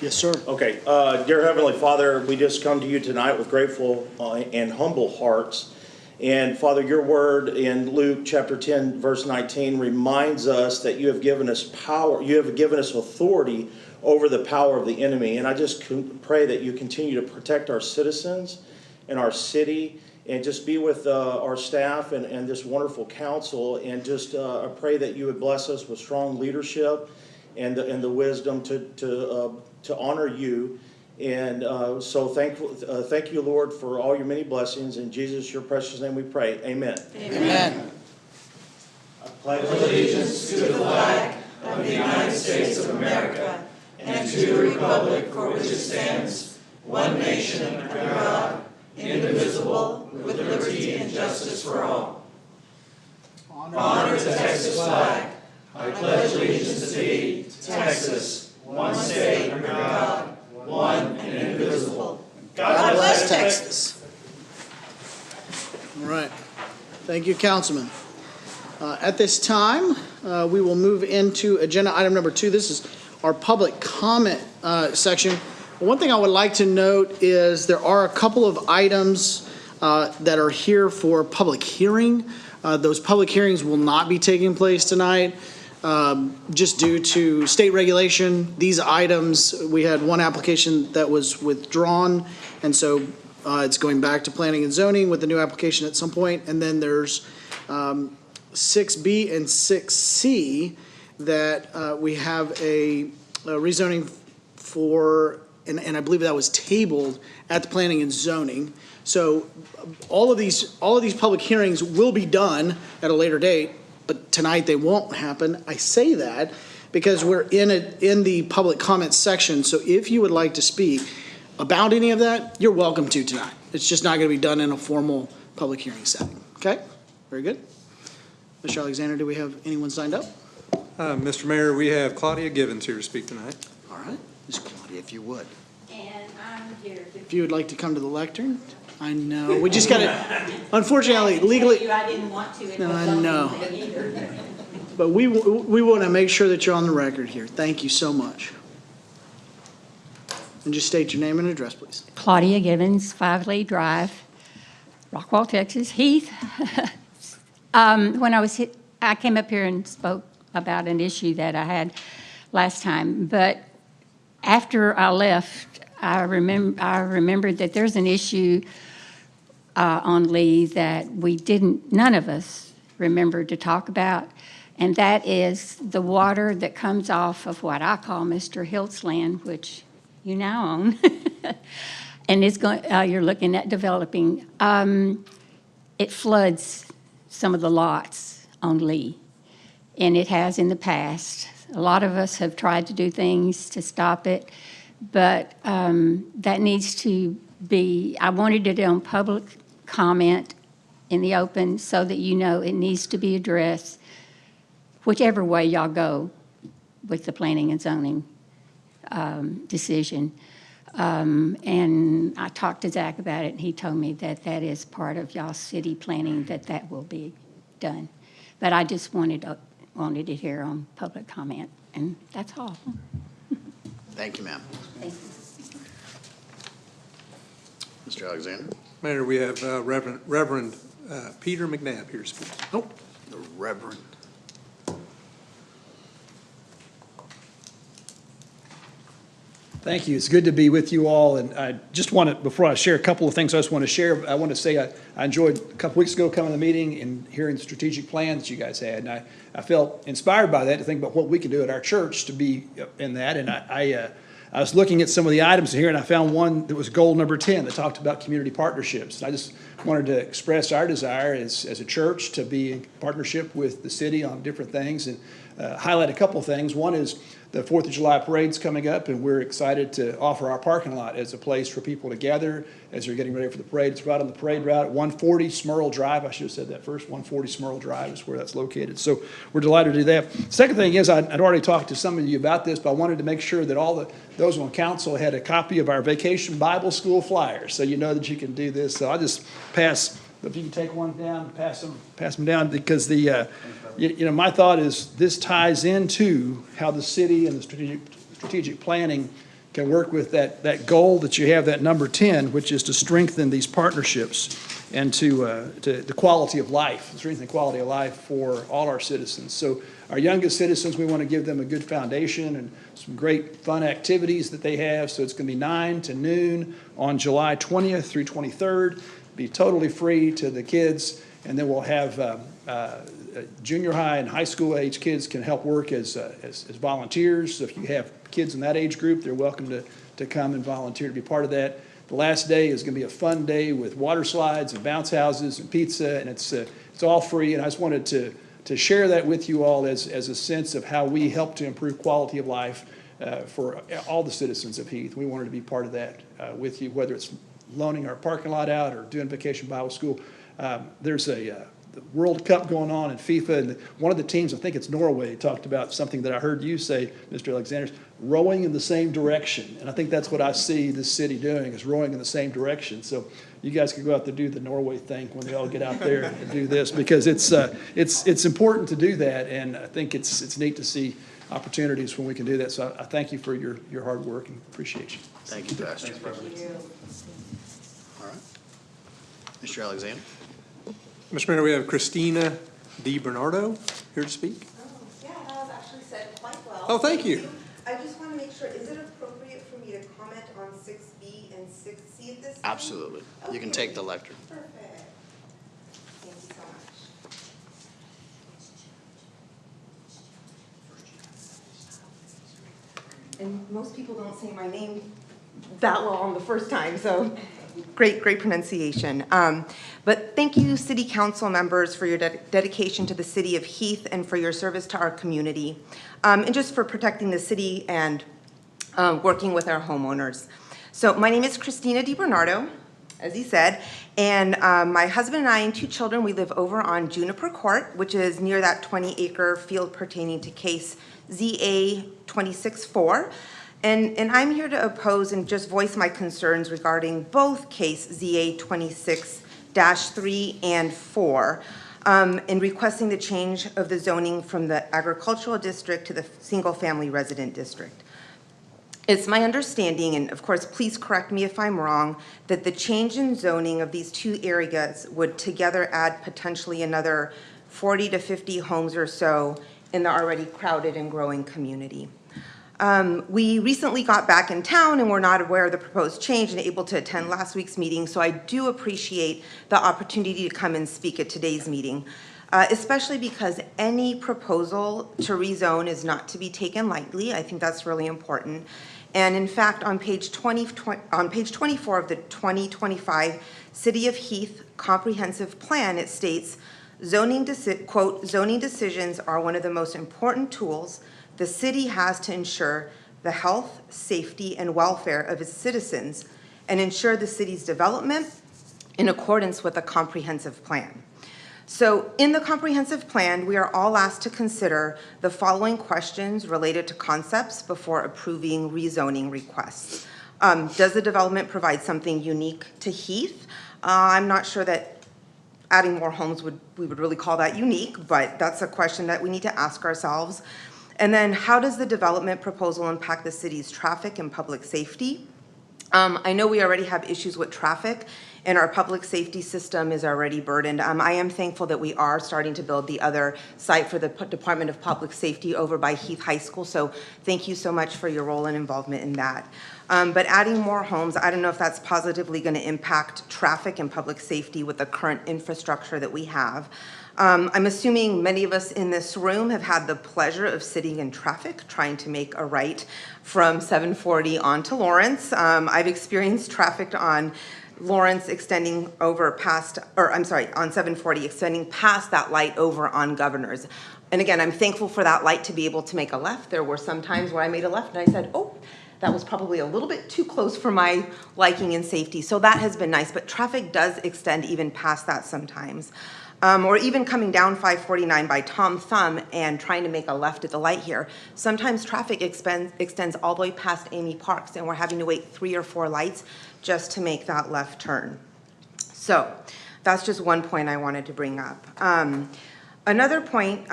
Yes, sir. Okay, dear Heavenly Father, we just come to you tonight with grateful and humble hearts. And Father, your word in Luke chapter 10, verse 19 reminds us that you have given us power, you have given us authority over the power of the enemy. And I just pray that you continue to protect our citizens and our city, and just be with our staff and this wonderful council. And just I pray that you would bless us with strong leadership and the wisdom to honor you. And so thank you, Lord, for all your many blessings. In Jesus, your precious name we pray. Amen. Amen. I pledge allegiance to the flag of the United States of America and to the republic for which it stands, one nation under God, indivisible, with liberty and justice for all. Honor to the Texas flag. I pledge allegiance to thee, Texas, one state under God, one and indivisible. God bless Texas. All right. Thank you, Councilman. At this time, we will move into agenda item number 2. This is our public comment section. One thing I would like to note is there are a couple of items that are here for public hearing. Those public hearings will not be taking place tonight. Just due to state regulation. These items, we had one application that was withdrawn, and so it's going back to planning and zoning with the new application at some point. And then there's 6B and 6C that we have a rezoning for, and I believe that was tabled at the planning and zoning. So all of these public hearings will be done at a later date, but tonight they won't happen. I say that because we're in the public comment section. So if you would like to speak about any of that, you're welcome to tonight. It's just not going to be done in a formal public hearing setting. Okay? Very good. Mr. Alexander, do we have anyone signed up? Mr. Mayor, we have Claudia Givens here to speak tonight. All right. Ms. Claudia, if you would. And I'm here. If you would like to come to the lectern. I know. We just got to, unfortunately, legally. I didn't want to. No, I know. But we want to make sure that you're on the record here. Thank you so much. And just state your name and address, please. Claudia Givens, 5 Lee Drive, Rockwall, Texas. Heath, when I came up here and spoke about an issue that I had last time, but after I left, I remembered that there's an issue on Lee that none of us remembered to talk about, and that is the water that comes off of what I call Mr. Hilt's land, which you now own, and you're looking at developing. It floods some of the lots on Lee, and it has in the past. A lot of us have tried to do things to stop it, but that needs to be, I wanted it on public comment in the open so that you know it needs to be addressed whichever way y'all go with the planning and zoning decision. And I talked to Zach about it, and he told me that that is part of y'all's city planning, that will be done. But I just wanted it here on public comment, and that's all. Thank you, ma'am. Thank you. Mr. Alexander? Mayor, we have Reverend Peter McNabb here to speak. Oh, the Reverend. Thank you. It's good to be with you all. And I just want to, before I share a couple of things I just want to share, I want to say I enjoyed a couple weeks ago coming to the meeting and hearing the strategic plan that you guys had. And I felt inspired by that to think about what we can do at our church to be in that. And I was looking at some of the items here, and I found one that was goal number 10 that talked about community partnerships. And I just wanted to express our desire as a church to be in partnership with the city on different things and highlight a couple of things. One is the 4th of July parade's coming up, and we're excited to offer our parking lot as a place for people to gather as they're getting ready for the parade. It's right on the parade route, 140 Smurl Drive. I should have said that first. 140 Smurl Drive is where that's located. So we're delighted to do that. Second thing is, I'd already talked to some of you about this, but I wanted to make sure that all those on council had a copy of our Vacation Bible School flyers, so you know that you can do this. So I'll just pass if you can take one down, pass them down, because my thought is this ties into how the city and the strategic planning can work with that goal that you have, that number 10, which is to strengthen these partnerships and to the quality of life, strengthen the quality of life for all our citizens. So our youngest citizens, we want to give them a good foundation and some great fun activities that they have. So it's going to be 9 to noon on July 20th through 23rd. Be totally free to the kids, and then we'll have junior high and high school age kids can help work as volunteers. So if you have kids in that age group, they're welcome to come and volunteer to be part of that. The last day is going to be a fun day with water slides and bounce houses and pizza, and it's all free. And I just wanted to share that with you all as a sense of how we help to improve quality of life for all the citizens of Heath. We wanted to be part of that with you, whether it's loaning our parking lot out or doing Vacation Bible School. There's the World Cup going on in FIFA, and one of the teams, I think it's Norway, talked about something that I heard you say, Mr. Alexander, rowing in the same direction. And I think that's what I see this city doing, is rowing in the same direction. So you guys could go out there and do the Norway thing when we all get out there and do this, because it's important to do that, and I think it's neat to see opportunities when we can do that. So I thank you for your hard work and appreciate you. Thank you, Pastor. All right. Mr. Alexander? Mr. Mayor, we have Christina DiBernardo here to speak. Oh, yeah, that was actually said quite well. Oh, thank you. I just want to make sure, is it appropriate for me to comment on 6B and 6C at this time? Absolutely. You can take the lectern. Perfect. Thank you so much. And most people don't say my name that well on the first time, so great pronunciation. But thank you, City Council members, for your dedication to the City of Heath and for your service to our community, and just for protecting the city and working with our homeowners. So my name is Christina DiBernardo, as he said, and my husband and I and 2 children, we live over on Juniper Court, which is near that 20-acre field pertaining to case ZA 26-4. And I'm here to oppose and just voice my concerns regarding both case ZA 26-3 and 4, in requesting the change of the zoning from the agricultural district to the single-family resident district. It's my understanding, and of course, please correct me if I'm wrong, that the change in zoning of these 2 areas would together add potentially another 40 to 50 homes or so in the already crowded and growing community. We recently got back in town and were not aware of the proposed change and able to attend last week's meeting, so I do appreciate the opportunity to come and speak at today's meeting, especially because any proposal to rezone is not to be taken lightly. I think that's really important. And in fact, on page 24 of the 2025 City of Heath Comprehensive Plan, it states, quote, zoning decisions are one of the most important tools the city has to ensure the health, safety, and welfare of its citizens and ensure the city's development in accordance with a comprehensive plan. So in the comprehensive plan, we are all asked to consider the following questions related to concepts before approving rezoning requests. Does the development provide something unique to Heath? I'm not sure that adding more homes we would really call that unique, but that's a question that we need to ask ourselves. And then how does the development proposal impact the city's traffic and public safety? I know we already have issues with traffic and our public safety system is already burdened. I am thankful that we are starting to build the other site for the Department of Public Safety over by Heath High School. So thank you so much for your role and involvement in that. But adding more homes, I don't know if that's positively going to impact traffic and public safety with the current infrastructure that we have. I'm assuming many of us in this room have had the pleasure of sitting in traffic trying to make a right from 740 on to Lawrence. I've experienced traffic on Lawrence extending over past, on 740 extending past that light over on Governors. And again, I'm thankful for that light to be able to make a left. There were some times where I made a left and I said, oh, that was probably a little bit too close for my liking and safety. So that has been nice, but traffic does extend even past that sometimes. Or even coming down 549 by Tom Thumb and trying to make a left at the light here. Sometimes traffic extends all the way past Amy Parks and we're having to wait 3 or 4 lights just to make that left turn. So That's just one point I wanted to bring up. Another point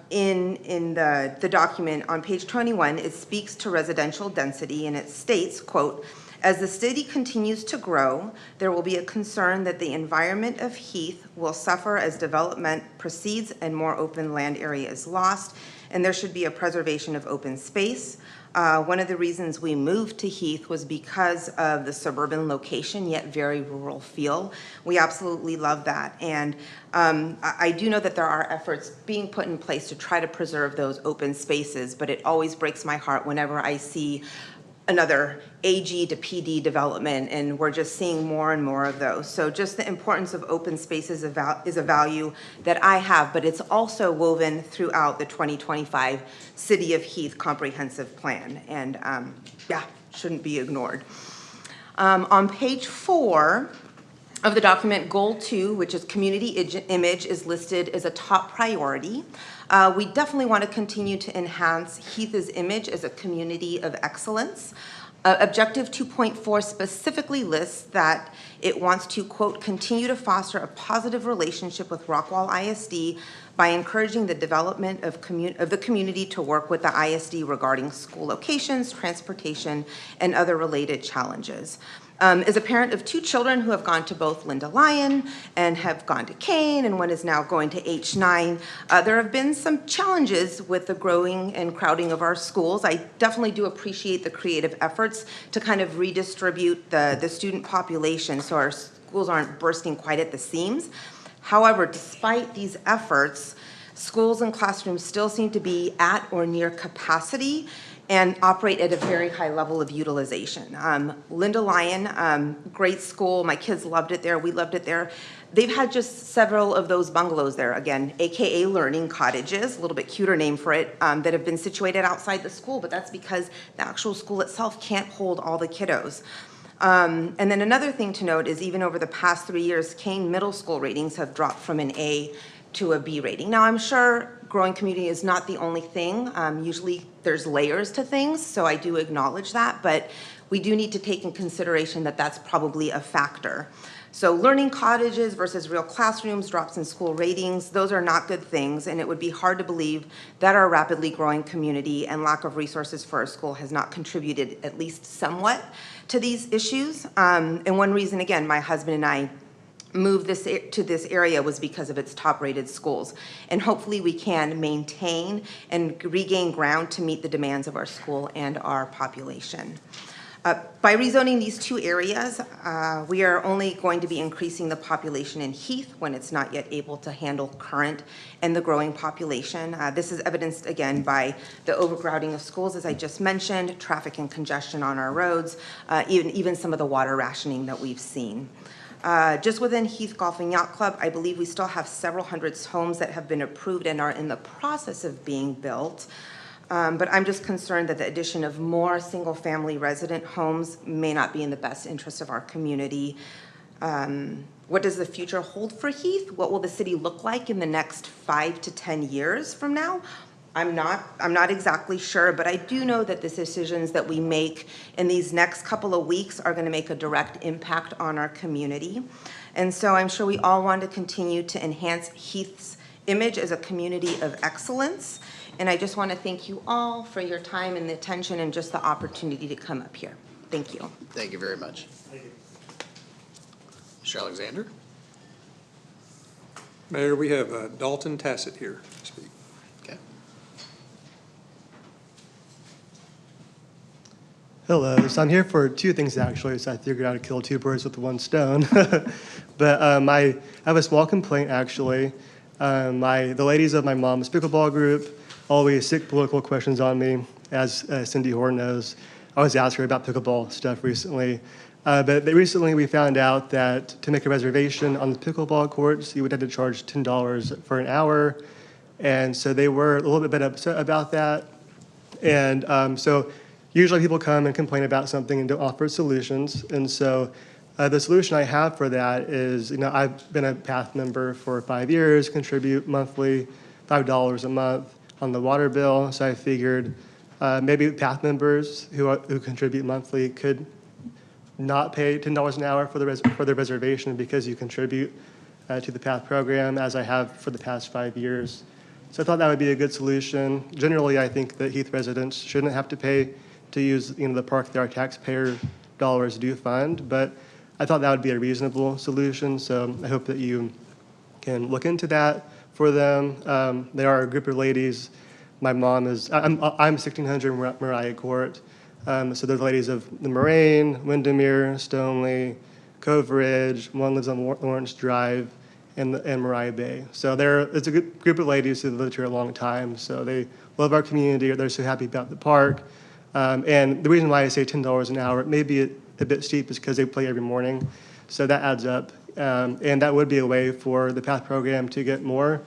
in the document on page 21, it speaks to residential density, and it states, quote, "As the city continues to grow, there will be a concern that the environment of Heath will suffer as development proceeds and more open land area is lost, and there should be a preservation of open space. One of the reasons we moved to Heath was because of the suburban location, yet very rural feel. We absolutely love that. And I do know that there are efforts being put in place to try to preserve those open spaces, but it always breaks my heart whenever I see another AG to PD development, and we're just seeing more and more of those. So just the importance of open spaces is a value that I have, but it's also woven throughout the 2025 City of Heath Comprehensive Plan, and yeah, shouldn't be ignored. On page 4 of the document, Goal 2, which is community image, is listed as a top priority. We definitely want to continue to enhance Heath's image as a community of excellence. Objective 2.4 specifically lists that it wants to, quote, "continue to foster a positive relationship with Rockwall ISD by encouraging the development of the community to work with the ISD regarding school locations, transportation, and other related challenges." As a parent of 2 children who have gone to both Linda Lyon and have gone to Kane, and one is now going to H9, there have been some challenges with the growing and crowding of our schools. I definitely do appreciate the creative efforts to kind of redistribute the student population so our schools aren't bursting quite at the seams. However, despite these efforts, schools and classrooms still seem to be at or near capacity and operate at a very high level of utilization. Linda Lyon, great school. My kids loved it there. We loved it there. They've had just several of those bungalows there, again, AKA learning cottages, a little bit cuter name for it, that have been situated outside the school, but that's because the actual school itself can't hold all the kiddos. And then another thing to note is even over the past 3 years, Kane Middle School ratings have dropped from an A to a B rating. Now, I'm sure growing community is not the only thing. Usually there's layers to things, so I do acknowledge that, but we do need to take in consideration that that's probably a factor. So learning cottages versus real classrooms, drops in school ratings, those are not good things, and it would be hard to believe that our rapidly growing community and lack of resources for our school has not contributed at least somewhat to these issues. And one reason, again, my husband and I moved to this area was because of its top-rated schools. And hopefully we can maintain and regain ground to meet the demands of our school and our population. By rezoning these 2 areas, we are only going to be increasing the population in Heath when it's not yet able to handle current and the growing population. This is evidenced again by the overcrowding of schools, as I just mentioned, traffic and congestion on our roads, even some of the water rationing that we've seen. Just within Heath Golf and Yacht Club, I believe we still have several hundred homes that have been approved and are in the process of being built. But I'm just concerned that the addition of more single-family resident homes may not be in the best interest of our community. What does the future hold for Heath? What will the city look like in the next 5 to 10 years from now? I'm not exactly sure, but I do know that the decisions that we make in these next couple of weeks are going to make a direct impact on our community. And so I'm sure we all want to continue to enhance Heath's image as a community of excellence. And I just want to thank you all for your time and the attention and just the opportunity to come up here. Thank you. Thank you very much. Thank you. Mr. Alexander? Mayor, we have Dalton Tassett here to speak. Okay. Hello, so I'm here for 2 things actually, so I figured I'd kill 2 birds with 1 stone. But I have a small complaint actually. The ladies of my mom's pickleball group always stick political questions on me, as Cindy Horn knows. I was asked her about pickleball stuff recently. But recently we found out that to make a reservation on the pickleball courts, you would have to charge $10 for an hour. And so they were a little bit upset about that. And so usually people come and complain about something and don't offer solutions. And so the solution I have for that is, I've been a PATH member for 5 years, contribute monthly $5 a month on the water bill. So I figured maybe PATH members who contribute monthly could not pay $10 an hour for the reservation because you contribute to the PATH program, as I have for the past 5 years. So I thought that would be a good solution. Generally, I think that Heath residents shouldn't have to pay to use the park that our taxpayer dollars do fund, but I thought that would be a reasonable solution, so I hope that you can look into that for them. There are a group of ladies. My mom is, I'm 1600 Mariah Court, so there's ladies of the Moraine, Windermere, Stoneleigh, Cove Ridge, one lives on Lawrence Drive, and Mariah Bay. So it's a good group of ladies who have lived here a long time, so they love our community, they're so happy about the park. And the reason why I say $10 an hour, it may be a bit steep, is because they play every morning, so that adds up. And that would be a way for the PATH program to get more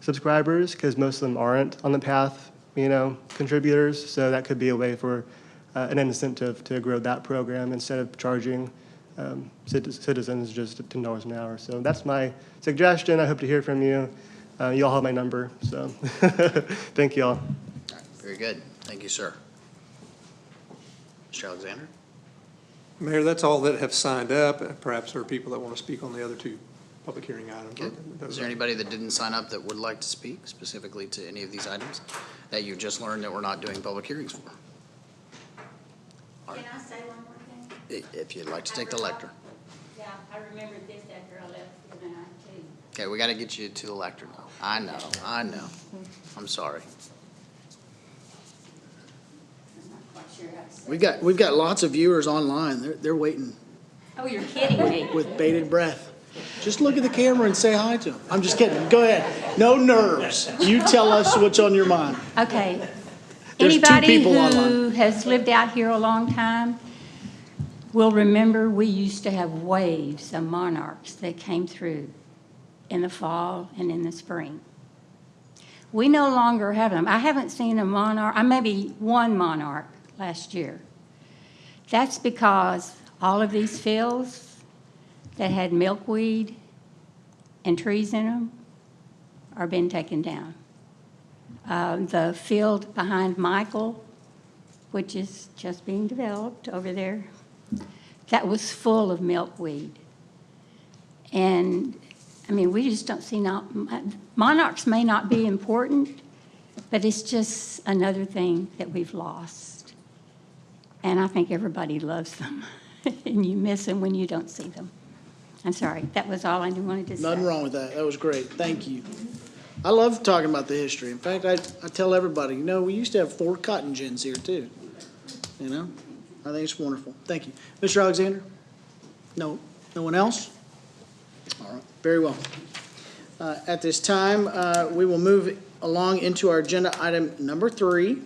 subscribers, because most of them aren't on the PATH, contributors, so that could be a way for an incentive to grow that program instead of charging citizens just $10 an hour. So that's my suggestion. I hope to hear from you. You all have my number, so thank you all. All right, very good. Thank you, sir. Mr. Alexander? Mayor, that's all that have signed up. Perhaps there are people that want to speak on the other two public hearing items. Okay. Is there anybody that didn't sign up that would like to speak specifically to any of these items that you just learned that we're not doing public hearings for? Can I say one more thing? If you'd like to take the lectern. Yeah, I remembered this after I left the night too. Okay, we got to get you to the lectern now. I know. I'm sorry. I'm not quite sure how to say. We've got lots of viewers online. They're waiting Oh, you're kidding me. with bated breath. Just look at the camera and say hi to them. I'm just kidding. Go ahead. No nerves. You tell us what's on your mind. Okay. There's 2 Anybody people who online. has lived out here a long time will remember we used to have waves of monarchs that came through in the fall and in the spring. We no longer have them. I haven't seen a monarch, maybe one monarch last year. That's because all of these fields that had milkweed and trees in them are being taken down. The field behind Michael, which is just being developed over there, that was full of milkweed. And, we just don't see, monarchs may not be important, but it's just another thing that we've lost. And I think everybody loves them, and you miss them when you don't see them. I'm sorry, that was all I wanted to say. Nothing wrong with that. That was great. Thank you. I love talking about the history. In fact, I tell everybody, we used to have 4 cotton gins here too. I think it's wonderful. Thank you. Mr. Alexander? No one else? All right, very well. At this time, we will move along into our agenda item number 3.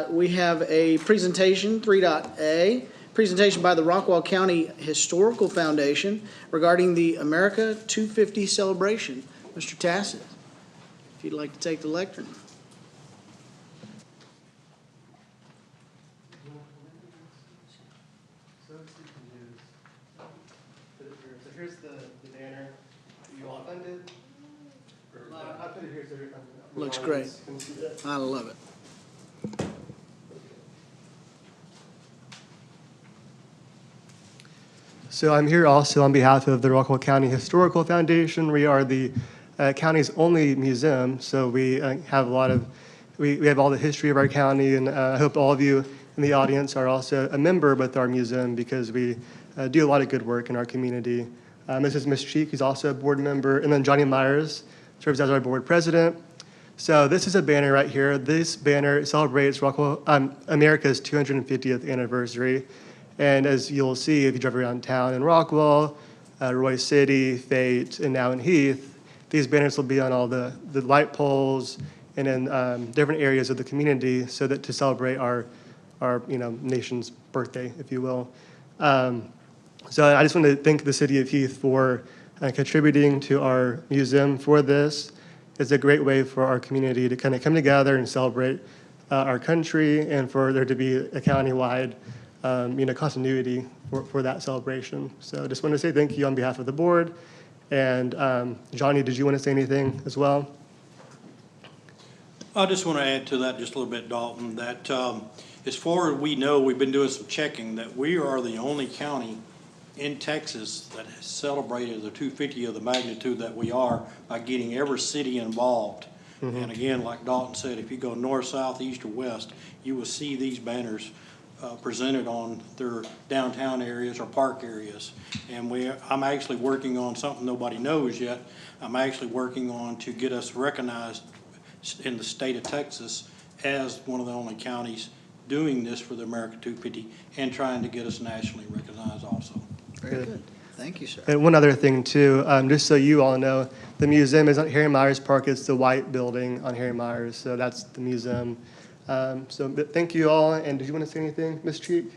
We have a presentation, 3.A, presentation by the Rockwall County Historical Foundation regarding the America 250 celebration. Mr. Tassett, if you'd like to take the lectern. So here's the banner. You all funded? I'll put it here so Looks great. I love it. So I'm here also on behalf of the Rockwall County Historical Foundation. We are the county's only museum, so we have we have all the history of our county, and I hope all of you in the audience are also a member with our museum, because we do a lot of good work in our community. This is Ms. Cheek, who's also a board member, and then Johnny Myers serves as our board president. So this is a banner right here. This banner celebrates Rockwall, America's 250th anniversary. And as you'll see if you drive around town in Rockwall, Roy City, Fate, and now in Heath, these banners will be on all the light poles and in different areas of the community, so that to celebrate our nation's birthday, if you will. So I just want to thank the city of Heath for contributing to our museum for this. It's a great way for our community to kind of come together and celebrate our country, and for there to be a countywide continuity for that celebration. So I just want to say thank you on behalf of the board. And Johnny, did you want to say anything as well? I just want to add to that just a little bit, Dalton, that as far as we know, we've been doing some checking, that we are the only county in Texas that has celebrated the 250 of the magnitude that we are by getting every city involved. And again, like Dalton said, if you go north, south, east, or west, you will see these banners presented on their downtown areas or park areas. And I'm actually working on something nobody knows yet. I'm actually working on to get us recognized in the state of Texas as one of the only counties doing this for the America 250 and trying to get us nationally recognized also. Very good. Thank you, sir. And one other thing too, just so you all know, the museum is on Harry Myers Park. It's the white building on Harry Myers, so that's the museum. But thank you all. And did you want to say anything, Ms. Cheek?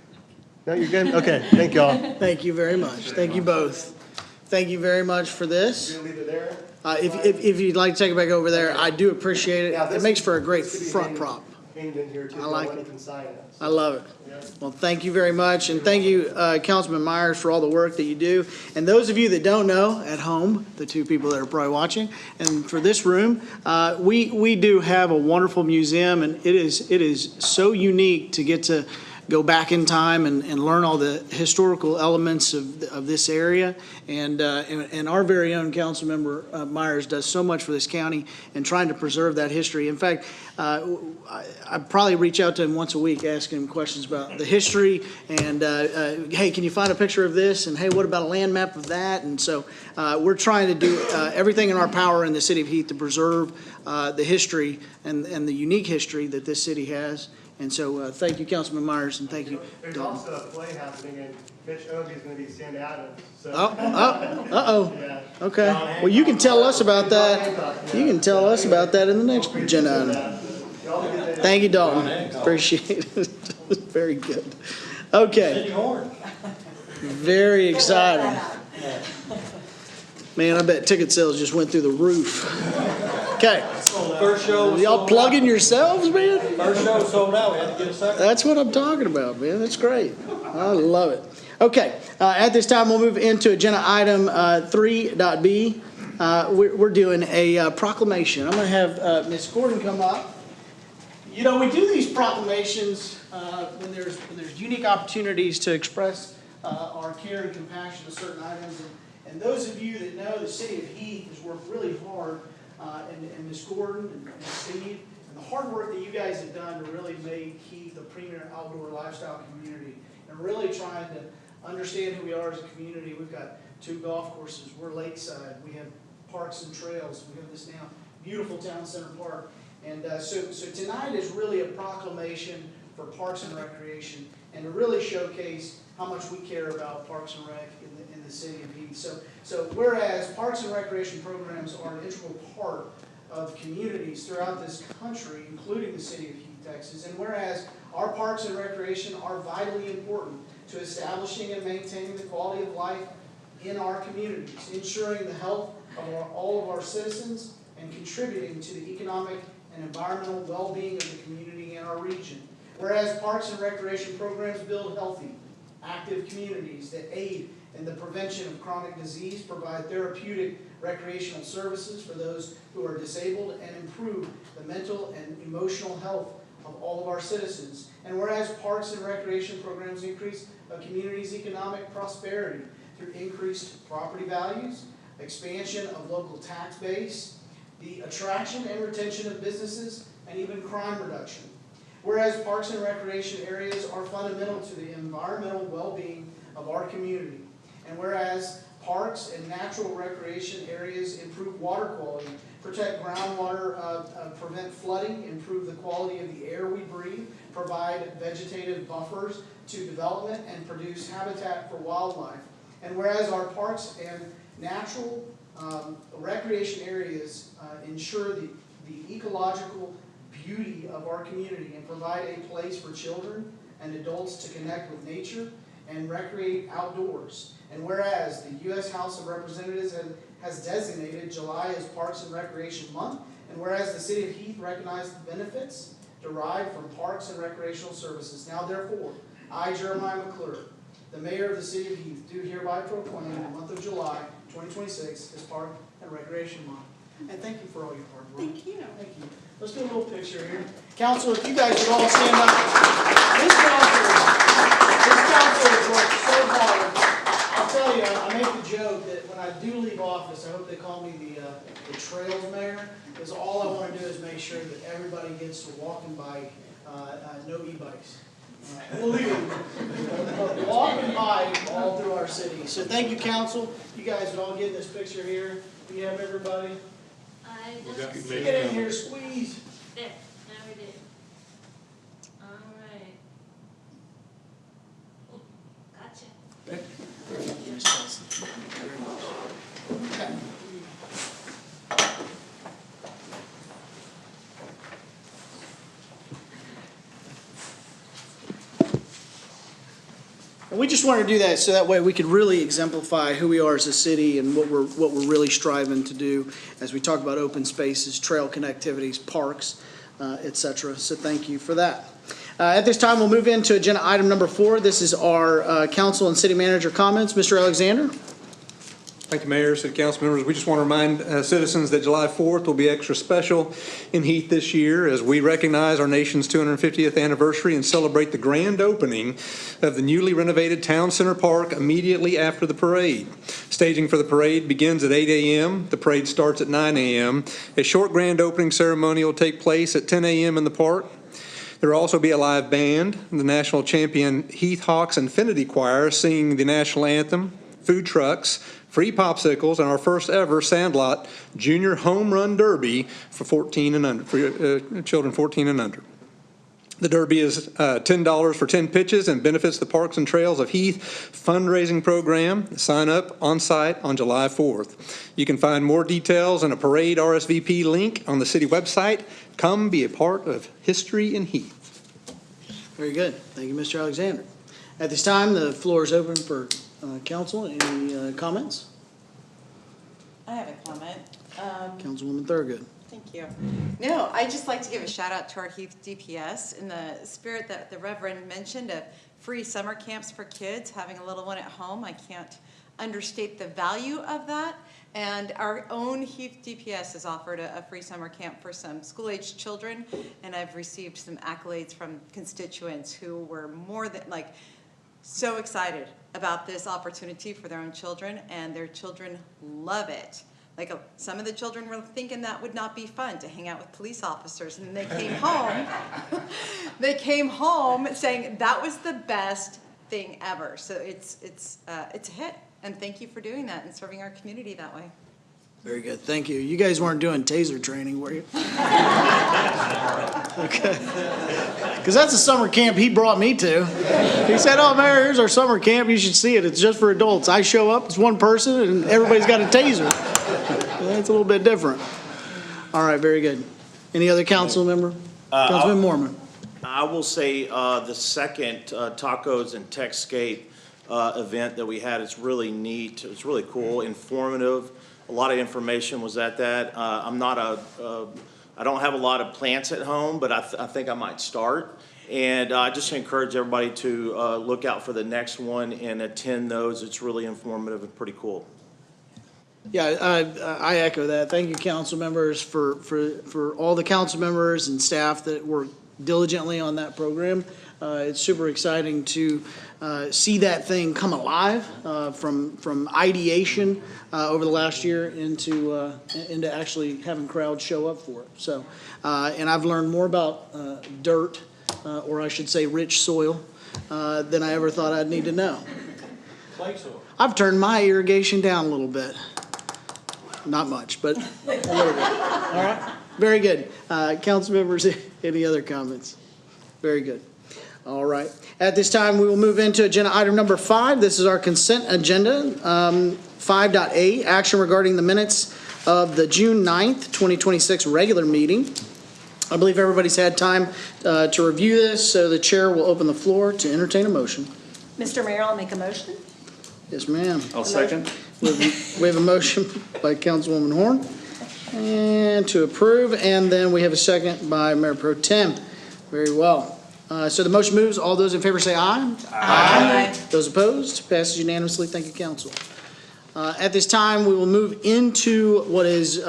No, you're good? Okay, thank you all. Thank you very much. Thank you both. Thank you very much for this. Leave it there. If you'd like to take it back over there, I do appreciate it. Yeah, It this makes for a great should be front prop. hanged in here too. I like so it. can sign it. I love it. Well, thank you very much, and thank you, Councilman Myers, for all the work that you do. And those of you that don't know at home, the two people that are probably watching, and for this room, we do have a wonderful museum, and it is so unique to get to go back in time and learn all the historical elements of this area. And our very own Councilmember Myers does so much for this county in trying to preserve that history. In fact, I probably reach out to him once a week asking him questions about the history and, hey, can you find a picture of this? And hey, what about a land map of that? And so we're trying to do everything in our power in the city of Heath to preserve the history and the unique history that this city has. And so thank you, Councilman Myers, and thank you, There's Dalton. also a play happening, and Mitch Ogie is going to be Sam Adams. So. Uh-oh. Yeah. Okay. Well, you can tell us about that. You can tell us about that in the next agenda item. Thank you, Dalton. Appreciate it. Very good. Okay. Very exciting. Man, I bet ticket sales just went through the roof. Okay. First show was Y'all sold plugging yourselves, man? out. First show was sold out, we had to get a second. That's what I'm talking about, man. That's great. I love it. Okay, at this time, we'll move into agenda item 3.b. We're doing a proclamation. I'm going to have Ms. Gordon come up. You know, we do these proclamations when there's unique opportunities to express our care and compassion to certain items. And those of you that know the city of Heath has worked really hard, and Ms. Gordon and Steve, and the hard work that you guys have done to really make Heath a premier outdoor lifestyle community, and really trying to understand who we are as a community. We've got 2 golf courses, we're lakeside, we have parks and trails, we have this now beautiful town center park. And so tonight is really a proclamation for Parks and Recreation, and to really showcase how much we care about Parks and Rec in the city of Heath. So whereas Parks and Recreation programs are an integral part of communities throughout this country, including the city of Heath, Texas, and whereas our Parks and Recreation are vitally important to establishing and maintaining the quality of life in our communities, ensuring the health of all of our citizens, and contributing to the economic and environmental well-being of the community in our region. Whereas Parks and Recreation programs build healthy, active communities that aid in the prevention of chronic disease, provide therapeutic recreational services for those who are disabled, and improve the mental and emotional health of all of our citizens. And whereas Parks and Recreation programs increase a community's economic prosperity through increased property values, expansion of local tax base, the attraction and retention of businesses, and even crime reduction. Whereas Parks and Recreation areas are fundamental to the environmental well-being of our community. And whereas parks and natural recreation areas improve water quality, protect groundwater, prevent flooding, improve the quality of the air we breathe, provide vegetative buffers to development, and produce habitat for wildlife. And whereas our parks and natural recreation areas ensure the ecological beauty of our community and provide a place for children and adults to connect with nature and recreate outdoors. And whereas the U.S. House of Representatives has designated July as Parks and Recreation Month, and whereas the city of Heath recognized the benefits derived from parks and recreational services, now therefore, I, Jeremiah McClure, the mayor of the city of Heath, do hereby proclaim the month of July 2026 as Park and Recreation Month. And thank you for all your hard work. Thank you. Thank you. Let's do a little picture here. Council, if you guys would all stand up. This council has worked so hard. I'll against walking by, no e-bikes. Illegal, but walking by all through our city. So thank you, council. You guys would all get in this picture here. We have everybody. Get in here, squeeze. There, now we did. All right. Oh, gotcha. And we just wanted to do that so that way we could really exemplify who we are as a city and what we're really striving to do as we talk about open spaces, trail connectivities, parks, et cetera. So thank you for that. At this time, we'll move into agenda item number 4. This is our council and city manager comments. Mr. Alexander? Thank you, Mayor, City Council members. We just want to remind citizens that July 4th will be extra special in Heath this year as we recognize our nation's 250th anniversary and celebrate the grand opening of the newly renovated Town Center Park immediately after the parade. Staging for the parade begins at 8 a.m. The parade starts at 9 a.m. A short grand opening ceremony will take place at 10 a.m. in the park. There will also be a live band, the national champion Heath Hawks Infinity Choir singing the national anthem, food trucks, free popsicles, and our first ever Sandlot Junior Home Run Derby for 14 and under, for children 14 and under. The Derby is $10 for 10 pitches and benefits the Parks and Trails of Heath fundraising program. Sign up on site on July 4th. You can find more details and a parade RSVP link on the city website. Come be a part of history in Heath. Very good. Thank you, Mr. Alexander. At this time, the floor is open for council. Any comments? I have a comment. Councilwoman Thurgood. Thank you. No, I'd just like to give a shout out to our Heath DPS in the spirit that the Reverend mentioned of free summer camps for kids, having a little one at home. I can't understate the value of that. And our own Heath DPS has offered a free summer camp for some school-aged children, and I've received some accolades from constituents who were more than so excited about this opportunity for their own children, and their children love it. Some of the children were thinking that would not be fun to hang out with police officers, and they came home. They came home saying that was the best thing ever. So it's a hit, and thank you for doing that and serving our community that way. Very good. Thank you. You guys weren't doing taser training, were you? Okay. Because that's a summer camp he brought me to. He said, "Oh, Mayor, here's our summer camp. You should see it. It's just for adults." I show up, it's one person, and everybody's got a taser. That's a little bit different. All right, very good. Any other council member? Councilman Mormon. I will say the second Tacos and Techscape event that we had is really neat. It's really cool, informative. A lot of information was at that. I don't have a lot of plants at home, but I think I might start. And I just encourage everybody to look out for the next one and attend those. It's really informative and pretty cool. Yeah, I echo that. Thank you, council members, for all the council members and staff that work diligently on that program. It's super exciting to see that thing come alive from ideation over the last year into actually having crowds show up for it. So, and I've learned more about dirt, or I should say rich soil, than I ever thought I'd need to know. Clay soil. I've turned my irrigation down a little bit. Not much, but a little bit. All right, very good. Council members, any other comments? Very good. All right. At this time, we will move into agenda item number 5. This is our consent agenda. 5.A, action regarding the minutes of the June 9th, 2026 regular meeting. I believe everybody's had time to review this, so the chair will open the floor to entertain a motion. Mr. Mayor, I'll make a motion. Yes, ma'am. I'll second. We have a motion by Councilwoman Horn and to approve, and then we have a second by Mayor Pro Tem. Very well. So the motion moves. All those in favor say aye. Aye. Those opposed? Passes unanimously. Thank you, council. At this time, we will move into what is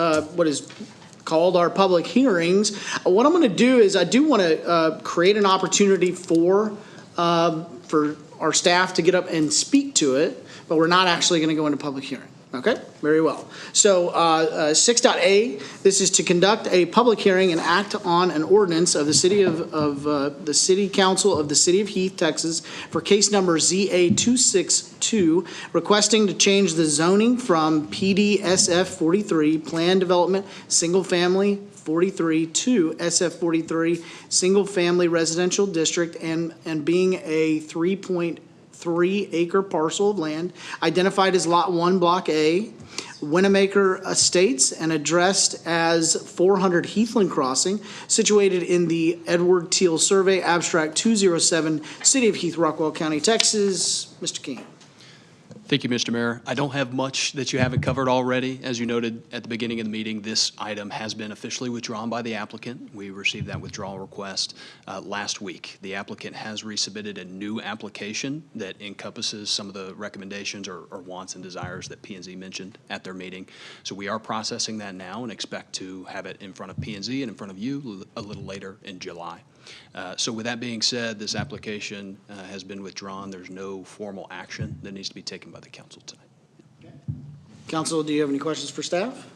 called our public hearings. What I'm going to do is I do want to create an opportunity for our staff to get up and speak to it, but we're not actually going to go into public hearing. Okay, very well. So 6.a, this is to conduct a public hearing and act on an ordinance of the the City Council of the City of Heath, Texas, for case number ZA 262, requesting to change the zoning from PDSF 43, Plan Development Single Family 43, to SF 43, Single Family Residential District, and being a 3.3-acre parcel of land identified as Lot 1, Block A, Winnemaker Estates, and addressed as 400 Heathland Crossing, situated in the Edward Teal Survey, Abstract 207, City of Heath, Rockwell County, Texas. Mr. King. Thank you, Mr. Mayor. I don't have much that you haven't covered already. As you noted at the beginning of the meeting, this item has been officially withdrawn by the applicant. We received that withdrawal request last week. The applicant has resubmitted a new application that encompasses some of the recommendations or wants and desires that P&Z mentioned at their meeting. So we are processing that now and expect to have it in front of P&Z and in front of you a little later in July. So with that being said, this application has been withdrawn. There's no formal action that needs to be taken by the council tonight. Council, do you have any questions for staff?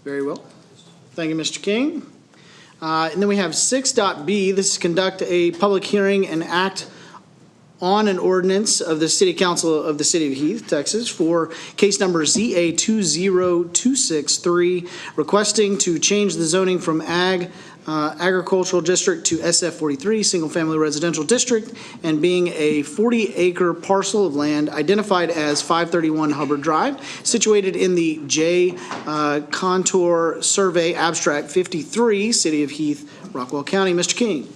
Very well. Thank you, Mr. King. And then we have 6.b. This is conduct a public hearing and act on an ordinance of the City Council of the City of Heath, Texas, for case number ZA 20263, requesting to change the zoning from agricultural district to SF 43, single family residential district, and being a 40-acre parcel of land identified as 531 Hubbard Drive, situated in the J Contour Survey, Abstract 53, City of Heath, Rockwell County. Mr. King.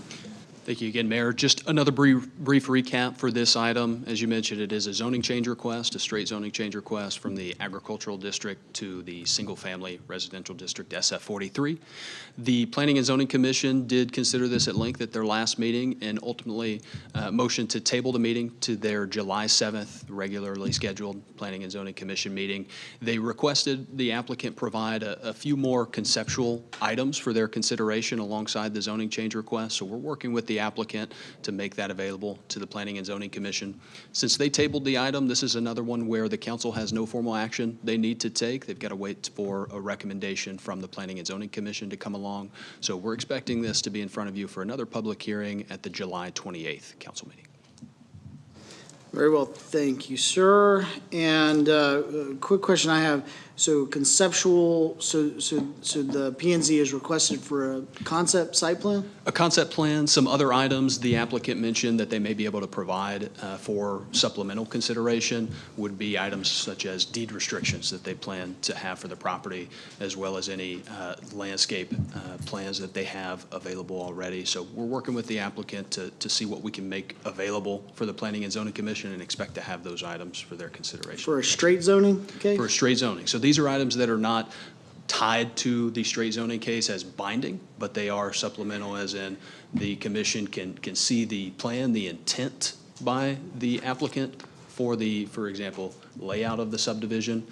Thank you again, Mayor. Just another brief recap for this item. As you mentioned, it is a zoning change request, a straight zoning change request from the agricultural district to the single-family residential district, SF 43. The Planning and Zoning Commission did consider this at length at their last meeting and ultimately motioned to table the meeting to their July 7th regularly scheduled Planning and Zoning Commission meeting. They requested the applicant provide a few more conceptual items for their consideration alongside the zoning change request. So we're working with the applicant to make that available to the Planning and Zoning Commission. Since they tabled the item, this is another one where the council has no formal action they need to take. They've got to wait for a recommendation from the Planning and Zoning Commission to come along. So we're expecting this to be in front of you for another public hearing at the July 28th council meeting. Very well, thank you, sir. And a quick question I have. So conceptual, so the P&Z is requested for a concept site plan? A concept plan, some other items the applicant mentioned that they may be able to provide for supplemental consideration would be items such as deed restrictions that they plan to have for the property, as well as any landscape plans that they have available already. So we're working with the applicant to see what we can make available for the Planning and Zoning Commission and expect to have those items for their consideration. For a straight zoning case? For a straight zoning. So these are items that are not tied to the straight zoning case as binding, but they are supplemental, as in the commission can see the plan, the intent by the applicant for the, for example, layout of the subdivision.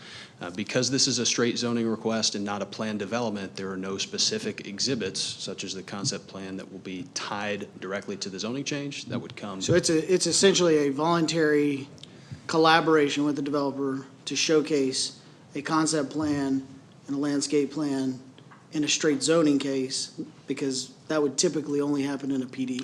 Because this is a straight zoning request and not a planned development, there are no specific exhibits, such as the concept plan, that will be tied directly to the zoning change that would come. So it's essentially a voluntary collaboration with the developer to showcase a concept plan and a landscape plan in a straight zoning case, because that would typically only happen in a PD.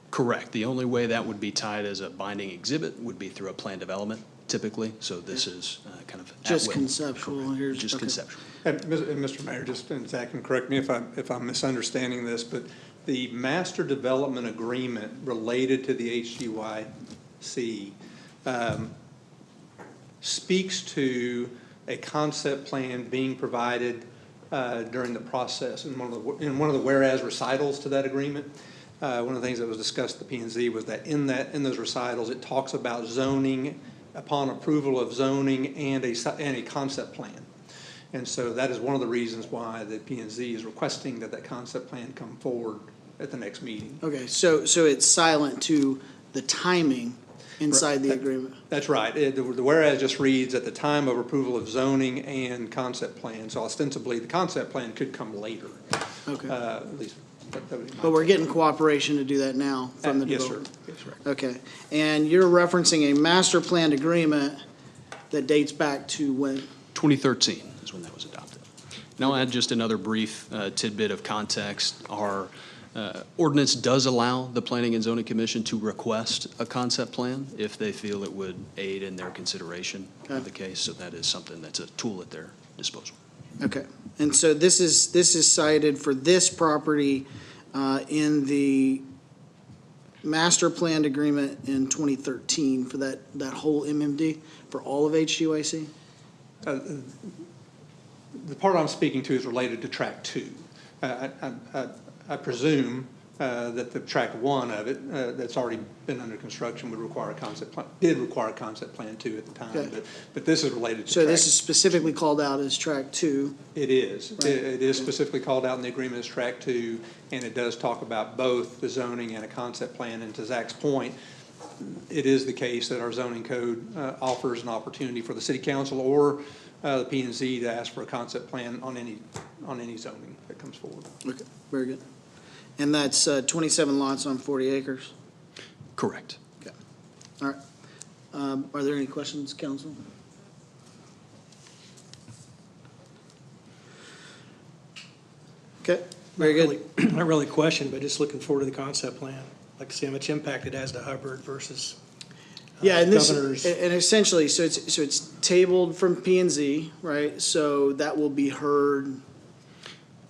Correct. The only way that would be tied as a binding exhibit would be through a planned development, typically. So this is kind of just conceptual. Here's just okay. conceptual. And Mr. Mayor, just, and Zach can correct me if I'm misunderstanding this, but the master development agreement related to the HGYC speaks to a concept plan being provided during the process. In one of the whereas recitals to that agreement, one of the things that was discussed at the P&Z was that in those recitals, it talks about zoning upon approval of zoning and a concept plan. And so that is one of the reasons why the P&Z is requesting that concept plan come forward at the next meeting. Okay, so it's silent to the timing inside the agreement. That's right. The whereas just reads at the time of approval of zoning and concept plan. So ostensibly, the concept plan could come later. Okay. At least. But we're getting cooperation to do that now from the Yes, developer. sir. Yes, sir. Okay, and you're referencing a master planned agreement that dates back to when? 2013 is when that was adopted. Now I'll add just another brief tidbit of context. Our ordinance does allow the Planning and Zoning Commission to request a concept plan if they feel it would aid in their consideration of the case. So that is something that's a tool at their disposal. Okay, and so this is cited for this property in the master planned agreement in 2013 for that whole MMD for all of HGYC? The part I'm speaking to is related to track 2. I presume that the track 1 of it, that's already been under construction, would require a concept plan, did require a concept plan 2 at the time, Okay. but this is related to So track. this is specifically called out as track 2. It is. Right. It is specifically called out in the agreement as track 2, and it does talk about both the zoning and a concept plan. And to Zach's point, it is the case that our zoning code offers an opportunity for the city council or the P&Z to ask for a concept plan on any zoning that comes forward. Okay, very good. And that's 27 lots on 40 acres? Correct. Okay, all right. Are there any questions, council? Okay, very good. Not really a question, but just looking forward to the concept plan. Like to see how much impact it has to Hubbard versus Yeah, and this, Governors. and essentially, so it's tabled from P and Z, right? So that will be heard,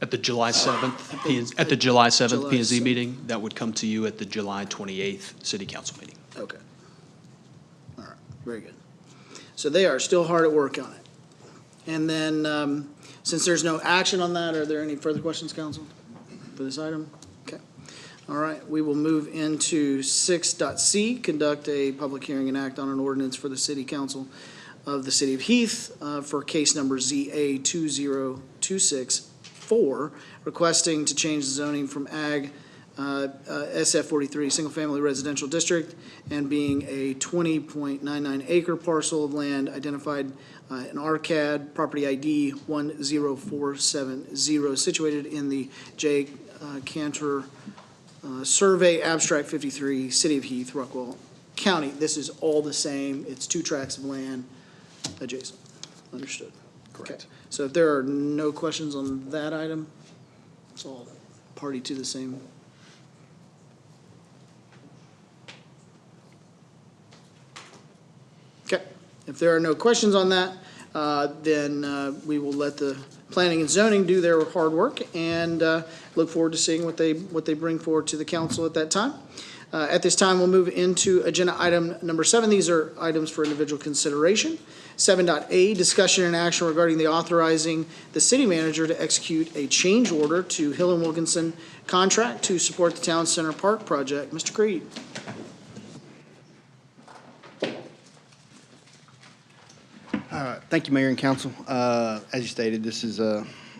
At the July 7th, at the July 7th July P and Z 7th. meeting, that would come to you at the July 28th City Council meeting. okay. All right, very good. So they are still hard at work on it. And then, since there's no action on that, are there any further questions, council, for this item? Okay. All right, we will move into 6.c, conduct a public hearing and act on an ordinance for the city council of the city of Heath for case number ZA 20264, requesting to change the zoning from ag SF 43, single-family residential district, and being a 20.99 acre parcel of land identified in RCAD, property ID 10470, situated in the J. Cantor Survey Abstract 53, City of Heath, Rockwell County. This is all the same. It's 2 tracts of land adjacent. Understood. Correct. Okay. So if there are no questions on that item, it's all party to the same. Okay. If there are no questions on that, then we will let the planning and zoning do their hard work and look forward to seeing what they bring forward to the council at that time. At this time, we'll move into agenda item number 7. These are items for individual consideration. 7.a, discussion and action regarding the authorizing the city manager to execute a change order to Hill and Wilkinson contract to support the Town Center Park project. Mr. Creed. Thank you, Mayor and Council. As you stated, this is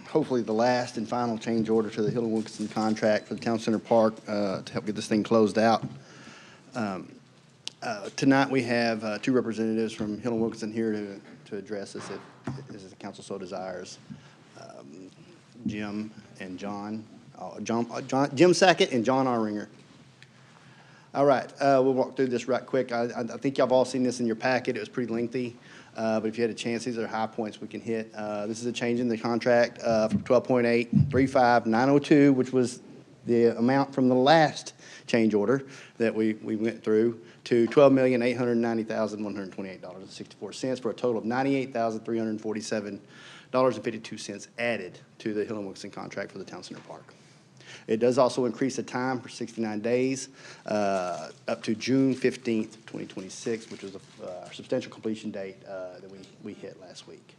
hopefully the last and final change order to the Hill and Wilkinson contract for the Town Center Park to help get this thing closed out. Tonight, we have 2 representatives from Hill and Wilkinson here to address this if the council so desires. Jim and John, Jim Sackett and John Arringer. All right, we'll walk through this right quick. I think y'all have all seen this in your packet. It was pretty lengthy. But if you had a chance, these are high points we can hit. This is a change in the contract from 12.835,902, which was the amount from the last change order that we went through, to $12,890,128.64 for a total of $98,347.52 added to the Hill and Wilkinson contract for the Town Center Park. It does also increase the time for 69 days up to June 15th, 2026, which was our substantial completion date that we hit last week.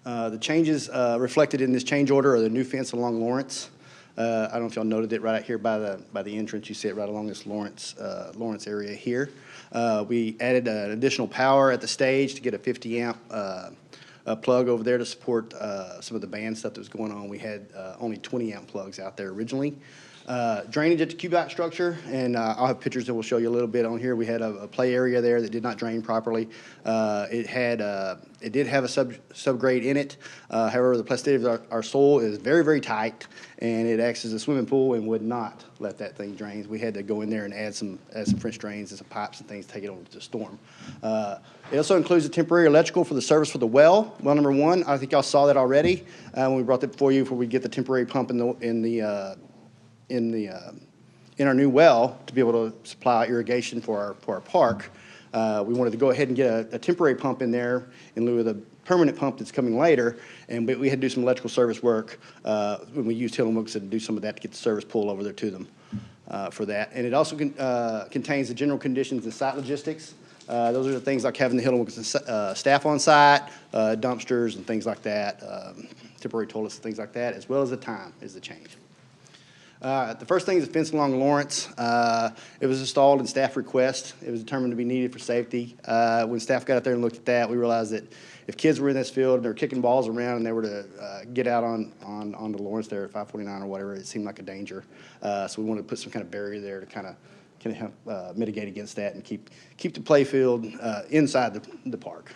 The changes reflected in this change order are the new fence along Lawrence. I don't know if y'all noted it right out here by the entrance. You see it right along this Lawrence area here. We added an additional power at the stage to get a 50 amp plug over there to support some of the band stuff that was going on. We had only 20 amp plugs out there originally. Drainage at the cuboid structure, and I'll have pictures that will show you a little bit on here. We had a play area there that did not drain properly. It did have a subgrade in it. However, the plasticity of our soil is very, very tight, and it acts as a swimming pool and would not let that thing drain. We had to go in there and add some French drains and some pipes and things to take it over to the storm. It also includes a temporary electrical for the service for the well number one. I think y'all saw that already when we brought that before you, before we get the temporary pump in our new well to be able to supply irrigation for our park. We wanted to go ahead and get a temporary pump in there in lieu of the permanent pump that's coming later, but we had to do some electrical service work when we used Hill and Wilkinson to do some of that to get the service pull over there to them for that. And it also contains the general conditions and site logistics. Those are the things like having the Hill and Wilkinson staff on site, dumpsters and things like that, temporary toilets and things like that, as well as the time is the change. The first thing is the fence along Lawrence. It was installed in staff request. It was determined to be needed for safety. When staff got out there and looked at that, we realized that if kids were in this field and they were kicking balls around and they were to get out onto Lawrence there at 549 or whatever, it seemed like a danger. So we wanted to put some kind of barrier there to kind of help mitigate against that and keep the play field inside the park.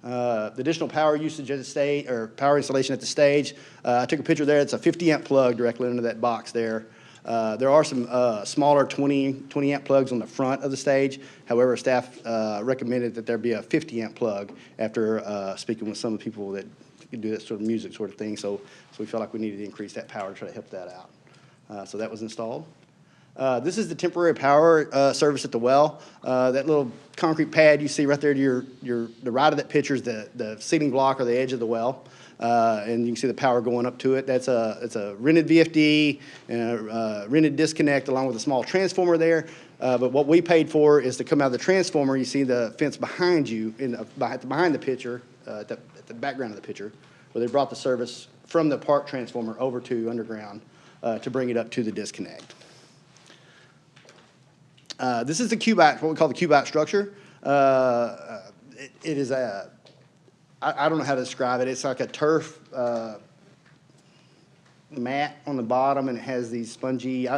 The additional power usage at the stage, or power installation at the stage, I took a picture there. It's a 50 amp plug directly into that box there. There are some smaller 20 amp plugs on the front of the stage. However, staff recommended that there be a 50 amp plug after speaking with some of the people that can do that sort of music sort of thing. So we felt like we needed to increase that power to try to help that out. So that was installed. This is the temporary power service at the well. That little concrete pad you see right there to the right of that picture is the seating block or the edge of the well. And you can see the power going up to it. It's a rented VFD and a rented disconnect along with a small transformer there. But what we paid for is to come out of the transformer. You see the fence behind you, behind the picture, at the background of the picture, where they brought the service from the park transformer over to underground to bring it up to the disconnect. This is the cuboid, what we call the cuboid structure. It is I don't know how to describe it. It's like a turf mat on the bottom, and it has these spongy,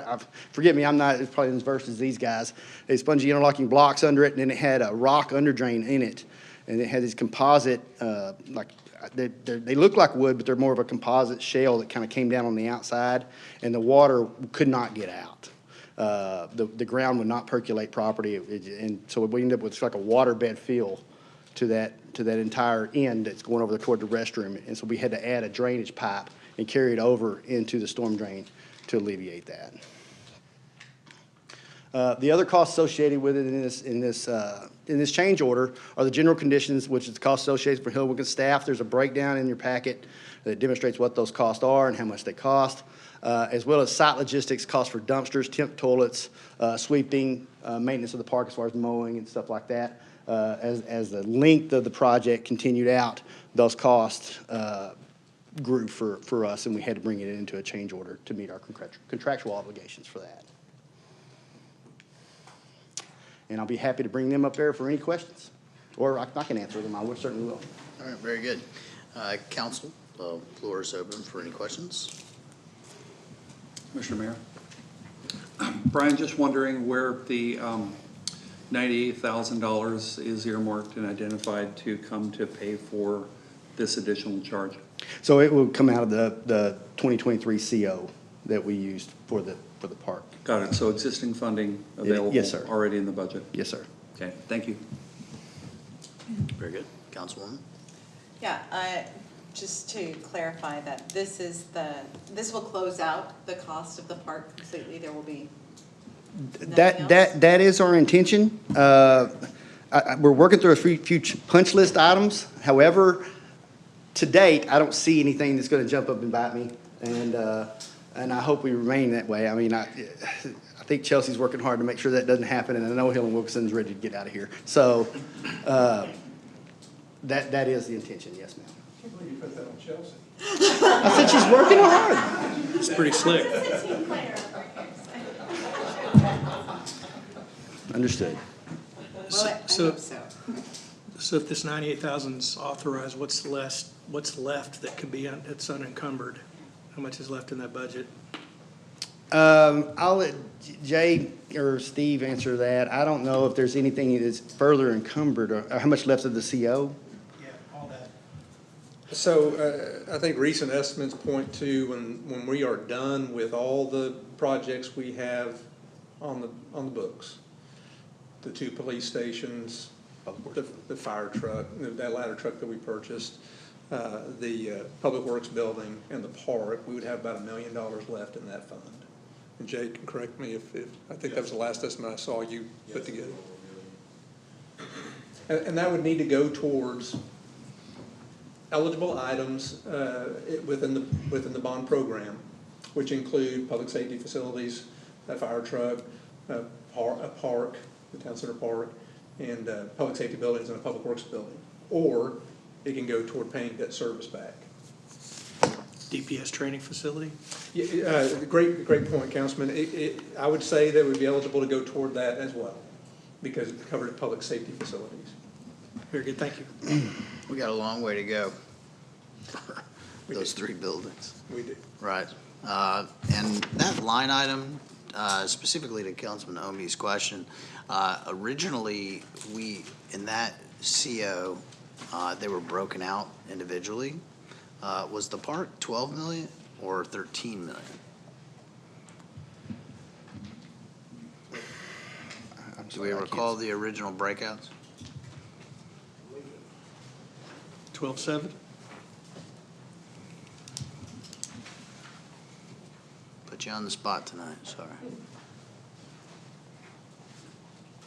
forgive me, I'm not as probably as versed as these guys. These spongy interlocking blocks under it, and then it had a rock underdrain in it. And it had these composite, they look like wood, but they're more of a composite shell that kind of came down on the outside, and the water could not get out. The ground would not percolate properly, and so we ended up with like a waterbed feel to that entire end that's going over toward the restroom. And so we had to add a drainage pipe and carry it over into the storm drain to alleviate that. The other costs associated with it in this change order are the general conditions, which is the cost associated for Hill and Wilkinson staff. There's a breakdown in your packet that demonstrates what those costs are and how much they cost. As well as site logistics, costs for dumpsters, temp toilets, sweeping, maintenance of the park as far as mowing and stuff like that. As the length of the project continued out, those costs grew for us, and we had to bring it into a change order to meet our contractual obligations for that. And I'll be happy to bring them up there for any questions, or I can answer them. I certainly will. All right, very good. Council, the floor is open for any questions. Mr. Mayor. Brian, just wondering where the $98,000 is earmarked and identified to come to pay for this additional charge? So it will come out of the 2023 CO that we used for the park. Got it. So existing funding available? Yes, sir. Already in the budget? Yes, sir. Okay, thank you. Very good. Councilwoman? Yeah, just to clarify that this will close out the cost of the park completely. There will be nothing else? That is our intention. We're working through a few punch list items. However, to date, I don't see anything that's going to jump up and bite me, and I hope we remain that way. I mean, I think Chelsea's working hard to make sure that doesn't happen, and I know Hill and Wilkinson's ready to get out of here. So that is the intention, yes, ma'am. I can't believe you put that on Chelsea. I said she's working hard. It's pretty slick. Understood. Well, I hope so. So if this 98,000 is authorized, what's left that could be that's unencumbered? How much is left in that budget? I'll let Jay or Steve answer that. I don't know if there's anything that's further encumbered or how much left of the CO. So I think recent estimates point to when we are done with all the projects we have on the books, the 2 police stations, the fire truck, that ladder truck that we purchased, the Public Works building, and the park, we would have about $1 million left in that fund. And Jay can correct me if I think that was the last estimate I saw you put together. And that would need to go towards eligible items within the bond program, which include public safety facilities, a fire truck, a park, the town center park, and public safety buildings and a public works building. Or it can go toward paying debt service back. DPS training facility? Yeah, great point, Councilman. I would say that would be eligible to go toward that as well, because it covers public safety facilities. Very good, thank you. We got a long way to go for those 3 buildings. We do. Right. And that line item, specifically to Councilman Omi's question, originally in that CO, they were broken out individually. Was the park 12 million or 13 million? Do we recall the original breakouts? 12.7? Put you on the spot tonight, sorry.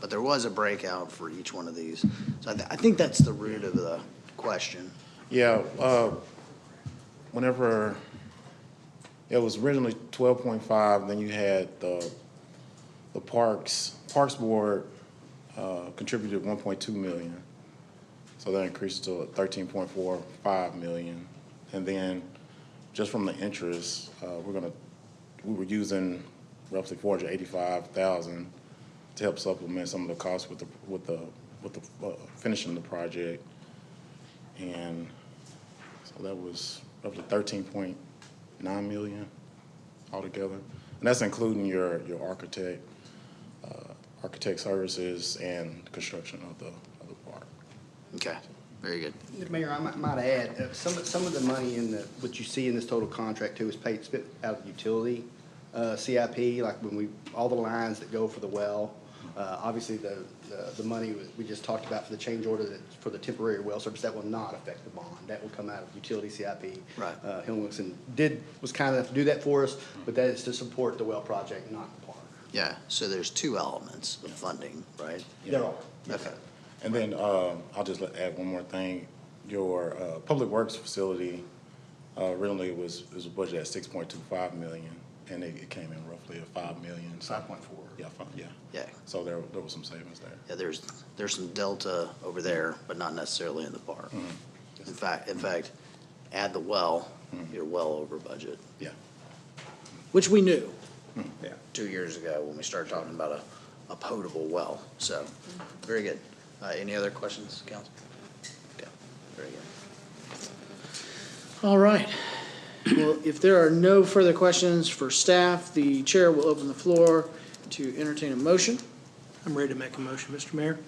But there was a breakout for each one of these. So I think that's the root of the question. Yeah, whenever it was originally 12.5, then you had the Parks Board contributed 1.2 million. So that increased to 13.45 million. And then just from the interest, we were using roughly 485,000 to help supplement some of the costs with the finishing the project. And so that was roughly 13.9 million altogether. And that's including your architect services and construction of the park. Okay, very good. Mayor, I might add, some of the money what you see in this total contract too is spent out of the utility CIP, like all the lines that go for the well. Obviously, the money we just talked about for the change order for the temporary well service, that will not affect the bond. That will come out of utility CIP. Right. Hill-Wilson was kind enough to do that for us, but that is to support the well project, not the park. Yeah, so there's 2 elements of funding, right? There are. Okay. And then I'll just add one more thing. Your public works facility originally was budgeted at 6.25 million, and it came in roughly at 5 million. 5.4. Yeah, yeah. Yeah. So there was some savings there. Yeah, there's some delta over there, but not necessarily in the park. Mm-hmm. In fact, add the well, you're well over budget. Yeah. Which we knew. Yeah. 2 years ago when we started talking about a potable well. So, very good. Any other questions, Council? Okay, very good. All right. Well, if there are no further questions for staff, the chair will open the floor to entertain a motion. I'm ready to make a motion, Mr. Mayor.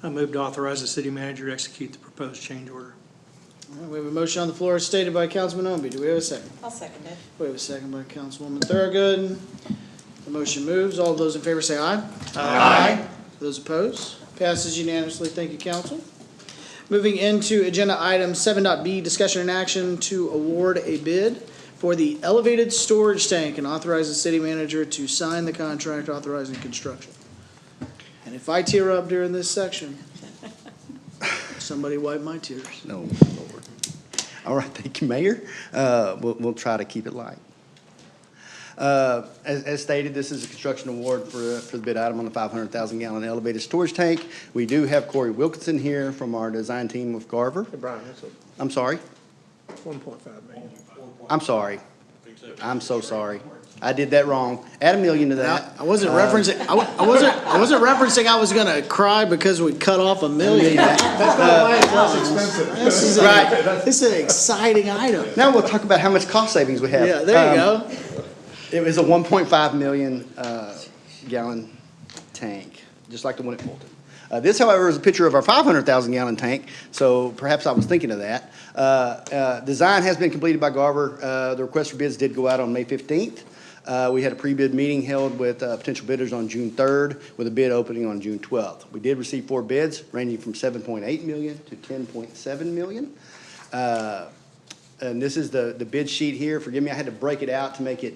I move to authorize the city manager to execute the proposed change order. All right, we have a motion on the floor stated by Councilman Ombie. Do we have a second? I'll second it. We have a second by Councilwoman Thorogood. The motion moves. All those in favor say aye. Aye. Those opposed? Passes unanimously. Thank you, council. Moving into agenda item 7.b, discussion and action to award a bid for the elevated storage tank and authorize the city manager to sign the contract authorizing construction. And if I tear up during this section, somebody wipe my tears. No, Lord. All right, thank you, Mayor. We'll try to keep it light. As stated, this is a construction award for the bid item on the 500,000 gallon elevated storage tank. We do have Corey Wilkinson here from our design team with Garver. Hey, Brian, that's I'm sorry. 1.5 million. I'm sorry. I'm so sorry. I did that wrong. Add $1 million to that. I wasn't referencing. I wasn't referencing. I was gonna cry because we cut off $1 million. That's not why it's less expensive. This is this is an exciting item. Now we'll talk about how much cost savings we have. Yeah, there you go. It was a 1.5 million gallon tank, just like the one at Fulton. This, however, is a picture of our 500,000 gallon tank, so perhaps I was thinking of that. Design has been completed by Garver. The request for bids did go out on May 15th. We had a pre-bid meeting held with potential bidders on June 3rd, with a bid opening on June 12th. We did receive 4 bids, ranging from 7.8 million to 10.7 million. And this is the bid sheet here. Forgive me, I had to break it out to make it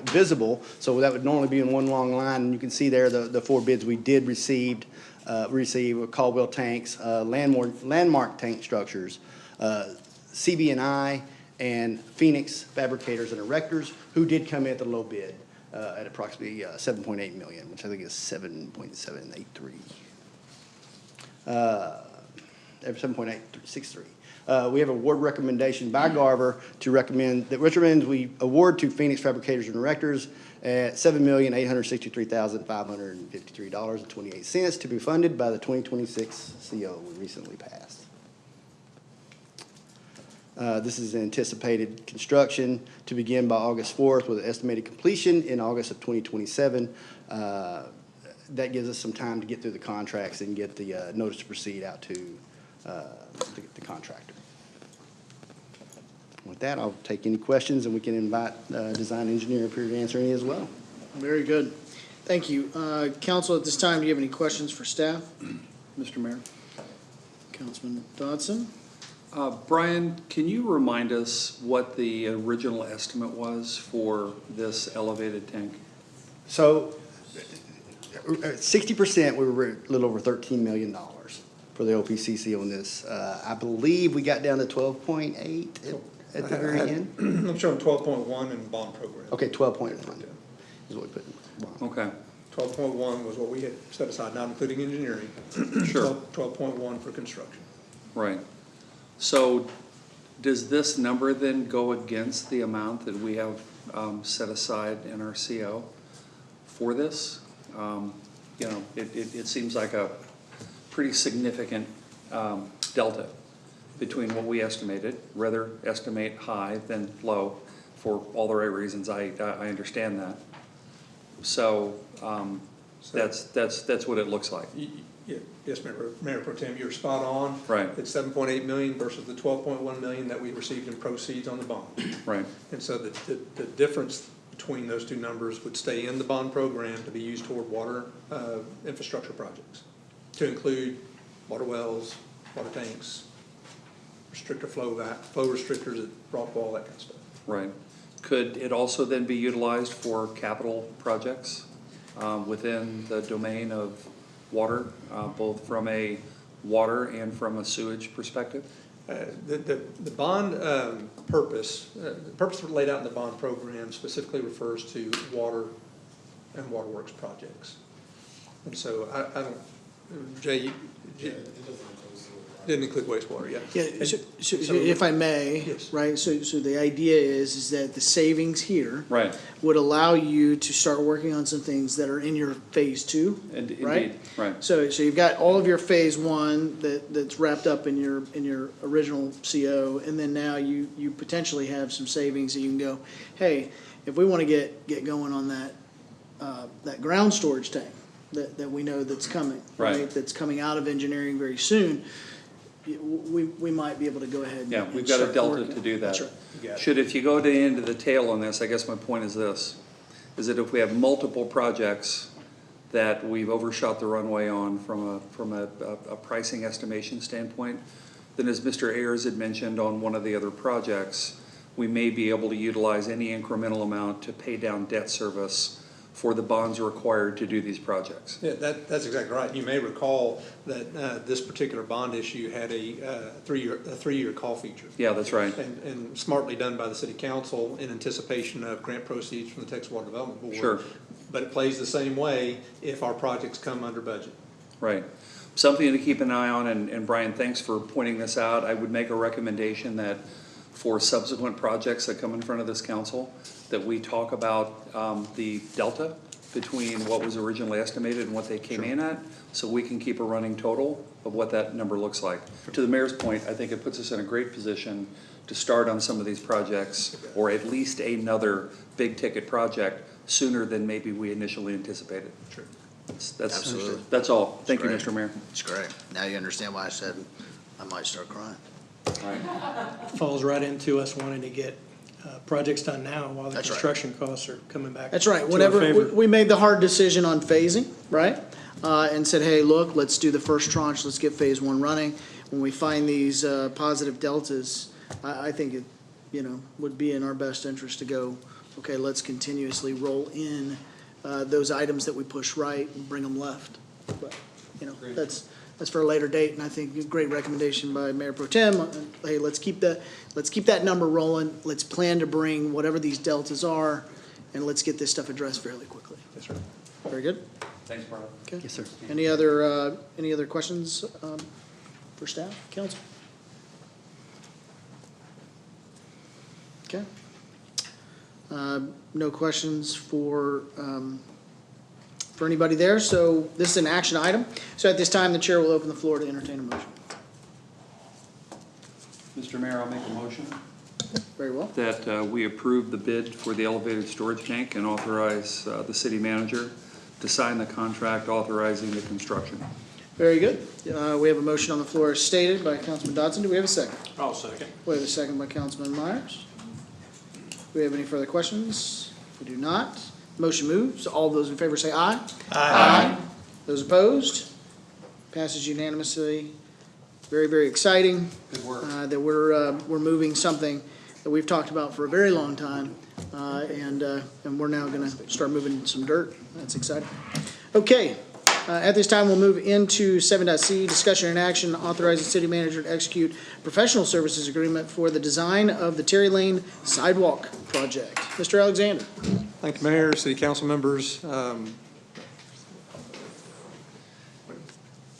visible. So that would normally be in one long line. And you can see there the 4 bids we did receive Caldwell Tanks, Landmark Tank Structures, CB&I, and Phoenix Fabricators and Erectors, who did come in at the low bid at approximately 7.8 million, which I think is 7.783. 7.863. We have a award recommendation by Garver to recommend that we award to Phoenix Fabricators and Erectors at $7,863,553.28 to be funded by the 2026 CO we recently passed. This is anticipated construction to begin by August 4th with an estimated completion in August of 2027. That gives us some time to get through the contracts and get the notice to proceed out to the contractor. With that, I'll take any questions, and we can invite design engineer up here to answer any as well. Very good. Thank you. Council, at this time, do you have any questions for staff? Mr. Mayor. Councilman Dodson? Brian, can you remind us what the original estimate was for this elevated tank? So 60%, we were a little over $13 million for the OPCC on this. I believe we got down to 12.8 at the very end. I'm showing 12.1 in bond program. Okay, 12.1 is what we put in bond. Okay. 12.1 was what we had set aside, not including engineering. Sure. 12.1 for construction. Right. So does this number then go against the amount that we have set aside in our CO for this? You know, it seems like a pretty significant delta between what we estimated, rather estimate high than low for all the right reasons. I understand that. So that's what it looks like. Yes, Mayor Pro Tem, you're spot on. Right. It's 7.8 million versus the 12.1 million that we received in proceeds on the bond. Right. And so the difference between those two numbers would stay in the bond program to be used toward water infrastructure projects, to include water wells, water tanks, restrictor flow restrictors at Rockwall, that kind of stuff. Right. Could it also then be utilized for capital projects within the domain of water, both from a water and from a sewage perspective? The bond purpose, the purpose laid out in the bond program specifically refers to water and waterworks projects. And so I don't, Jay, didn't include wastewater, yeah. Yeah, so if I may, Yes. right, so the idea is that the savings here Right. would allow you to start working on some things that are in your phase 2, right? Indeed, right. So you've got all of your phase 1 that's wrapped up in your original CO, and then now you potentially have some savings that you can go, hey, if we want to get going on that ground storage tank that we know that's coming, Right. That's coming out of engineering very soon, we might be able to go ahead Yeah, and we've got a start delta working. to do that. That's right. Should, if you go to the end of the tail on this, I guess my point is this, is that if we have multiple projects that we've overshot the runway on from a pricing estimation standpoint, then as Mr. Ayers had mentioned on one of the other projects, we may be able to utilize any incremental amount to pay down debt service for the bonds required to do these projects. Yeah, that's exactly right. You may recall that this particular bond issue had a three-year call feature. Yeah, that's right. And smartly done by the city council in anticipation of grant proceeds from the Texas Water Development Board. Sure. But it plays the same way if our projects come under budget. Right. Something to keep an eye on, and Brian, thanks for pointing this out. I would make a recommendation that for subsequent projects that come in front of this council, that we talk about the delta between what was originally estimated and what they came in at, so we can keep a running total of what that number looks like. To the mayor's point, I think it puts us in a great position to start on some of these projects, or at least another big-ticket project, sooner than maybe we initially anticipated. Sure. Absolutely. That's all. Thank you, Great. Mr. Mayor. It's great. Now you understand why I said I might start crying. Falls right into us wanting to get projects done now while the That's right. construction costs are coming back. That's right. to our Whenever favor. we made the hard decision on phasing, right? And said, hey, look, let's do the first tranche, let's get phase one running. When we find these positive deltas, I think it, would be in our best interest to go, okay, let's continuously roll in those items that we push right and bring them left. But, that's for a later date, and I think a great recommendation by Mayor Pro Tem. Hey, let's keep that number rolling. Let's plan to bring whatever these deltas are, and let's get this stuff addressed fairly quickly. Yes, sir. Very good. Thanks, Brian. Okay. Yes, sir. Any other questions for staff, council? Okay. No questions for anybody there, so this is an action item. So at this time, the chair will open the floor to entertain a motion. Mr. Mayor, I'll make a motion Very well. that we approve the bid for the elevated storage tank and authorize the city manager to sign the contract authorizing the construction. Very good. We have a motion on the floor as stated by Councilman Dodson. Do we have a second? I'll second. We have a second by Councilman Myers. Do we have any further questions? We do not. Motion moves. All those in favor say aye. Aye. Those opposed? Passes unanimously. Very, very exciting. Good work. That we're moving something that we've talked about for a very long time, and we're now going to start moving some dirt. That's exciting. Okay. At this time, we'll move into 7.c, discussion and action authorizing city manager to execute professional services agreement for the design of the Terry Lane Sidewalk Project. Mr. Alexander. Thank you, Mayor, City Council members.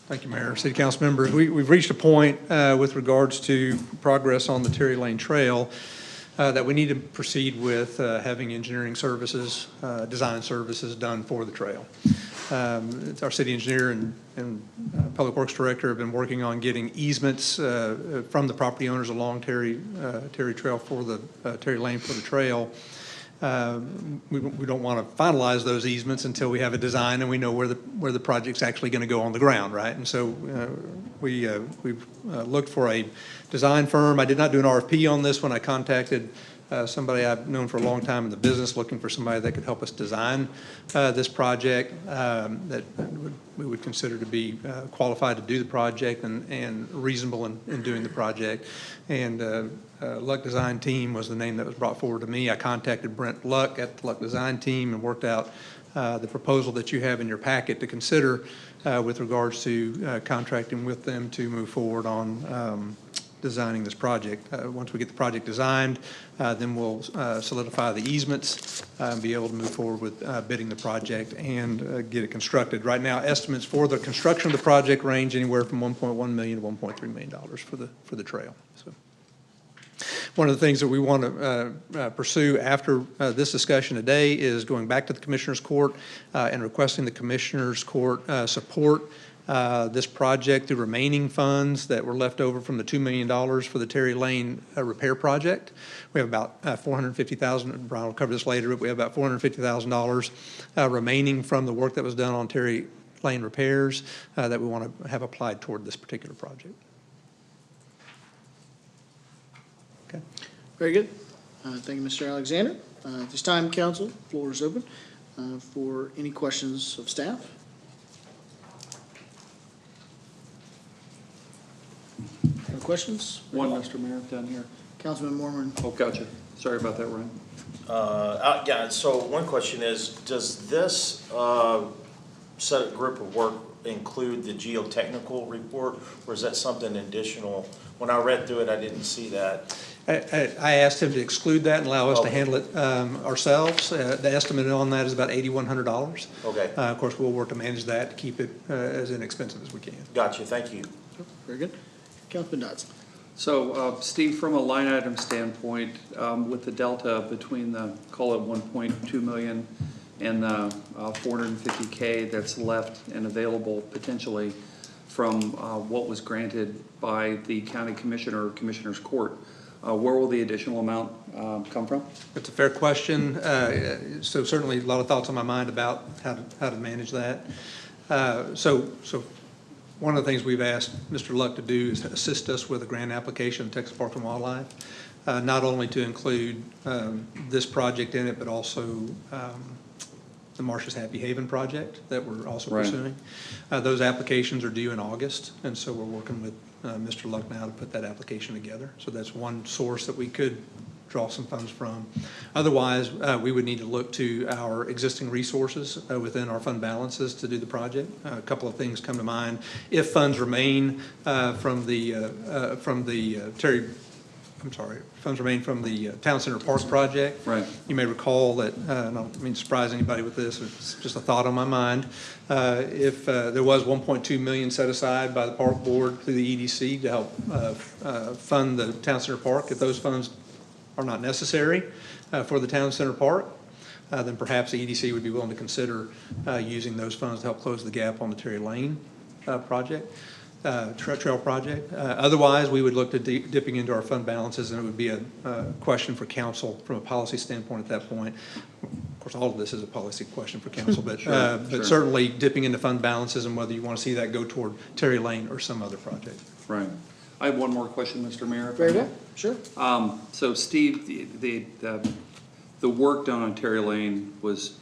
Thank you, Mayor, City Council members. We've reached a point with regards to progress on the Terry Lane Trail that we need to proceed with having engineering services, design services done for the trail. Our city engineer and public works director have been working on getting easements from the property owners along Terry Trail for the Terry Lane for the trail. We don't want to finalize those easements until we have a design and we know where the project's actually going to go on the ground, right? And so we've looked for a design firm. I did not do an RFP on this one. I contacted somebody I've known for a long time in the business, looking for somebody that could help us design this project that we would consider to be qualified to do the project and reasonable in doing the project. And Luck Design Team was the name that was brought forward to me. I contacted Brent Luck at the Luck Design Team and worked out the proposal that you have in your packet to consider with regards to contracting with them to move forward on designing this project. Once we get the project designed, then we'll solidify the easements and be able to move forward with bidding the project and get it constructed. Right now, estimates for the construction of the project range anywhere from $1.1 million to $1.3 million for the trail. So, one of the things that we want to pursue after this discussion today is going back to the Commissioners Court and requesting the Commissioners Court support this project, the remaining funds that were left over from the $2 million for the Terry Lane repair project. We have about $450,000, Brian will cover this later, but we have about $450,000 remaining from the work that was done on Terry Lane repairs that we want to have applied toward this particular project. Okay. Very good. Thank you, Mr. Alexander. At this time, council, floor is open for any questions of staff. No questions? One, Mr. Mayor, down here. Councilman Mormon. Oh, gotcha. Sorry about that, Ryan. Yeah, so one question is, does this set group of work include the geotechnical report, or is that something additional? When I read through it, I didn't see that. I asked him to exclude that and allow us to handle it ourselves. The estimate on that is about $8,100. Okay. Of course, we'll work to manage that to keep it as inexpensive as we can. Gotcha, thank you. Very good. Councilman Dodson. So, Steve, from a line item standpoint, with the delta between the, call it 1.2 million and the $450K that's left and available potentially from what was granted by the county commissioner or commissioner's court. Where will the additional amount come from? That's a fair question. So certainly a lot of thoughts on my mind about how to manage that. So one of the things we've asked Mr. Luck to do is assist us with a grant application in Texas Parks and Wildlife, not only to include this project in it, but also the Marsh's Happy Haven project that we're also pursuing. Those applications are due in August, and so we're working with Mr. Luck now to put that application together. So that's one source that we could draw some funds from. Otherwise, we would need to look to our existing resources within our fund balances to do the project. A couple of things come to mind. If funds remain from the Town Center Park project. Right. You may recall that, I don't mean to surprise anybody with this, it's just a thought on my mind. If there was $1.2 million set aside by the park board through the EDC to help fund the Town Center Park, if those funds are not necessary for the Town Center Park, then perhaps the EDC would be willing to consider using those funds to help close the gap on the Terry Lane project. Trail project. Otherwise, we would look to dipping into our fund balances, and it would be a question for council from a policy standpoint at that point. Of course, all of this is a policy question for council, but Sure. Certainly dipping into fund balances and whether you want to see that go toward Terry Lane or some other project. Right. I have one more question, Mr. Mayor. Very well, sure. So Steve, the work done on Terry Lane it was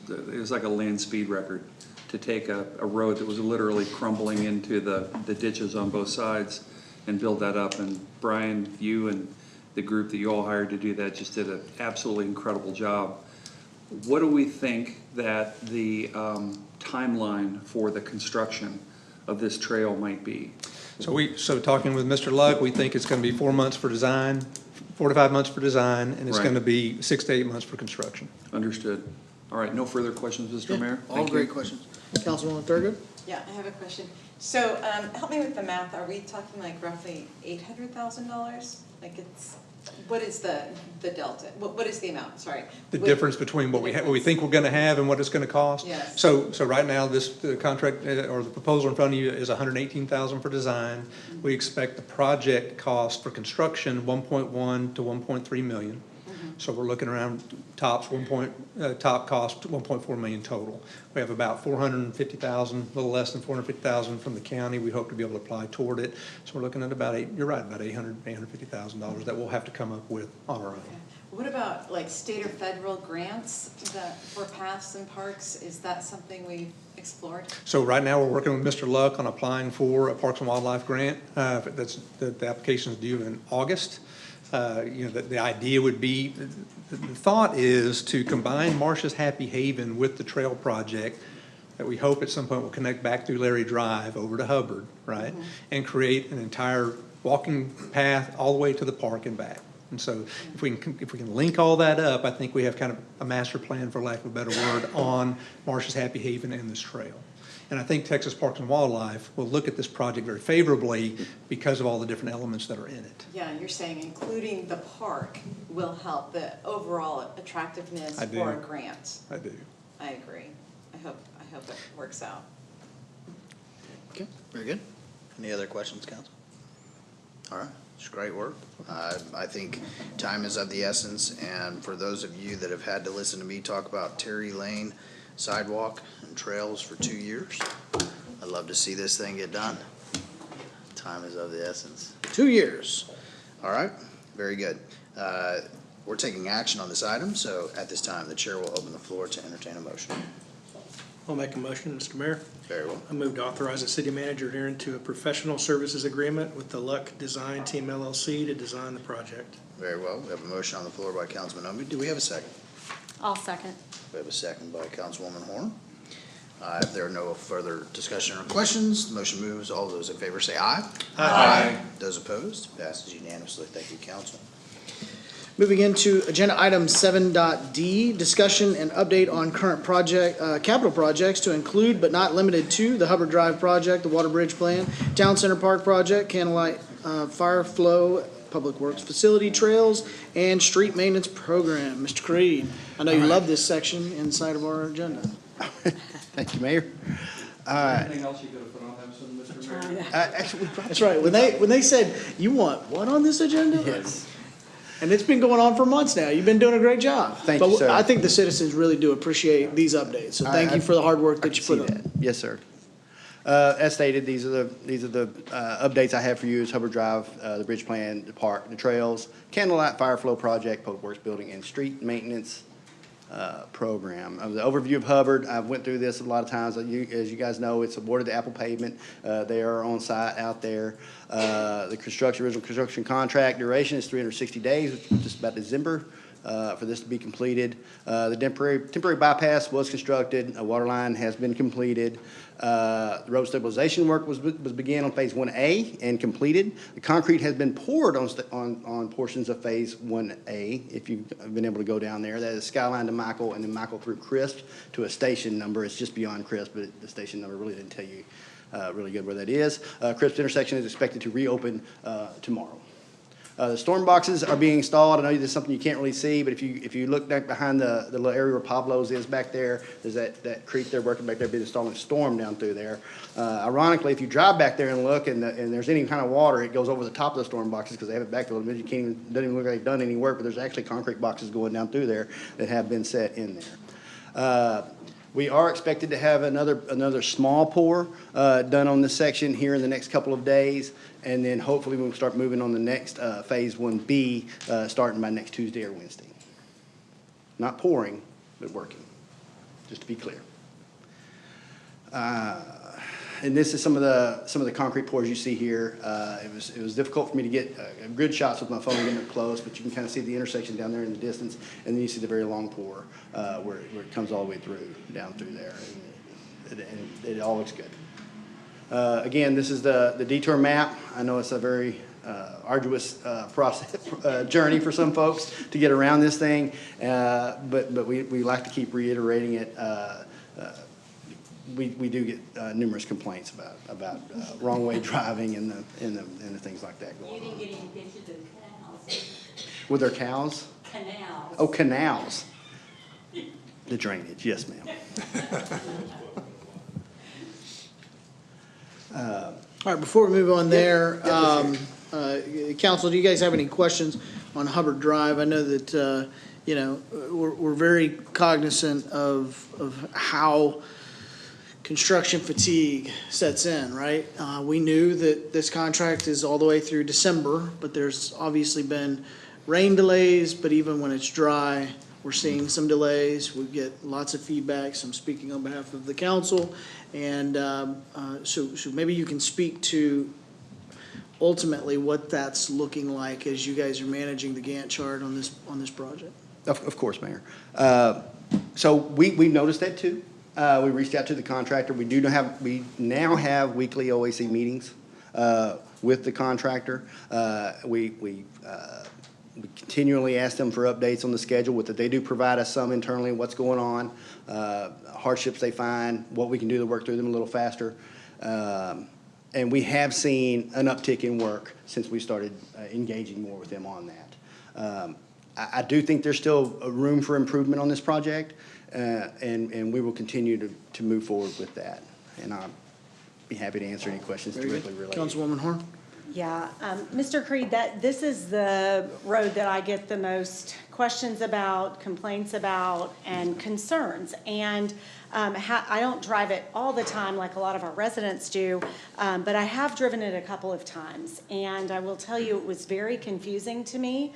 like a land speed record to take a road that was literally crumbling into the ditches on both sides and build that up. And Brian, you and the group that you all hired to do that just did an absolutely incredible job. What do we think that the timeline for the construction of this trail might be? So talking with Mr. Luck, we think it's going to be 4 months for design, 4 to 5 months for design, and it's Right. going to be 6 to 8 months for construction. Understood. All right, no further questions, Mr. Mayor? All Thank great you. questions. Councilwoman Thurgood? Yeah, I have a question. So, help me with the math. Are we talking like roughly $800,000? Like what is the delta? What is the amount? Sorry. The difference between what we think we're going to have and what it's going to cost. Yes. So right now, the contract or the proposal in front of you is $118,000 for design. We expect the project cost for construction 1.1 to 1.3 million. So we're looking around top cost 1.4 million total. We have about 450,000, a little less than 450,000 from the county. We hope to be able to apply toward it. So we're looking at about $850,000 that we'll have to come up with on our own. Okay. What about like state or federal grants for paths and parks? Is that something we've explored? So right now, we're working with Mr. Luck on applying for a Parks and Wildlife grant. The application is due in August. The idea would be, the thought is to combine Marsh's Happy Haven with the trail project that we hope at some point will connect back through Larry Drive over to Hubbard, right? And create an entire walking path all the way to the park and back. And so if we can link all that up, I think we have kind of a master plan, for lack of a better word, on Marsh's Happy Haven and this trail. And I think Texas Parks and Wildlife will look at this project very favorably because of all the different elements that are in it. Yeah, you're saying including the park will help the overall attractiveness I do. for a grant. I do. I agree. I hope it works out. Okay, very good. Any other questions, council? All right, it's great work. I think time is of the essence, and for those of you that have had to listen to me talk about Terry Lane sidewalk and trails for 2 years, I'd love to see this thing get done. Time is of the essence. 2 years. All right, very good. We're taking action on this item, so at this time, the chair will open the floor to entertain a motion. I'll make a motion, Mr. Mayor. Very well. I move to authorize the city manager to enter into a professional services agreement with the Luck Design Team LLC to design the project. Very well. We have a motion on the floor by Councilman Omi. Do we have a second? I'll second. We have a second by Councilwoman Horn. If there are no further discussion or questions, the motion moves. All those in favor say aye. Aye. Those opposed, passes unanimously. Thank you, council. Moving into agenda item 7.d, discussion and update on current capital projects to include but not limited to the Hubbard Drive project, the Water Bridge Plan, Town Center Park project, Candlelight Fire Flow Public Works Facility Trails and Street Maintenance Program. Mr. Creed, I know you love this section inside of our agenda. Thank you, Mayor. Anything else you could have put on that, Mr. Mayor? Actually, That's right. When they said, you want what on this agenda? yes. And it's been going on for months now. You've been doing a great job. Thank you, sir. But I think the citizens really do appreciate these updates. So thank you for the hard work that you put in. Yes, sir. As stated, these are the updates I have for you is Hubbard Drive, the bridge plan, the park, the trails, Candlelight Fire Flow Project, Public Works Building, and Street Maintenance Program. The overview of Hubbard, I've went through this a lot of times. As you guys know, it's awarded to Apple Pavement. They are on site out there. The original construction contract duration is 360 days, which is just about December. For this to be completed. The temporary bypass was constructed, a water line has been completed. The road stabilization work was began on Phase 1A and completed. The concrete has been poured on portions of Phase 1A, if you've been able to go down there. That is Skyline to Michael, and then Michael through Crisp to a station number. It's just beyond Crisp, but the station number really didn't tell you really good where that is. Crisp intersection is expected to reopen tomorrow. The storm boxes are being installed. I know this is something you can't really see, but if you look back behind the little area where Pablo's is back there, there's that creek they're working back there, been installing a storm down through there. Ironically, if you drive back there and look and there's any kind of water, it goes over the top of the storm boxes because they have it backfilled. You doesn't even look like they've done any work, but there's actually concrete boxes going down through there that have been set in there. We are expected to have another small pour done on this section here in the next couple of days, and then hopefully we'll start moving on the next Phase 1B starting by next Tuesday or Wednesday. Not pouring, but working, just to be clear. And this is some of the concrete pours you see here. It was difficult for me to get good shots with my phone getting up close, but you can kind of see the intersection down there in the distance, and then you see the very long pour where it comes all the way through, down through there, and it all looks good. Again, this is the detour map. I know it's a very arduous process journey for some folks to get around this thing, but we like to keep reiterating it. We do get numerous complaints about wrong way driving and the things like that going on. You didn't get any pictures of canals. With their cows? Canals. Oh, canals. The drainage, yes, ma'am. All right, before we move on there, Council, do you guys have any questions on Hubbard Drive? I know that, we're very cognizant of how construction fatigue sets in, right? We knew that this contract is all the way through December, but there's obviously been rain delays, but even when it's dry, we're seeing some delays. We get lots of feedback, so I'm speaking on behalf of the council. And so maybe you can speak to ultimately what that's looking like as you guys are managing the Gantt chart on this project. Of course, Mayor. So we noticed that too. We reached out to the contractor. We now have weekly OAC meetings with the contractor. We continually ask them for updates on the schedule. With that, they do provide us some internally what's going on, hardships they find, what we can do to work through them a little faster. And we have seen an uptick in work since we started engaging more with them on that. I do think there's still room for improvement on this project. And we will continue to move forward with that. And I'll be happy to answer any questions directly related. Councilwoman Horn? Yeah, Mr. Creed, this is the road that I get the most questions about, complaints about, and concerns. And I don't drive it all the time like a lot of our residents do, but I have driven it a couple of times. And I will tell you, it was very confusing to me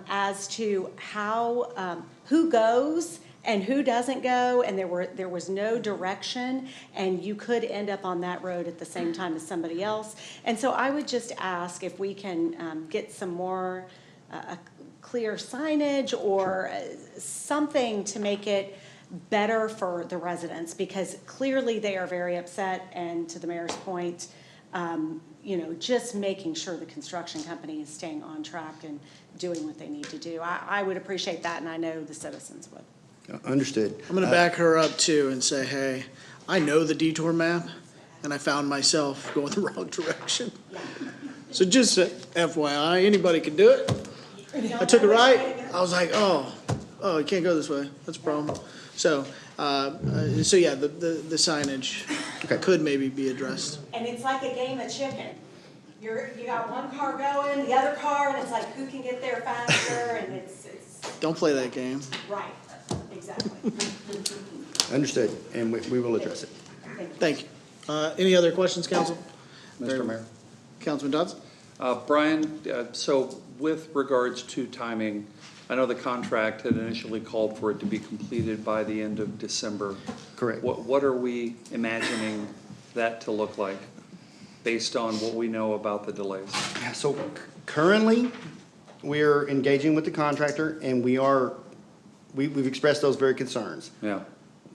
as to how, who goes and who doesn't go, and there was no direction, and you could end up on that road at the same time as somebody else. And so I would just ask if we can get some more clear signage or something to make it better for the residents, because clearly they are very upset, and to the mayor's point, just making sure the construction company is staying on track and doing what they need to do. I would appreciate that, and I know the citizens would. Understood. I'm going to back her up too and say, hey, I know the detour map, and I found myself going the wrong direction. So just FYI, anybody can do it. I took it right. I was like, oh, you can't go this way. That's a problem. So, yeah, the signage could maybe be addressed. And it's like a game of chicken. You got one car going, the other car, and it's like who can get there faster, and it's Don't play that game. right, exactly. Understood, and we will address it. Thank you. Any other questions, council? Mr. Mayor. Councilman Dodson? Brian, so with regards to timing, I know the contract had initially called for it to be completed by the end of December. Correct. What are we imagining that to look like, based on what we know about the delays? So currently, we're engaging with the contractor, and we've expressed those very concerns. Yeah.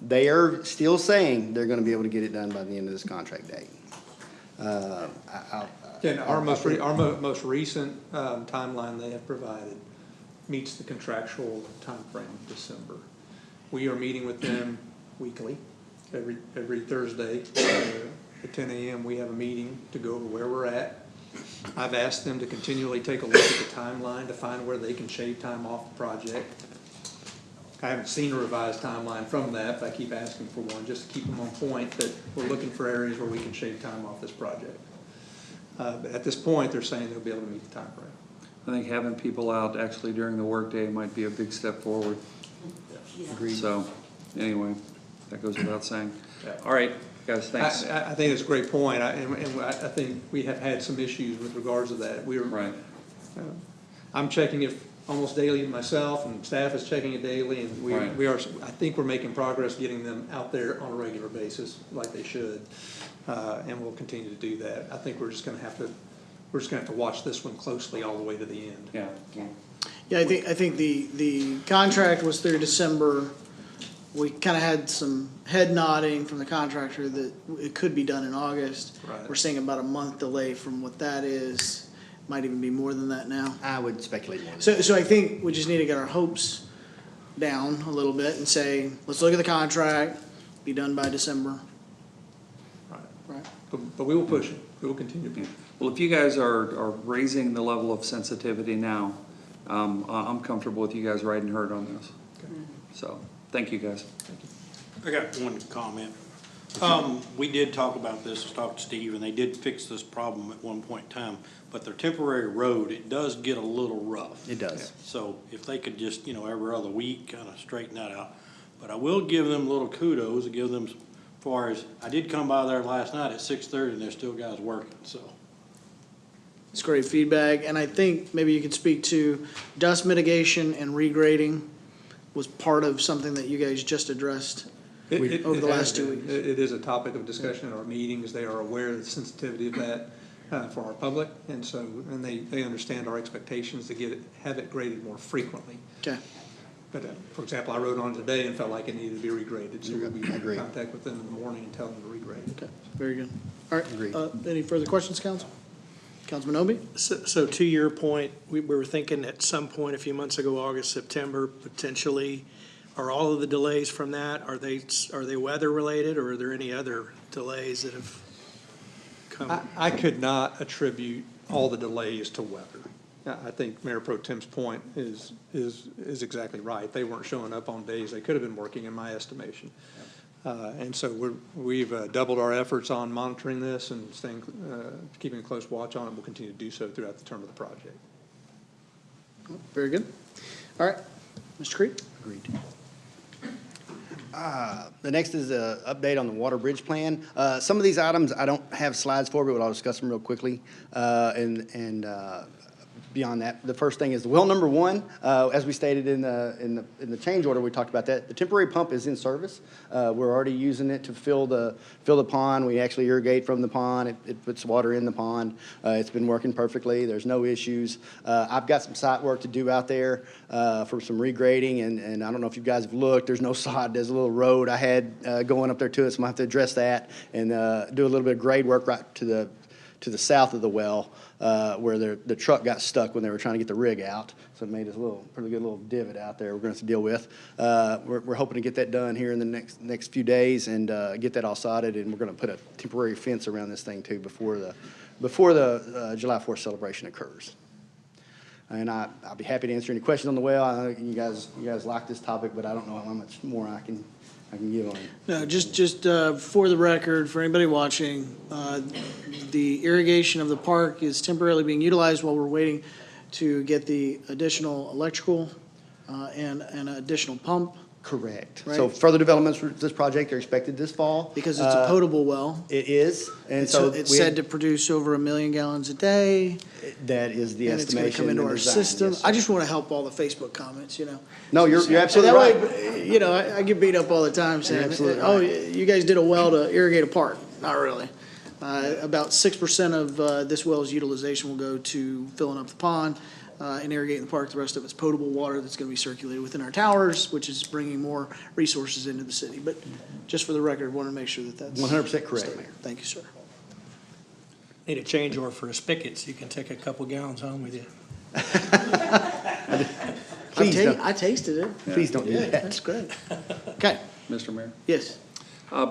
They are still saying they're gonna be able to get it done by the end of this contract date. Again, our most recent timeline they have provided meets the contractual timeframe of December. We are meeting with them weekly, every Thursday. At 10 a.m. we have a meeting to go over where we're at. I've asked them to continually take a look at the timeline to find where they can shave time off the project. I haven't seen a revised timeline from that, but I keep asking for one, just to keep them on point that we're looking for areas where we can shave time off this project. But at this point, they're saying they'll be able to meet the timeframe. I think having people out actually during the workday might be a big step forward. Agreed. So, anyway, that goes without saying. Yeah. All right, guys, thanks. I think it's a great point, and I think we have had some issues with regards to that. Right. I'm checking it almost daily myself, and staff is checking it daily, and we are, I think we're making progress getting them out there on a regular basis, like they should, and we'll continue to do that. I think we're just gonna have to watch this one closely all the way to the end. Yeah. Yeah, I think the contract was through December. We kind of had some head nodding from the contractor that it could be done in August. Right. We're seeing about a month delay from what that is. Might even be more than that now. I would speculate more. So I think we just need to get our hopes down a little bit and say, let's look at the contract, be done by December. Right. But we will push it. We will continue to push it. Well, if you guys are raising the level of sensitivity now, I'm comfortable with you guys riding herd on this. So, thank you, guys. I got one comment. We did talk about this, talked to Steve, and they did fix this problem at one point in time, but their temporary road, it does get a little rough. It does. So if they could just, every other week kind of straighten that out. But I will give them a little kudos and give them, as far as, I did come by there last night at 6:30 and there's still guys working, so. It's great feedback, and I think maybe you could speak to dust mitigation and regrading was part of something that you guys just addressed over the last 2 weeks. It is a topic of discussion in our meetings. They are aware of the sensitivity of that for our public, and they understand our expectations to have it graded more frequently. Okay. But for example, I rode on today and felt like it needed to be regraded, so we'll be in Agreed. contact with them in the morning and tell them to regrade it. Okay, very good. All right. Agreed. Any further questions, Council? Councilman Obi? So to your point, we were thinking at some point a few months ago, August, September, potentially. Are all of the delays from that, are they weather related, or are there any other delays that have come? I could not attribute all the delays to weather. I think Mayor Pro Tem's point is exactly right. They weren't showing up on days they could have been working, in my estimation. And so we've doubled our efforts on monitoring this and keeping a close watch on it. We'll continue to do so throughout the term of the project. Very good. All right. Mr. Creed? Agreed. The next is an update on the water bridge plan. Some of these items I don't have slides for, but I'll discuss them real quickly. And beyond that, the first thing is well number one, as we stated in the change order, we talked about that. The temporary pump is in service. We're already using it to fill the pond. We actually irrigate from the pond. It puts water in the pond. It's been working perfectly. There's no issues. I've got some site work to do out there for some regrading, and I don't know if you guys have looked. There's no sod. There's a little road I had going up there to it, so I'm gonna have to address that and do a little bit of grade work right to to the south of the well, where the truck got stuck when they were trying to get the rig out. So it made us pretty good little divot out there we're going to have to deal with. We're hoping to get that done here in the next few days and get that all sodded, and we're going to put a temporary fence around this thing too before the July 4th celebration occurs. And I'll be happy to answer any questions on the well. I know you guys like this topic, but I don't know how much more I can give on it. No, just for the record, for anybody watching, the irrigation of the park is temporarily being utilized while we're waiting to get the additional electrical and an additional pump. Correct. Right. So further developments for this project are expected this fall. Because it's a potable well. It is, and so It's said to produce over 1 million gallons a day. That is the And it's going to estimation. come into and our design, system. yes, I sir. just want to help all the Facebook comments, you know. No, you're So absolutely that right. way, you know, I get beat up all the time saying, absolutely oh, right. you guys did a well to irrigate a park. Not really. About 6% of this well's utilization will go to filling up the pond and irrigating the park. The rest of it's potable water that's going to be circulated within our towers, which is bringing more resources into the city. But just for the record, I want to make sure that that's 100% correct, Mayor. Thank you, sir. Need a change order for a spigot so you can take a couple gallons home with you. Please don't. I tasted it. Please don't do Yeah, that. that's great. Okay, Mr. Mayor? yes.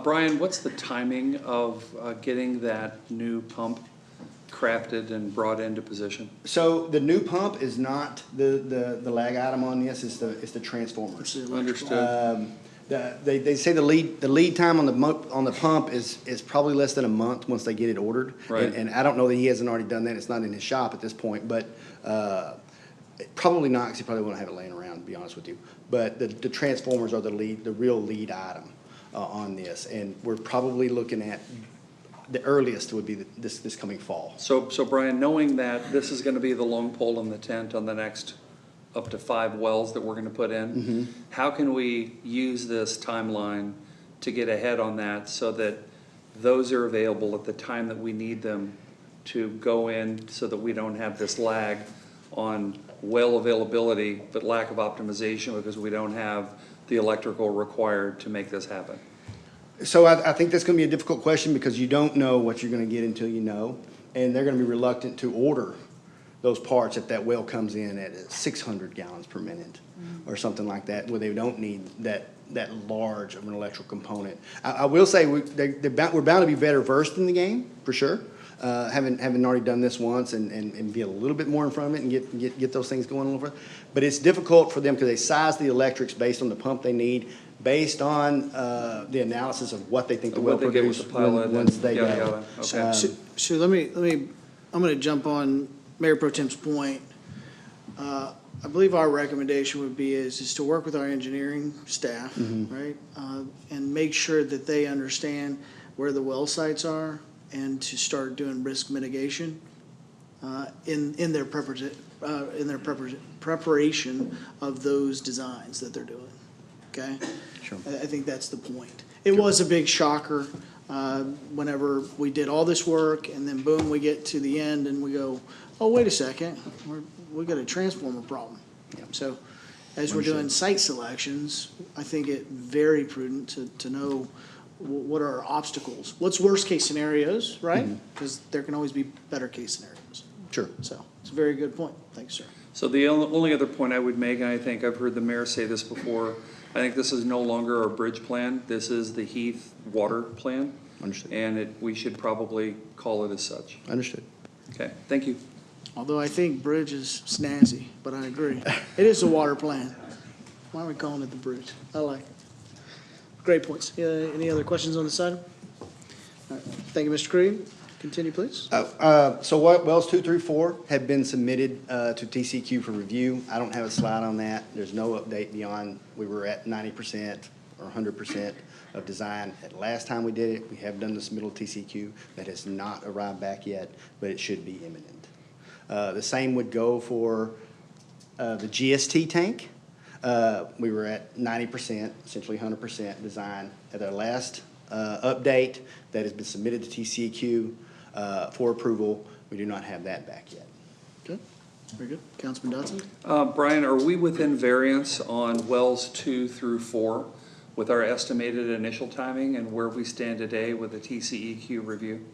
Brian, what's the timing of getting that new pump crafted and brought into position? So the new pump is not the lag item on this. It's the transformers. Understood. They say the lead time on the pump is probably less than a month once they get it ordered. Right. And I don't know that he hasn't already done that. It's not in his shop at this point, but probably not, because he probably won't have it laying around, to be honest with you. But the transformers are the real lead item on this, and we're probably looking at the earliest would be this coming fall. So Brian, knowing that this is gonna be the long pole in the tent on the next up to 5 wells that we're gonna put in, how can we use this timeline to get ahead on that so that those are available at the time that we need them to go in, so that we don't have this lag on well availability, but lack of optimization because we don't have the electrical required to make this happen? So I think that's gonna be a difficult question, because you don't know what you're gonna get until you know, and they're gonna be reluctant to order those parts if that well comes in at 600 gallons per minute or something like that, where they don't need that large of an electrical component. I will say we're bound to be better versed in the game, for sure. Having already done this once and be a little bit more in front of it and get those things going a little further. But it's difficult for them because they size the electrics based on the pump they need, based on the analysis of what they think the well What they get with produce the pilot once and they yada, go. yada. Okay. So let me, I'm going to jump on Mayor Pro Tem's point. I believe our recommendation would be is to work with our engineering staff, right? And make sure that they understand where the well sites are and to start doing risk mitigation in their preparation of those designs that they're doing, okay? Sure. I think that's the point. It was a big shocker whenever we did all this work and then boom, we get to the end and we go, oh, wait a second, we got a transformer problem. So as we're doing site selections, I think it very prudent to know what are our obstacles, what's worst case scenarios, right? Because there can always be better case scenarios. Sure. So it's a very good point. Thanks, sir. So the only other point I would make, and I think I've heard the mayor say this before, I think this is no longer our bridge plan. This is the Heath water plan. Understood. And we should probably call it as such. Understood. Okay, thank you. Although I think bridge is snazzy, but I agree. It is a water plan. Why are we calling it the bridge? I like it. Great points. Any other questions on this item? All right. Thank you, Mr. Creed. Continue, please. So what wells 2 through 4 have been submitted to TCQ for review. I don't have a slide on that. There's no update beyond we were at 90% or 100% of design. At last time we did it, we have done the submittal TCQ. That has not arrived back yet, but it should be imminent. The same would go for the GST tank. We were at 90%, essentially 100% design. At our last update that has been submitted to TCQ for approval, we do not have that back yet. Okay, very good. Councilman Dodson? Brian, are we within variance on wells 2 through 4 with our estimated initial timing and where we stand today with the TCEQ review?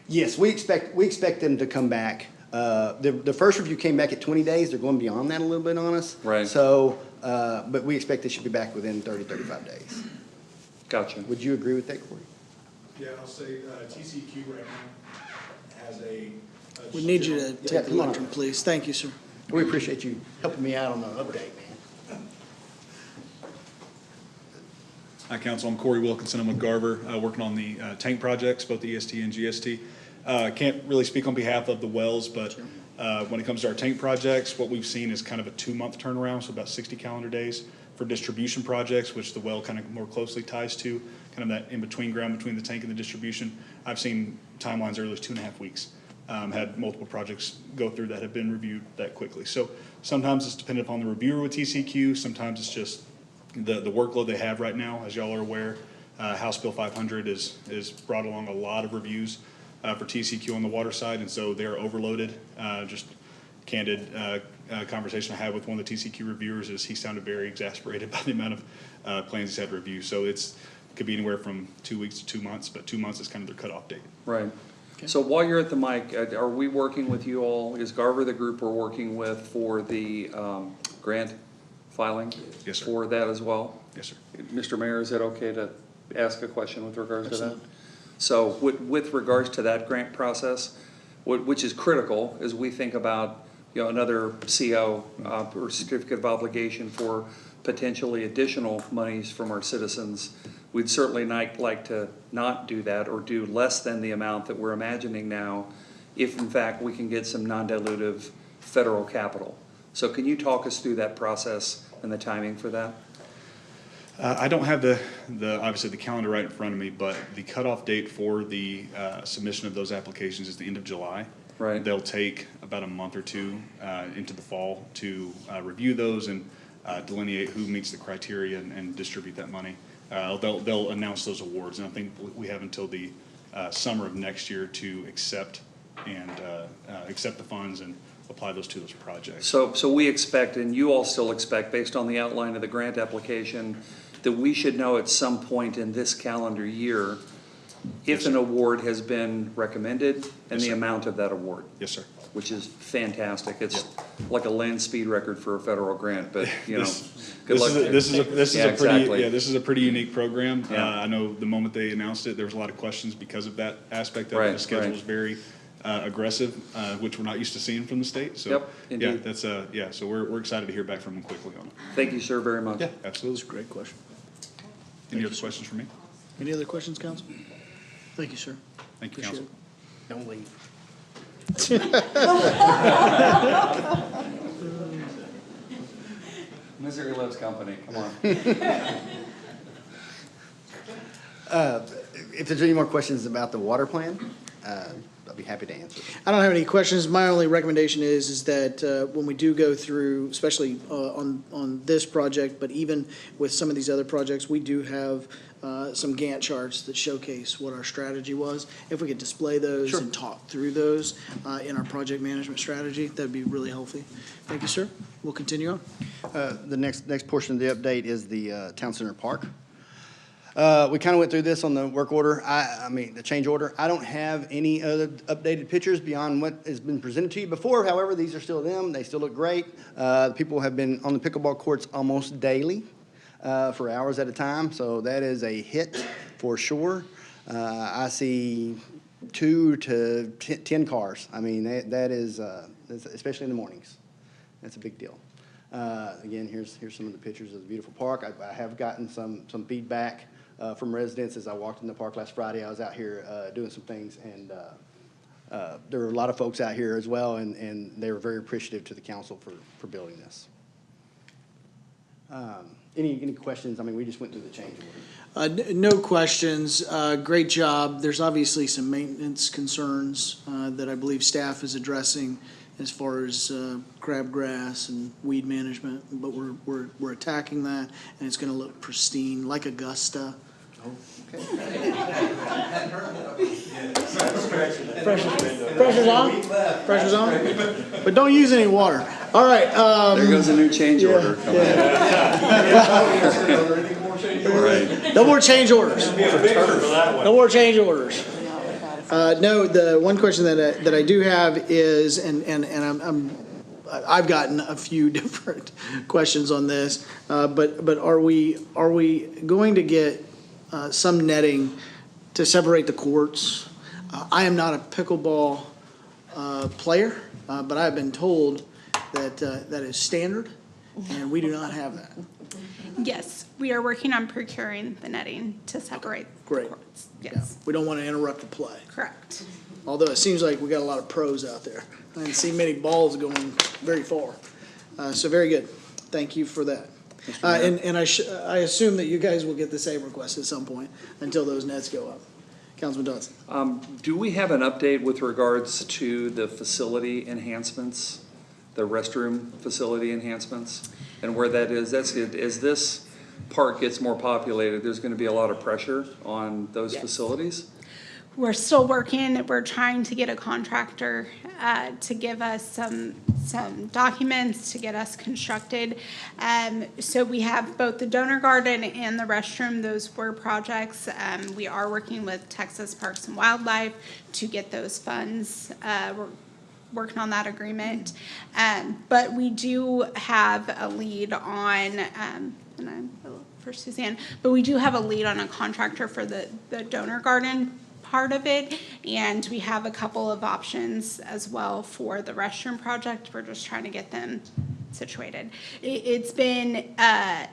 Yes, we expect them to come back. The first review came back at 20 days. They're going beyond that a little bit on us. Right. So, but we expect they should be back within 35 days. Gotcha. Would you agree with that, Corey? Yeah, I'll say TCQ right now has a. We need you to Yeah, take the come on. lectern, please. Thank you, sir. We appreciate you helping me out on the update, man. Hi, Council. I'm Corey Wilkinson. I'm with Garver, working on the tank projects, both the EST and GST. Can't really speak on behalf of the wells, but when it comes to our tank projects, what we've seen is kind of a 2-month turnaround, so about 60 calendar days. For distribution projects, which the well kind of more closely ties to, kind of that in-between ground between the tank and the distribution, I've seen timelines as early as 2.5 weeks. Had multiple projects go through that have been reviewed that quickly. So sometimes it's dependent upon the reviewer with TCQ, sometimes it's just the workload they have right now. As y'all are aware, House Bill 500 is brought along a lot of reviews for TCQ on the water side, and so they're overloaded. Just candid conversation I had with one of the TCQ reviewers is he sounded very exasperated by the amount of plans he's had to review. So it could be anywhere from 2 weeks to 2 months, but 2 months is kind of their cutoff date. Right. So while you're at the mic, are we working with you all? Is Garver the group we're working with for the grant filing? Yes, sir. For that as well? Yes, sir. Mr. Mayor, is it okay to ask a question with regards to that? So with regards to that grant process, which is critical as we think about, another CO or certificate of obligation for potentially additional monies from our citizens, we'd certainly like to not do that or do less than the amount that we're imagining now, if in fact we can get some non-dilutive federal capital. So can you talk us through that process and the timing for that? I don't have obviously the calendar right in front of me, but the cutoff date for the submission of those applications is the end of July. Right. They'll take about a month or two into the fall to review those and delineate who meets the criteria and distribute that money. They'll announce those awards, and I think we have until the summer of next year to accept the funds and apply those to those projects. So we expect, and you all still expect, based on the outline of the grant application, that we should know at some point in this calendar year if an award has been recommended and the amount of that award. Yes, sir. Which is fantastic. It's like a land speed record for a federal grant, but good luck. This is a pretty unique program. Yeah. I know the moment they announced it, there was a lot of questions because of that aspect of it. The schedule is very aggressive, which we're not used to seeing from the state. So Yep, indeed. So we're excited to hear back from them quickly on it. Thank you, sir, very much. Yeah, absolutely. That's a great question. Any other questions for me? Any other questions, council? Thank you, sir. Thank you, Appreciate council. Don't leave. Misery loves company, come on. If there's any more questions about the water plan, I'll be happy to answer them. I don't have any questions. My only recommendation is that when we do go through, especially on this project, but even with some of these other projects, we do have some Gantt charts that showcase what our strategy was. If we could display those and talk through those in our project management strategy, that'd be really healthy. Thank you, sir. We'll continue on. The next portion of the update is the Town Center Park. We kind of went through this on the work order, the change order. I don't have any other updated pictures beyond what has been presented to you before. However, these are still them. They still look great. People have been on the pickleball courts almost daily for hours at a time, so that is a hit for sure. I see 2 to 10 cars. I mean, that is, especially in the mornings. That's a big deal. Again, here's some of the pictures of the beautiful park. I have gotten some feedback from residents as I walked in the park last Friday. I was out here doing some things, and there were a lot of folks out here as well, and they were very appreciative to the council for building this. Any questions? I mean, we just went through the change order. No questions. Great job. There's obviously some maintenance concerns that I believe staff is addressing as far as crabgrass and weed management, but we're attacking that, and it's going to look pristine, like Augusta. Pressure's on? Pressure's on? But don't use any water. All right. There goes a new change order. No more change orders. No more change orders. No, the one question that I do have is, and I've gotten a few different questions on this, but are we going to get some netting to separate the courts? I am not a pickleball player, but I've been told that that is standard, and we do not have that. Yes, we are working on procuring the netting to separate the Great. courts. Yeah, Yes, we don't want to interrupt the play. correct. Although it seems like we got a lot of pros out there. I didn't see many balls going very far. So very good. Thank you for that. And I assume that you guys will get the same request at some point until those nets go up. Councilman Dodson. Do we have an update with regards to the facility enhancements, the restroom facility enhancements, and where that is? As this park gets more populated, there's going to be a lot of pressure on those Yes. facilities? We're still working, we're trying to get a contractor to give us some documents to get us constructed. So we have both the donor garden and the restroom, those were projects. We are working with Texas Parks and Wildlife to get those funds. We're working on that agreement. But we do have a lead on, and I'm for Suzanne, but we do have a lead on a contractor for the donor garden part of it, and we have a couple of options as well for the restroom project. We're just trying to get them situated. It's been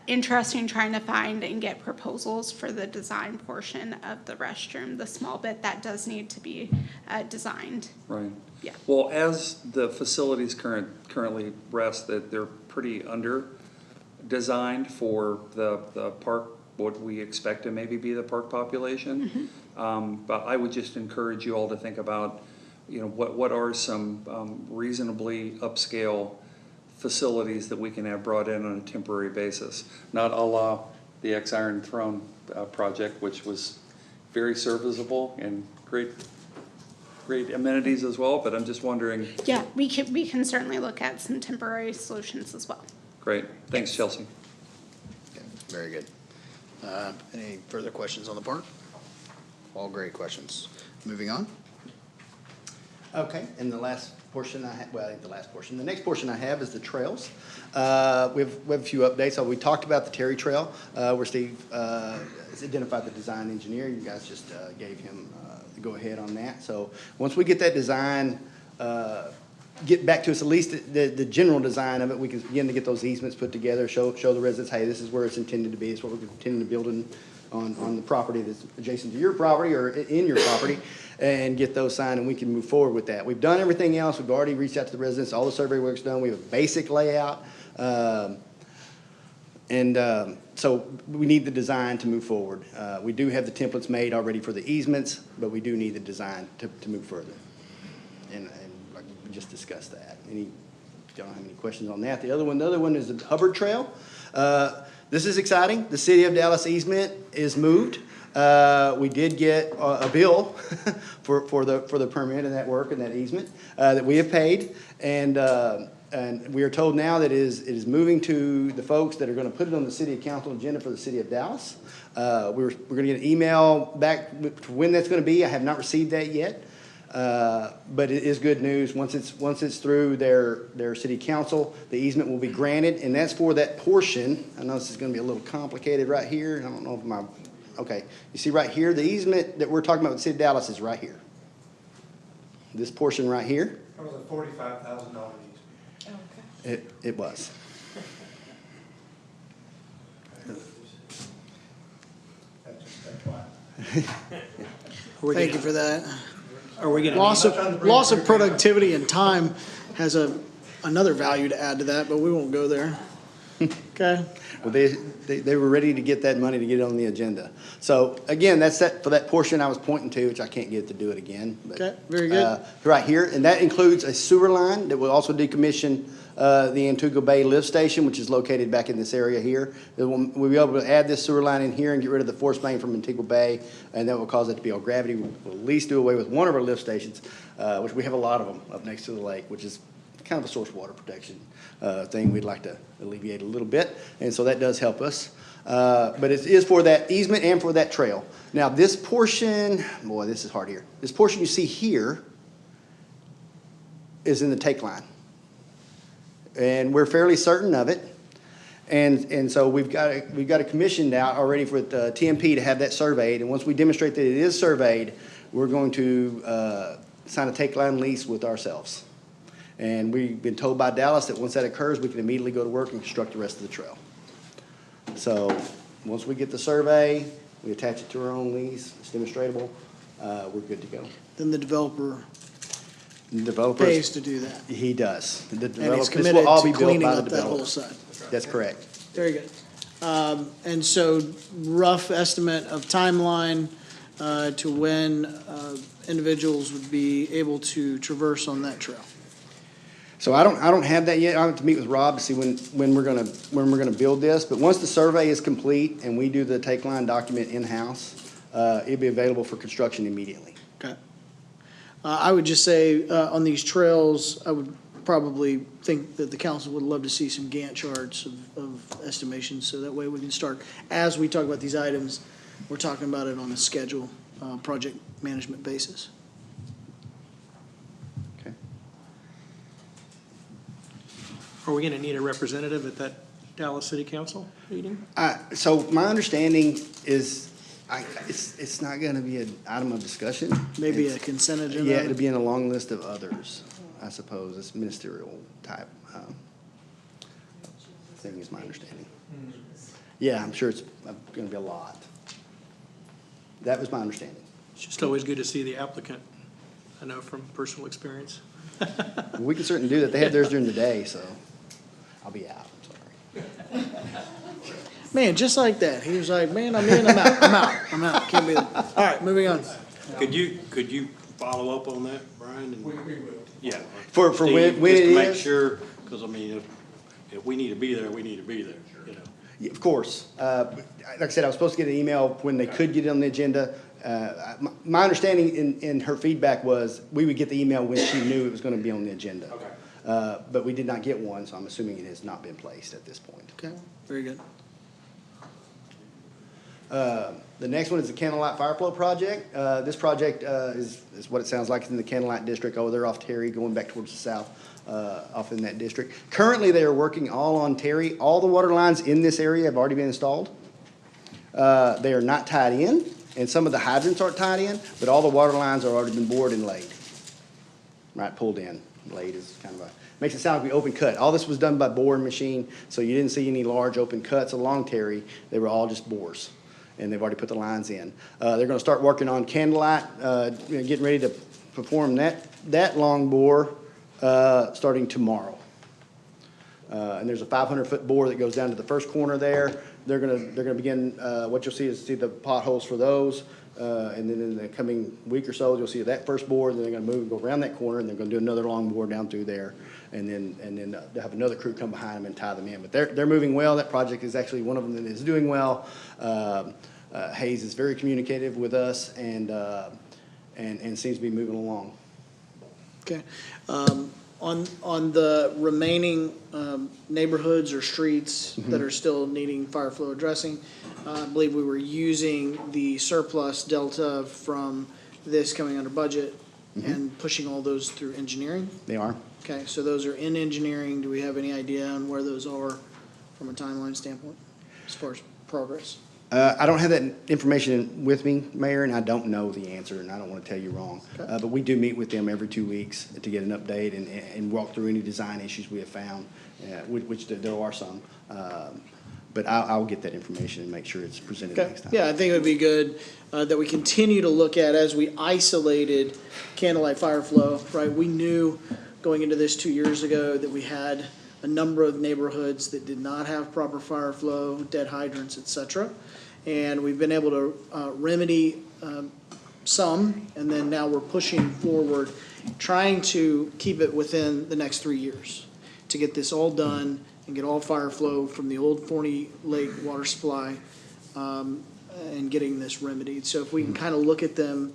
interesting trying to find and get proposals for the design portion of the restroom, the small bit that does need to be designed. Right. Yeah. Well, as the facilities currently rest, that they're pretty under designed for the park, what we expect to maybe be the park population. But I would just encourage you all to think about, what are some reasonably upscale facilities that we can have brought in on a temporary basis, not a la the X-Iron Throne project, which was very serviceable and great amenities as well. But I'm just wondering. Yeah, we can certainly look at some temporary solutions as well. Great, thanks, Chelsea. Okay, very good. Any further questions on the park? All great questions. Moving on. Okay, and the last portion the next portion I have is the trails. We have a few updates. So we talked about the Terry Trail, where Steve has identified the design engineer. You guys just gave him the go-ahead on that. So once we get that design, get back to us, at least the general design of it, we can begin to get those easements put together, show the residents, hey, this is where it's intended to be, it's what we're intending to build on the property that's adjacent to your property or in your property, and get those signed, and we can move forward with that. We've done everything else. We've already reached out to the residents. All the survey work's done. We have a basic layout. So we need the design to move forward. We do have the templates made already for the easements, but we do need the design to move further. And like we just discussed that. Don't have any questions on that. The other one is the Hubbard Trail. This is exciting. The City of Dallas easement is moved. We did get a bill for the permit and that work and that easement that we have paid, and we are told now that it is moving to the folks that are going to put it on the City Council agenda for the City of Dallas. We're going to get an email back when that's going to be. I have not received that yet. But it is good news. Once it's through their city council, the easement will be granted, and that's for that portion. I know this is going to be a little complicated right here. I don't know if okay. You see right here, the easement that we're talking about with the City of Dallas is right here. This portion right here. That was a $45,000 easement. It was. That's why. Thank you for that. Are we gonna? Loss of productivity and time has another value to add to that, but we won't go there. Okay? Well, they were ready to get that money to get it on the agenda. So again, that's for that portion I was pointing to, which I can't get to do it again. But, Okay, very good. Right here, and that includes a sewer line that will also decommission the Antigua Bay lift station, which is located back in this area here. We'll be able to add this sewer line in here and get rid of the force main from Antigua Bay, and that will cause it to be all gravity. We'll at least do away with one of our lift stations, which we have a lot of them up next to the lake, which is kind of a source water protection thing we'd like to alleviate a little bit, and so that does help us. But it is for that easement and for that trail. Now, this portion, boy, this is hard here. This portion you see here is in the take line. And we're fairly certain of it. And so we've got it commissioned out already for the TMP to have that surveyed. And once we demonstrate that it is surveyed, we're going to sign a take line lease with ourselves. And we've been told by Dallas that once that occurs, we can immediately go to work and construct the rest of the trail. So once we get the survey, we attach it to our own lease, it's demonstratable, we're good to go. Then the developer Developer pays to do that. He does. The And he's develop- this committed will all to be built cleaning by the up that whole developer. side. That's correct. Very good. And so rough estimate of timeline to when individuals would be able to traverse on that trail. So I don't have that yet. I have to meet with Rob to see when we're gonna build this. But once the survey is complete and we do the take line document in-house, it'll be available for construction immediately. Okay. I would just say, on these trails, I would probably think that the council would love to see some Gantt charts of estimations, so that way we can start, as we talk about these items, we're talking about it on a schedule, project management basis. Okay. Are we gonna need a representative at that Dallas City Council meeting? So my understanding is, it's not gonna be an item of discussion. Maybe It's- a consent agenda? Yeah, it'll be in a long list of others, I suppose. It's ministerial type thing is my understanding. Yeah, I'm sure it's gonna be a lot. That was my understanding. It's just always good to see the applicant, I know from personal experience. We can certainly do that. They have theirs during the day, so I'll be out, I'm sorry. Man, just like that, he was like, man, I'm in, I'm out, can't be there. All right, moving on. Could you follow up on that, Brian? We will. Yeah. For Steve, when it just to make is? sure, because I mean, if we need to be there, we need to be there, you know. Yeah, of course. Like I said, I was supposed to get an email when they could get it on the agenda. My understanding in her feedback was we would get the email when she knew it was going to be on the agenda. Okay. But we did not get one, so I'm assuming it has not been placed at this point. Okay, very good. The next one is the Candlelight Fire Flow Project. This project is what it sounds like. It's in the Candlelight District. Oh, they're off Terry, going back towards the south, off in that district. Currently, they are working all on Terry. All the water lines in this area have already been installed. They are not tied in, and some of the hydrants aren't tied in, but all the water lines are already been bored and laid. Right, pulled in. Laid is kind of makes it sound like we open cut. All this was done by boring machine, so you didn't see any large open cuts along Terry. They were all just bores, and they've already put the lines in. They're gonna start working on Candlelight, getting ready to perform that long bore, starting tomorrow. And there's a 500-foot bore that goes down to the first corner there. They're gonna begin, what you'll see is the potholes for those. And then in the coming week or so, you'll see that first bore, and then they're gonna move and go around that corner, and they're gonna do another long bore down through there. And then they'll have another crew come behind them and tie them in. But they're moving well. That project is actually one of them that is doing well. Hayes is very communicative with us and seems to be moving along. Okay. On the remaining neighborhoods or streets that are still needing fire flow addressing, I believe we were using the surplus delta from this coming under budget and pushing all those through engineering? They are. Okay, so those are in engineering. Do we have any idea on where those are from a timeline standpoint as far as progress? I don't have that information with me, Mayor, and I don't know the answer, and I don't want to tell you wrong. Okay. But we do meet with them every 2 weeks to get an update and walk through any design issues we have found, which there are some. But I'll get that information and make sure it's presented Okay, next time. yeah, I think it would be good that we continue to look at, as we isolated Candlelight Fire Flow, right? We knew going into this 2 years ago that we had a number of neighborhoods that did not have proper fire flow, dead hydrants, et cetera. And we've been able to remedy some, and then now we're pushing forward, trying to keep it within the next 3 years to get this all done and get all fire flow from the old Forney Lake water supply and getting this remedied. So if we can kind of look at them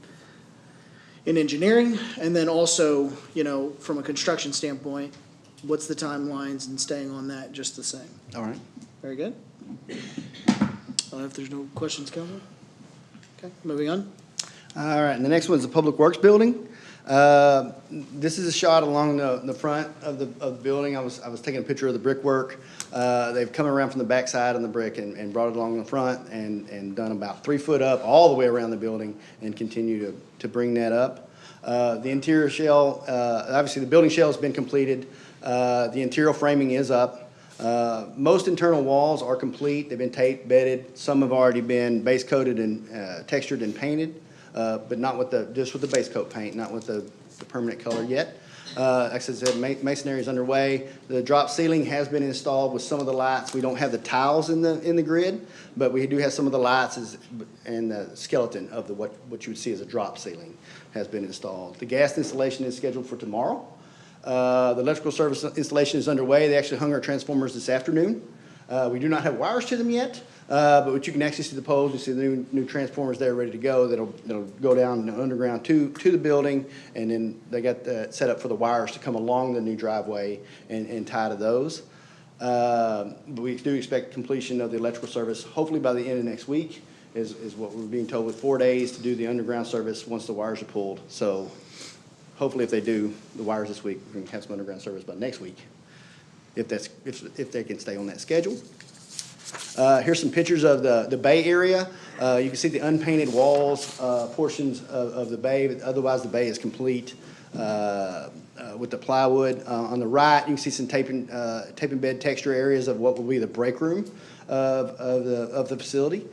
in engineering, and then also, you know, from a construction standpoint, what's the timelines and staying on that just the same. All right. Very good. If there's no questions, Council. Okay, moving on. All right, and the next one's the Public Works Building. This is a shot along the front of the building. I was taking a picture of the brickwork. They've come around from the backside on the brick and brought it along the front and done about 3 foot up all the way around the building and continue to bring that up. The interior shell, obviously the building shell has been completed. The interior framing is up. Most internal walls are complete. They've been taped, bedded. Some have already been base coated and textured and painted, but not with just with the base coat paint, not with the permanent color yet. Like I said, masonry is underway. The drop ceiling has been installed with some of the lights. We don't have the tiles in the grid, but we do have some of the lights and the skeleton of what you would see as a drop ceiling has been installed. The gas installation is scheduled for tomorrow. The electrical service installation is underway. They actually hung our transformers this afternoon. We do not have wires to them yet, but you can actually see the poles. You see the new transformers there ready to go. That'll go down underground to the building, and then they got set up for the wires to come along the new driveway and tie to those. But we do expect completion of the electrical service hopefully by the end of next week is what we're being told, with 4 days to do the underground service once the wires are pulled. So hopefully if they do the wires this week, we can have some underground service by next week, if they can stay on that schedule. Here's some pictures of the bay area. You can see the unpainted walls, portions of the bay, but otherwise the bay is complete with the plywood. On the right, you can see some tape and bed texture areas of what will be the break room of the facility.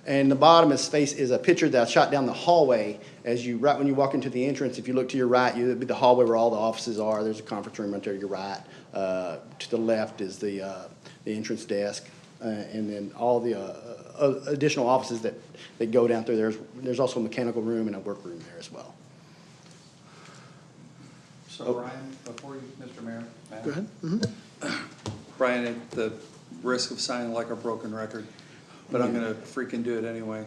And the bottom is a picture that I shot down the hallway. Right when you walk into the entrance, if you look to your right, it'll be the hallway where all the offices are. There's a conference room right there to your right. To the left is the entrance desk, and then all the additional offices that go down through there. There's also a mechanical room and a work room there as well. So Ryan, before you, Mr. Mayor. Go ahead. Brian, at the risk of sounding like a broken record, but I'm gonna freaking do it anyway.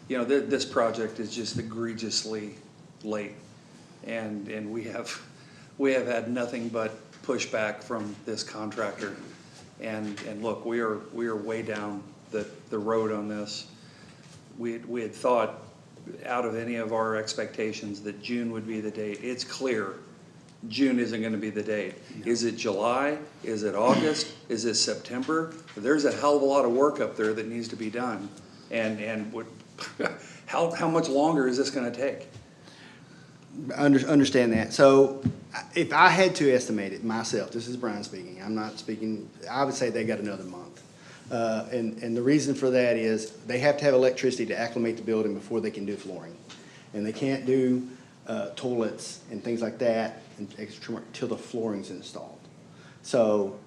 You know, this project is just egregiously late, and we have had nothing but pushback from this contractor. And look, we are way down the road on this. We had thought, out of any of our expectations, that June would be the date. It's clear June isn't going to be the date. Is it July? Is it August? Is it September? There's a hell of a lot of work up there that needs to be done. And how much longer is this going to take? Understand that. So if I had to estimate it myself, this is Brian speaking, I'm not speaking, I would say they got another month. And the reason for that is they have to have electricity to acclimate the building before they can do flooring. And they can't do toilets and things like that until the flooring's installed. So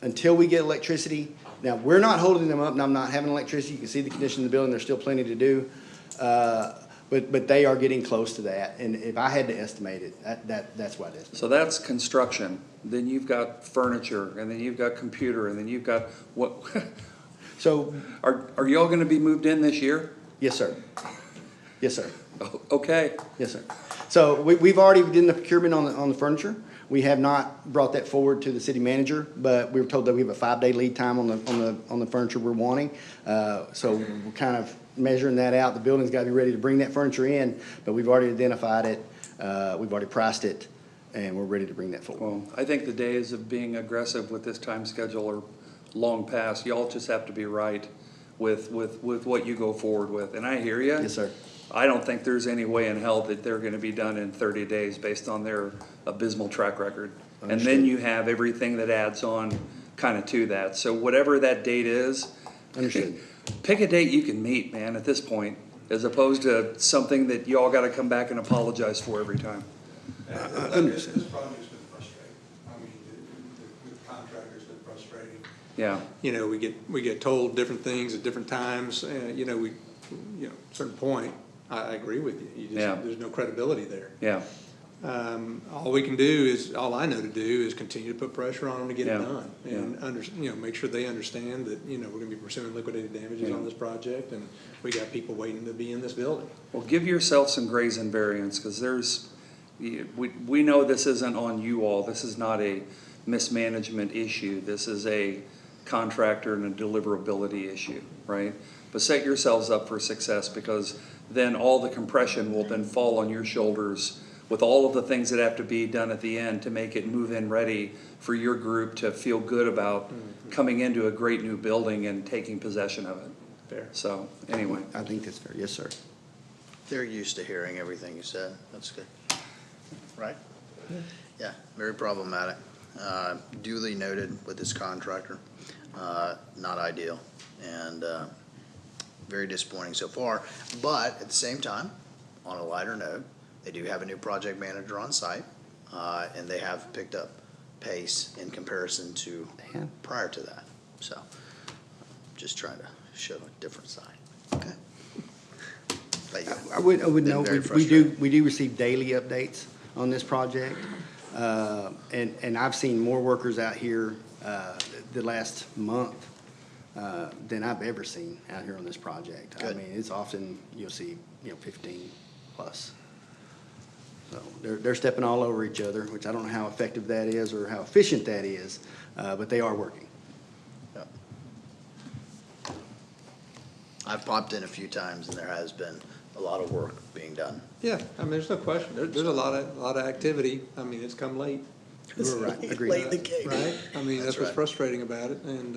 until we get electricity, now we're not holding them up, and I'm not having electricity. You can see the condition of the building, there's still plenty to do. But they are getting close to that, and if I had to estimate it, that's what it is. So that's construction. Then you've got furniture, and then you've got computer, and then you've got what? So are you all going to be moved in this year? Yes, sir. Yes, sir. Okay. Yes, sir. So we've already done the procurement on the furniture. We have not brought that forward to the city manager, but we were told that we have a 5-day lead time on the furniture we're wanting. So we're kind of measuring that out. The building's got to be ready to bring that furniture in, but we've already identified it, we've already priced it, and we're ready to bring that forward. Well, I think the days of being aggressive with this time schedule are long past. Y'all just have to be right with what you go forward with. And I hear you. Yes, sir. I don't think there's any way in hell that they're going to be done in 30 days based on their abysmal track record. Understood. And then you have everything that adds on kind of to that. So whatever that date is, Understood. Pick a date you can meet, man, at this point, as opposed to something that you all got to come back and apologize for every time. This project's been frustrating. I mean, the contractor's been frustrating. Yeah. You know, we get told different things at different times, and at a certain point, I agree with you. There's no credibility there. Yeah. All I know to do is continue to put pressure on them to get it done, and make sure they understand that we're going to be pursuing liquidated damages on this project, and we got people waiting to be in this building. Well, give yourself some grace and variance, because we know this isn't on you all. This is not a mismanagement issue. This is a contractor and a deliverability issue, right? But set yourselves up for success, because then all the compression will then fall on your shoulders with all of the things that have to be done at the end to make it move-in ready for your group to feel good about coming into a great new building and taking possession of it. Fair. So, anyway. I think that's fair. Yes, sir. They're used to hearing everything you said. That's good. Right? Yeah, very problematic. Duly noted with this contractor. Not ideal, and very disappointing so far. But at the same time, on a lighter note, they do have a new project manager on site, and they have picked up pace in comparison to prior to that. So, just trying to show a different side. Okay. I would Been note, very we do receive daily updates on this project. And I've seen more workers out here, the last month, than I've ever seen out here on this project. I mean, it's often, you'll see, 15 plus. So they're stepping all over each other, which I don't know how effective that is or how efficient that is, but they are working. I've popped in a few times, and there has been a lot of work being done. Yeah, I mean, there's no question. There's a lot of activity. I mean, it's come late. Right, agreed. Late in the game. Right? I mean, that's what's right. frustrating about it, and,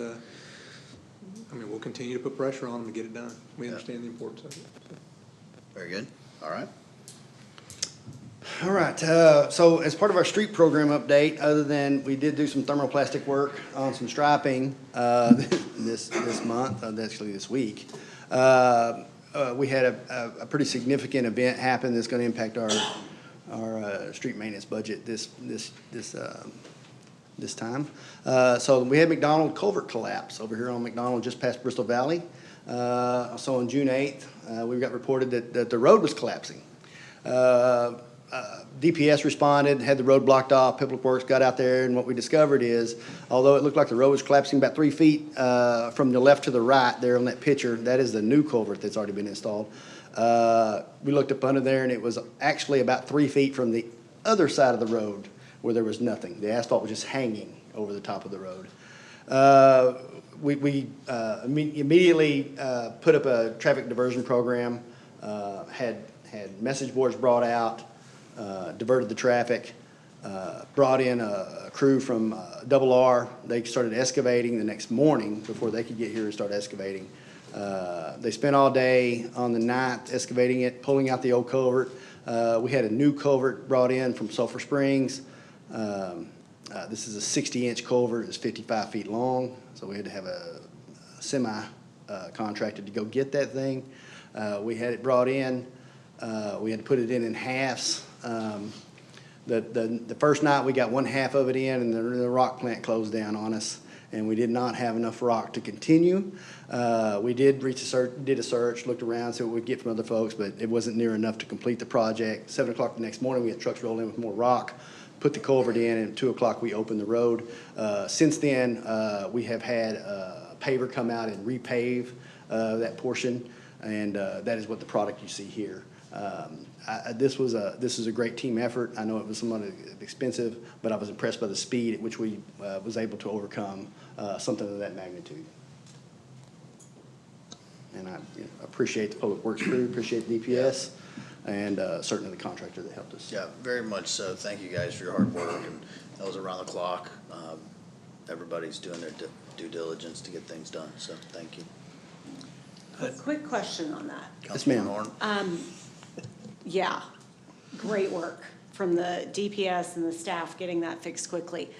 I mean, we'll continue to put pressure on them to get it done. We understand the importance of it. Very good. All right. All right, so as part of our street program update, other than we did do some thermoplastic work on some striping this month, actually this week, we had a pretty significant event happen that's going to impact our street maintenance budget this time. So we had McDonald culvert collapse over here on McDonald just past Bristol Valley. So on June 8th, we got reported that the road was collapsing. DPS responded, had the road blocked off. Public Works got out there, and what we discovered is, although it looked like the road was collapsing about 3 feet from the left to the right there on that picture, that is the new culvert that's already been installed. We looked up under there, and it was actually about 3 feet from the other side of the road where there was nothing. The asphalt was just hanging over the top of the road. We immediately put up a traffic diversion program, had message boards brought out, diverted the traffic, brought in a crew from Double R. They started excavating the next morning before they could get here and start excavating. They spent all day on the 9th excavating it, pulling out the old culvert. We had a new culvert brought in from Sulphur Springs. This is a 60-inch culvert. It's 55 feet long, so we had to have a semi contracted to go get that thing. We had it brought in. We had to put it in halves. The first night we got one half of it in, and the rock plant closed down on us, and we did not have enough rock to continue. We did did a search, looked around, see what we'd get from other folks, but it wasn't near enough to complete the project. 7 o'clock the next morning, we had trucks rolling in with more rock, put the culvert in, and at 2 o'clock we opened the road. Since then, we have had a paver come out and repave that portion, and that is what the product you see here. This is a great team effort. I know it was somewhat expensive, but I was impressed by the speed at which we was able to overcome something of that magnitude. And I appreciate the Public Works crew, appreciate the DPS, and certainly the contractor that helped us. Yeah, very much so. Thank you guys for your hard work, and that was around the clock. Everybody's doing their due diligence to get things done, so thank you. A quick question on that. Yes, ma'am. Yeah, great work from the DPS and the staff getting that fixed quickly.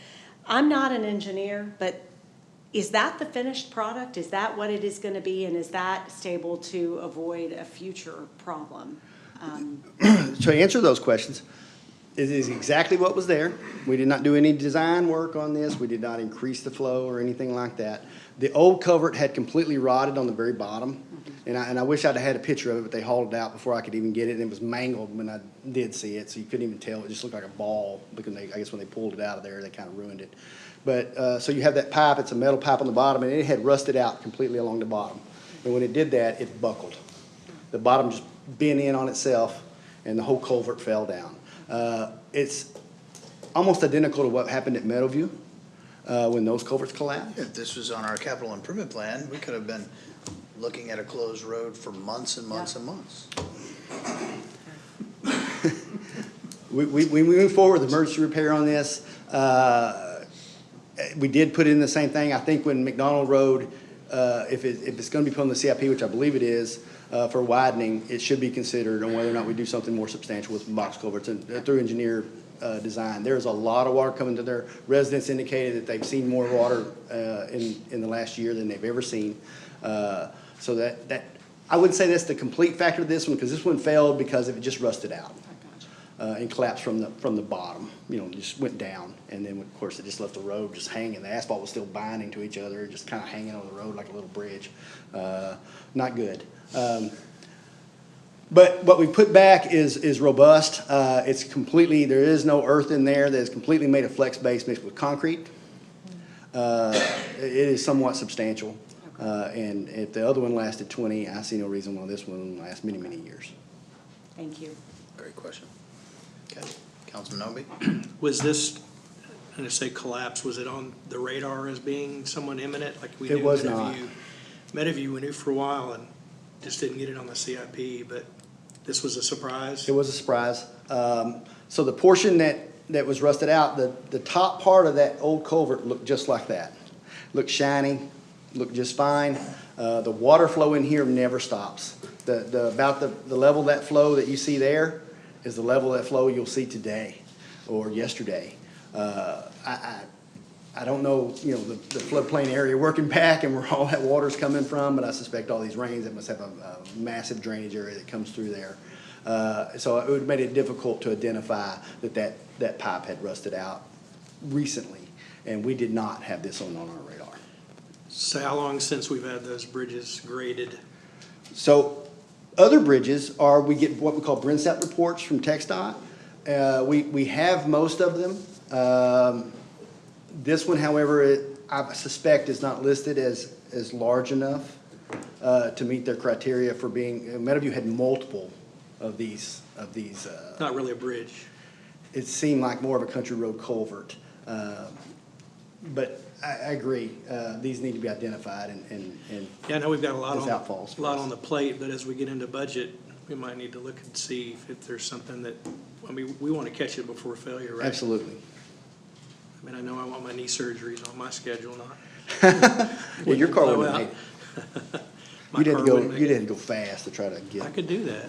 I'm not an engineer, but is that the finished product? Is that what it is going to be, and is that stable to avoid a future problem? To answer those questions, it is exactly what was there. We did not do any design work on this. We did not increase the flow or anything like that. The old culvert had completely rotted on the very bottom, and I wish I'd have had a picture of it, but they hauled it out before I could even get it, and it was mangled when I did see it, so you couldn't even tell. It just looked like a ball, because I guess when they pulled it out of there, they kind of ruined it. But so you have that pipe. It's a metal pipe on the bottom, and it had rusted out completely along the bottom. And when it did that, it buckled. The bottom just bent in on itself, and the whole culvert fell down. It's almost identical to what happened at Meadowview. when those culverts collapsed. If this was on our capital improvement plan, we could have been looking at a closed road for months and months and months. We moved forward with emergency repair on this. We did put in the same thing. I think when McDonald Road, if it's going to be put on the CIP, which I believe it is, for widening, it should be considered on whether or not we do something more substantial with box culverts and through engineer design. There's a lot of water coming to their residents. Indicated that they've seen more water in the last year than they've ever seen. So that I wouldn't say that's the complete factor of this one, because this one failed because it just rusted out. And collapsed from the bottom, just went down. And then, of course, it just left the road just hanging. The asphalt was still binding to each other, just kind of hanging over the road like a little bridge. Not good. But what we put back is robust. It's completely, there is no earth in there. That is completely made of flex base mixed with concrete. It is somewhat substantial. And if the other one lasted 20, I see no reason why this one will last many, many years. Thank you. Great question. Okay, Councilman Obi? Was this, I'm going to say collapse, was it on the radar as being somewhat imminent? Like we It knew was not. Meadowview, we knew for a while and just didn't get it on the CIP, but this was a surprise? It was a surprise. So the portion that was rusted out, the top part of that old culvert looked just like that. Looked shiny, looked just fine. The water flow in here never stops. About the level of that flow that you see there is the level of that flow you'll see today or yesterday. I don't know, the floodplain area working back and where all that water's coming from, but I suspect all these rains, it must have a massive drainage area that comes through there. So it would have made it difficult to identify that pipe had rusted out recently, and we did not have this on our radar. So how long since we've had those bridges graded? So other bridges we get what we call BRINSAT reports from TxDOT. We have most of them. This one, however, I suspect is not listed as large enough to meet their criteria for being. Meadowview had multiple of these. Not really a bridge. It seemed like more of a country road culvert, but I agree. These need to be identified and Yeah, I know we've got a lot on the plate, but as we get into budget, we might need to look and see if there's something that, we want to catch it before failure, right? Absolutely. I know I want my knee surgeries on my schedule, Well, your car blow wouldn't out. make it. You'd have to go fast to try to get. I could do that.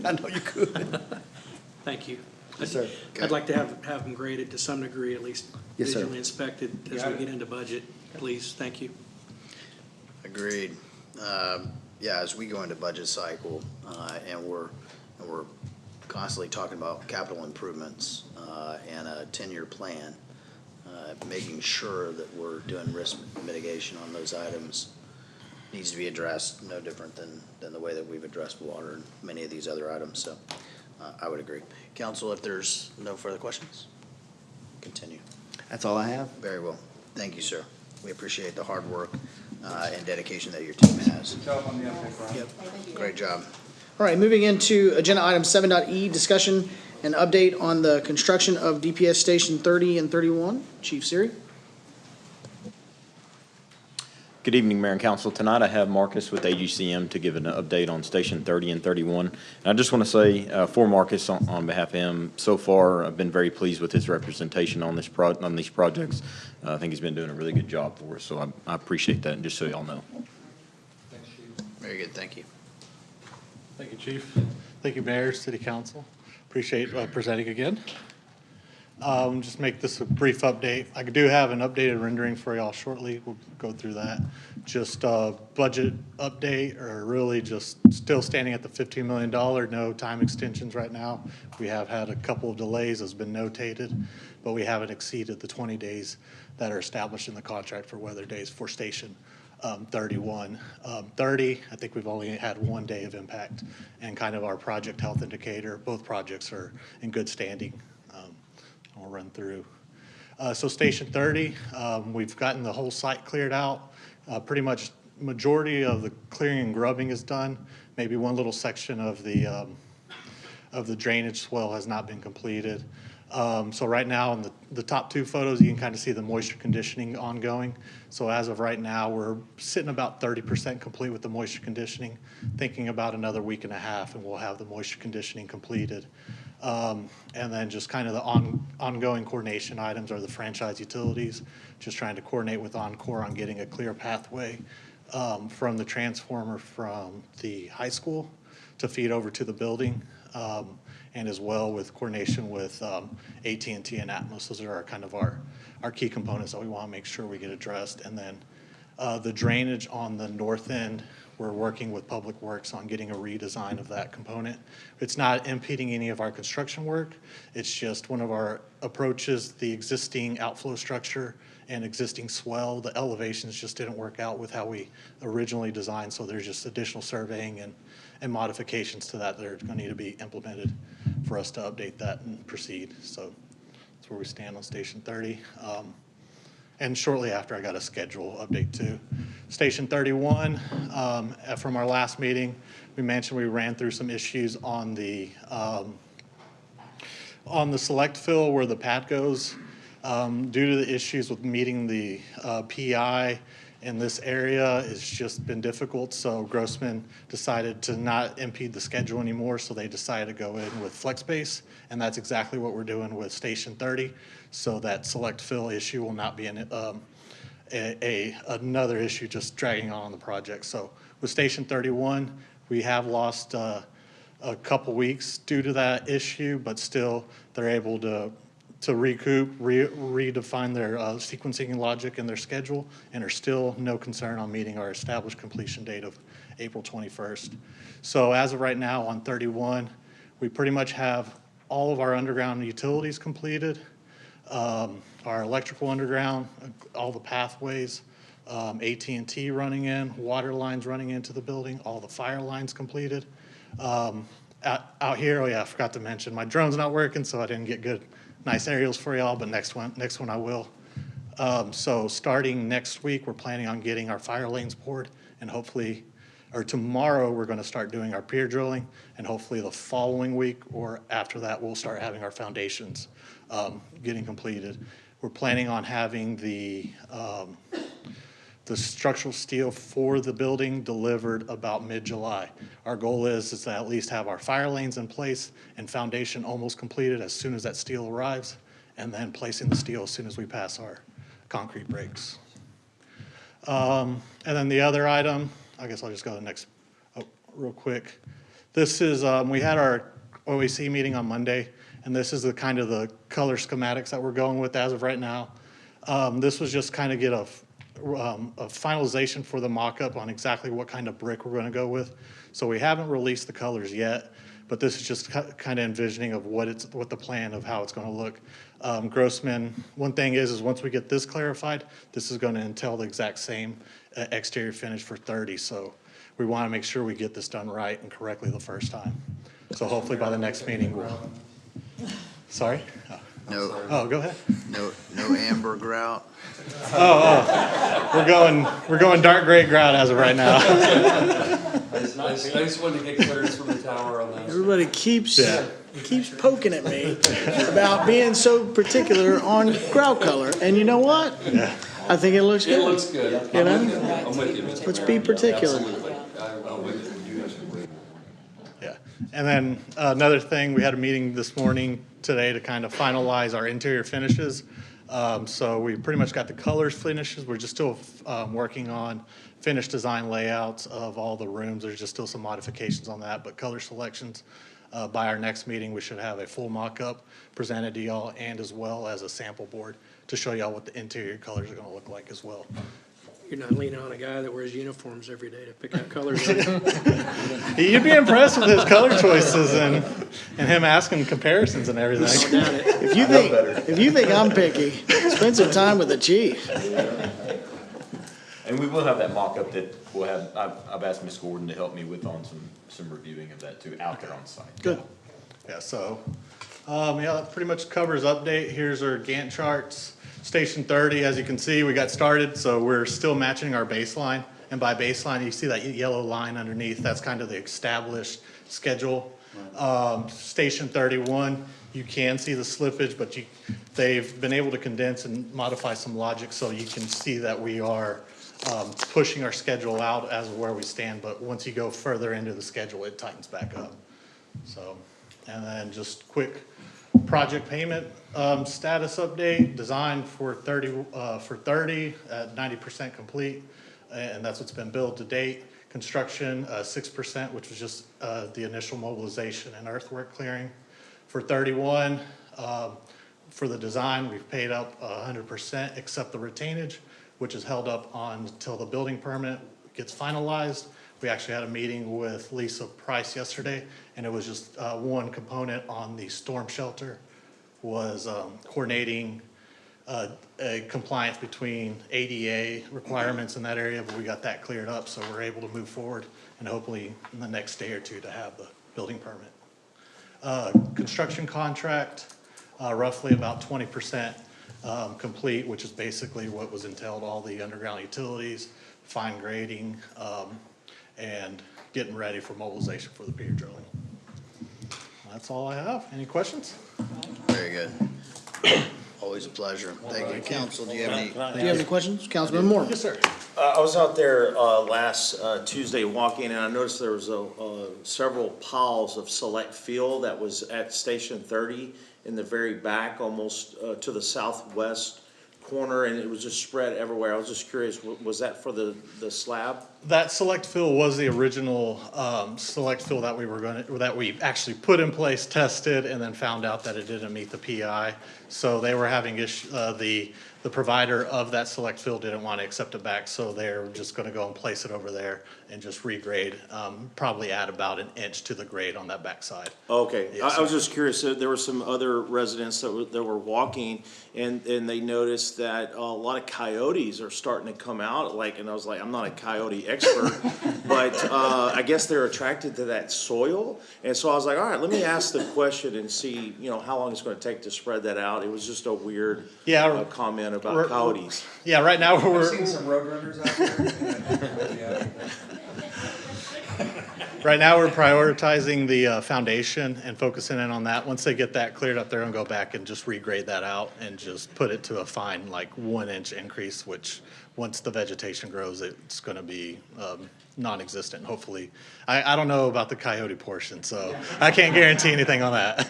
I know you could. Thank you. Yes, sir. I'd like to have them graded to some degree, at least Yes, sir. visually inspected as we get into budget, please. Thank you. Agreed. Yeah, as we go into budget cycle, and we're constantly talking about capital improvements, and a 10-year plan, making sure that we're doing risk mitigation on those items needs to be addressed, no different than the way that we've addressed water and many of these other items. So I would agree. Council, if there's no further questions, continue. That's all I have. Very well. Thank you, sir. We appreciate the hard work and dedication that your team has. Good job on the update, Brian. Yep. Great job. All right, moving into agenda item 7.e, discussion and update on the construction of DPS Station 30 and 31. Chief Siri. Good evening, Mayor and Council. Tonight I have Marcus with AGCM to give an update on Station 30 and 31. And I just want to say for Marcus, on behalf of him, so far I've been very pleased with his representation on these projects. I think he's been doing a really good job for us, so I appreciate that, and just so y'all know. Thanks, Chief. Very good. Thank you. Thank you, Chief. Thank you, Mayor, City Council. Appreciate presenting again. Just make this a brief update. I do have an updated rendering for y'all shortly. We'll go through that. Just a budget update, or really just still standing at the $15 million, no time extensions right now. We have had a couple of delays, has been notated, but we haven't exceeded the 20 days that are established in the contract for weather days for Station 31. 30, I think we've only had 1 day of impact, and kind of our project health indicator, both projects are in good standing. I'll run through. So Station 30, we've gotten the whole site cleared out. Pretty much majority of the clearing and grubbing is done. Maybe one little section of the drainage swell has not been completed. So right now, in the top two photos, you can kind of see the moisture conditioning ongoing. So as of right now, we're sitting about 30% complete with the moisture conditioning, thinking about another week and a half, and we'll have the moisture conditioning completed. And then just kind of the ongoing coordination items are the franchise utilities, just trying to coordinate with Encore on getting a clear pathway from the transformer from the high school to feed over to the building. And as well with coordination with AT&T and Atmos. Those are kind of our key components that we want to make sure we get addressed. And then the drainage on the north end, we're working with Public Works on getting a redesign of that component. It's not impeding any of our construction work. It's just one of our approaches, the existing outflow structure and existing swell, the elevations just didn't work out with how we originally designed. So there's just additional surveying and modifications to that that are going to need to be implemented for us to update that and proceed. So that's where we stand on Station 30. And shortly after, I got a schedule update too. Station 31, from our last meeting, we mentioned we ran through some issues on the select fill where the pad goes. Due to the issues with meeting the PI in this area, it's just been difficult. So Grossman decided to not impede the schedule anymore. So they decided to go in with FlexBase. And that's exactly what we're doing with Station 30. So that select fill issue will not be another issue just dragging on the project. So with Station 31, we have lost a couple weeks due to that issue, but still they're able to recoup, redefine their sequencing logic and their schedule, and are still no concern on meeting our established completion date of April 21st. So as of right now on 31, we pretty much have all of our underground utilities completed, our electrical underground, all the pathways, AT&T running in, water lines running into the building, all the fire lines completed. Out here, oh yeah, I forgot to mention, my drone's not working, so I didn't get nice aerials for y'all, but next one I will. So starting next week, we're planning on getting our fire lanes poured, and hopefully, or tomorrow, we're going to start doing our pier drilling, and hopefully the following week or after that, we'll start having our foundations getting completed. We're planning on having the structural steel for the building delivered about mid-July. Our goal is to at least have our fire lanes in place and foundation almost completed as soon as that steel arrives, and then placing the steel as soon as we pass our concrete breaks. And then the other item, I guess I'll just go to the next, real quick. This is, we had our OAC meeting on Monday, and this is the kind of the color schematics that we're going with as of right now. This was just kind of get a finalization for the mock-up on exactly what kind of brick we're going to go with. So we haven't released the colors yet, but this is just kind of envisioning of what the plan of how it's going to look. Grossman, one thing is once we get this clarified, this is going to entail the exact same exterior finish for 30. So we want to make sure we get this done right and correctly the first time. So hopefully by the next meeting we'll. Sorry? No. Oh, go ahead. No amber grout. We're going dark gray grout as of right now. I just wanted to get clearance from the tower on that. Everybody keeps poking at me about being so particular on grout color, and you know what? Yeah. I think it looks good. It looks good. You know? I'm with you, Mr. Let's be particular. Absolutely. I'm with you. Yeah, and then another thing, we had a meeting this morning today to kind of finalize our interior finishes. So we pretty much got the colors finishes. We're just still working on finished design layouts of all the rooms. There's just still some modifications on that, but color selections. By our next meeting, we should have a full mock-up presented to y'all, and as well as a sample board to show y'all what the interior colors are going to look like as well. You're not leaning on a guy that wears uniforms every day to pick out colors. You'd be impressed with his color choices and him asking comparisons and everything. If you think I'm picky, spend some time with the chief. And we will have that mock-up that we'll have, I've asked Ms. Gordon to help me with on some reviewing of that too, out there on site. Good. Yeah, so, yeah, that pretty much covers update. Here's our Gantt charts. Station 30, as you can see, we got started, so we're still matching our baseline. And by baseline, you see that yellow line underneath, that's kind of the established schedule. Station 31, you can see the slippage, but they've been able to condense and modify some logic so you can see that we are pushing our schedule out as of where we stand, but once you go further into the schedule, it tightens back up. So, and then just quick project payment status update, design for 30 at 90% complete, and that's what's been billed to date. Construction 6%, which was just the initial mobilization and earthwork clearing. For 31, for the design, we've paid up 100% except the retainage, which is held up until the building permit gets finalized. We actually had a meeting with Lisa Price yesterday, and it was just one component on the storm shelter was coordinating a compliance between ADA requirements in that area, but we got that cleared up, so we're able to move forward and hopefully in the next day or two to have the building permit. Construction contract, roughly about 20% complete, which is basically what was entailed, all the underground utilities, fine grading, and getting ready for mobilization for the pier drilling. That's all I have. Any questions? Very good. Always a pleasure. Thank you. Council, do you have any? Do you have any questions? Councilman Moore? Yes, sir. I was out there last Tuesday walking, and I noticed there was several piles of select fill that was at Station 30 in the very back, almost to the southwest corner, and it was just spread everywhere. I was just curious, was that for the slab? That select fill was the original select fill that we actually put in place, tested, and then found out that it didn't meet the PI. So they were having the provider of that select fill didn't want to accept it back, so they're just going to go and place it over there and just regrade, probably add about an inch to the grade on that backside. Okay, Yes, I was sir. just curious. There were some other residents that were walking, and they noticed that a lot of coyotes are starting to come out. And I was like, I'm not a coyote expert, but I guess they're attracted to that soil. And so I was like, all right, let me ask the question and see, how long it's going to take to spread that out. It was just a weird comment about coyotes. Yeah, right now I've we're seen some roadrunners out there. right now we're prioritizing the foundation and focusing in on that. Once they get that cleared up, they're gonna go back and just regrade that out and just put it to a fine 1 inch increase, which once the vegetation grows, it's gonna be non-existent, hopefully. I don't know about the coyote portion, so I can't guarantee anything on that.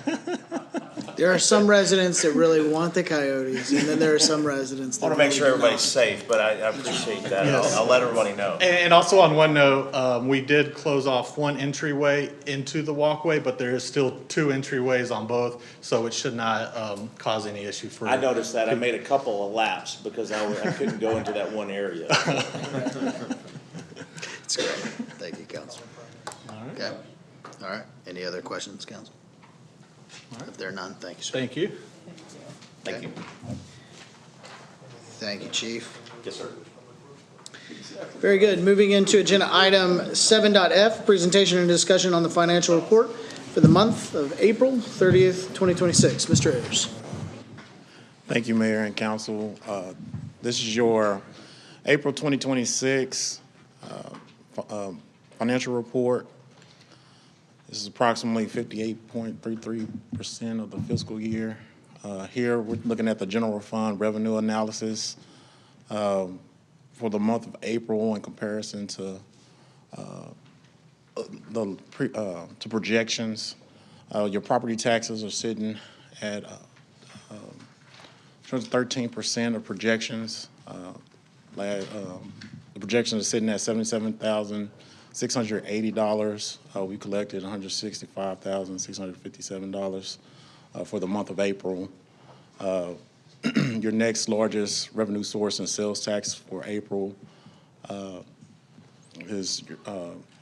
There are some residents that really want the coyotes, and then there are some residents that I want to make really sure do everybody's not. safe, but I appreciate that. Yes. I'll let everybody know. And also on one note, we did close off one entryway into the walkway, but there is still 2 entryways on both, so it should not cause any issue for. I noticed that. I made a couple of laps because I couldn't go into that one area. It's great. Thank you, Council. All right. Okay. All right. Any other questions, Council? If there are none, thank you, sir. Thank you. Thank you. Thank you, Chief. Yes, sir. Very good. Moving into agenda item 7.f, presentation and discussion on the financial report for the month of April 30th, 2026. Mr. Ayers. Thank you, Mayor and Council. This is your April 2026 financial report. This is approximately 58.33% of the fiscal year. Here, we're looking at the general fund revenue analysis for the month of April in comparison to projections. Your property taxes are sitting at 13% of projections. The projections are sitting at $77,680. We collected $165,657 for the month of April. Your next largest revenue source in sales tax for April is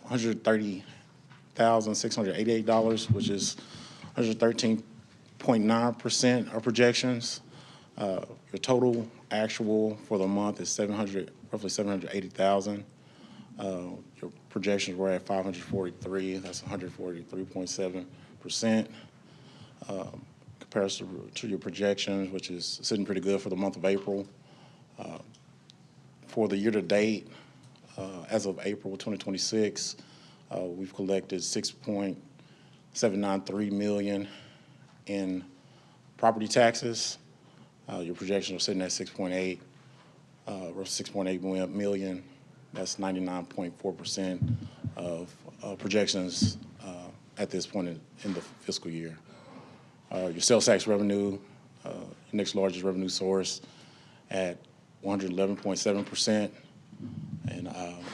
$130,688, which is 113.9% of projections. Your total actual for the month is roughly 780,000. Your projections were at 543. That's 143.7%. Compares to your projections, which is sitting pretty good for the month of April. For the year to date, as of April 2026, We've collected $6.793 million in property taxes. Your projections are sitting at 6.8, or 6.8 million. That's 99.4% of projections at this point in the fiscal year. Your sales tax revenue, next largest revenue source, at 111.7%. And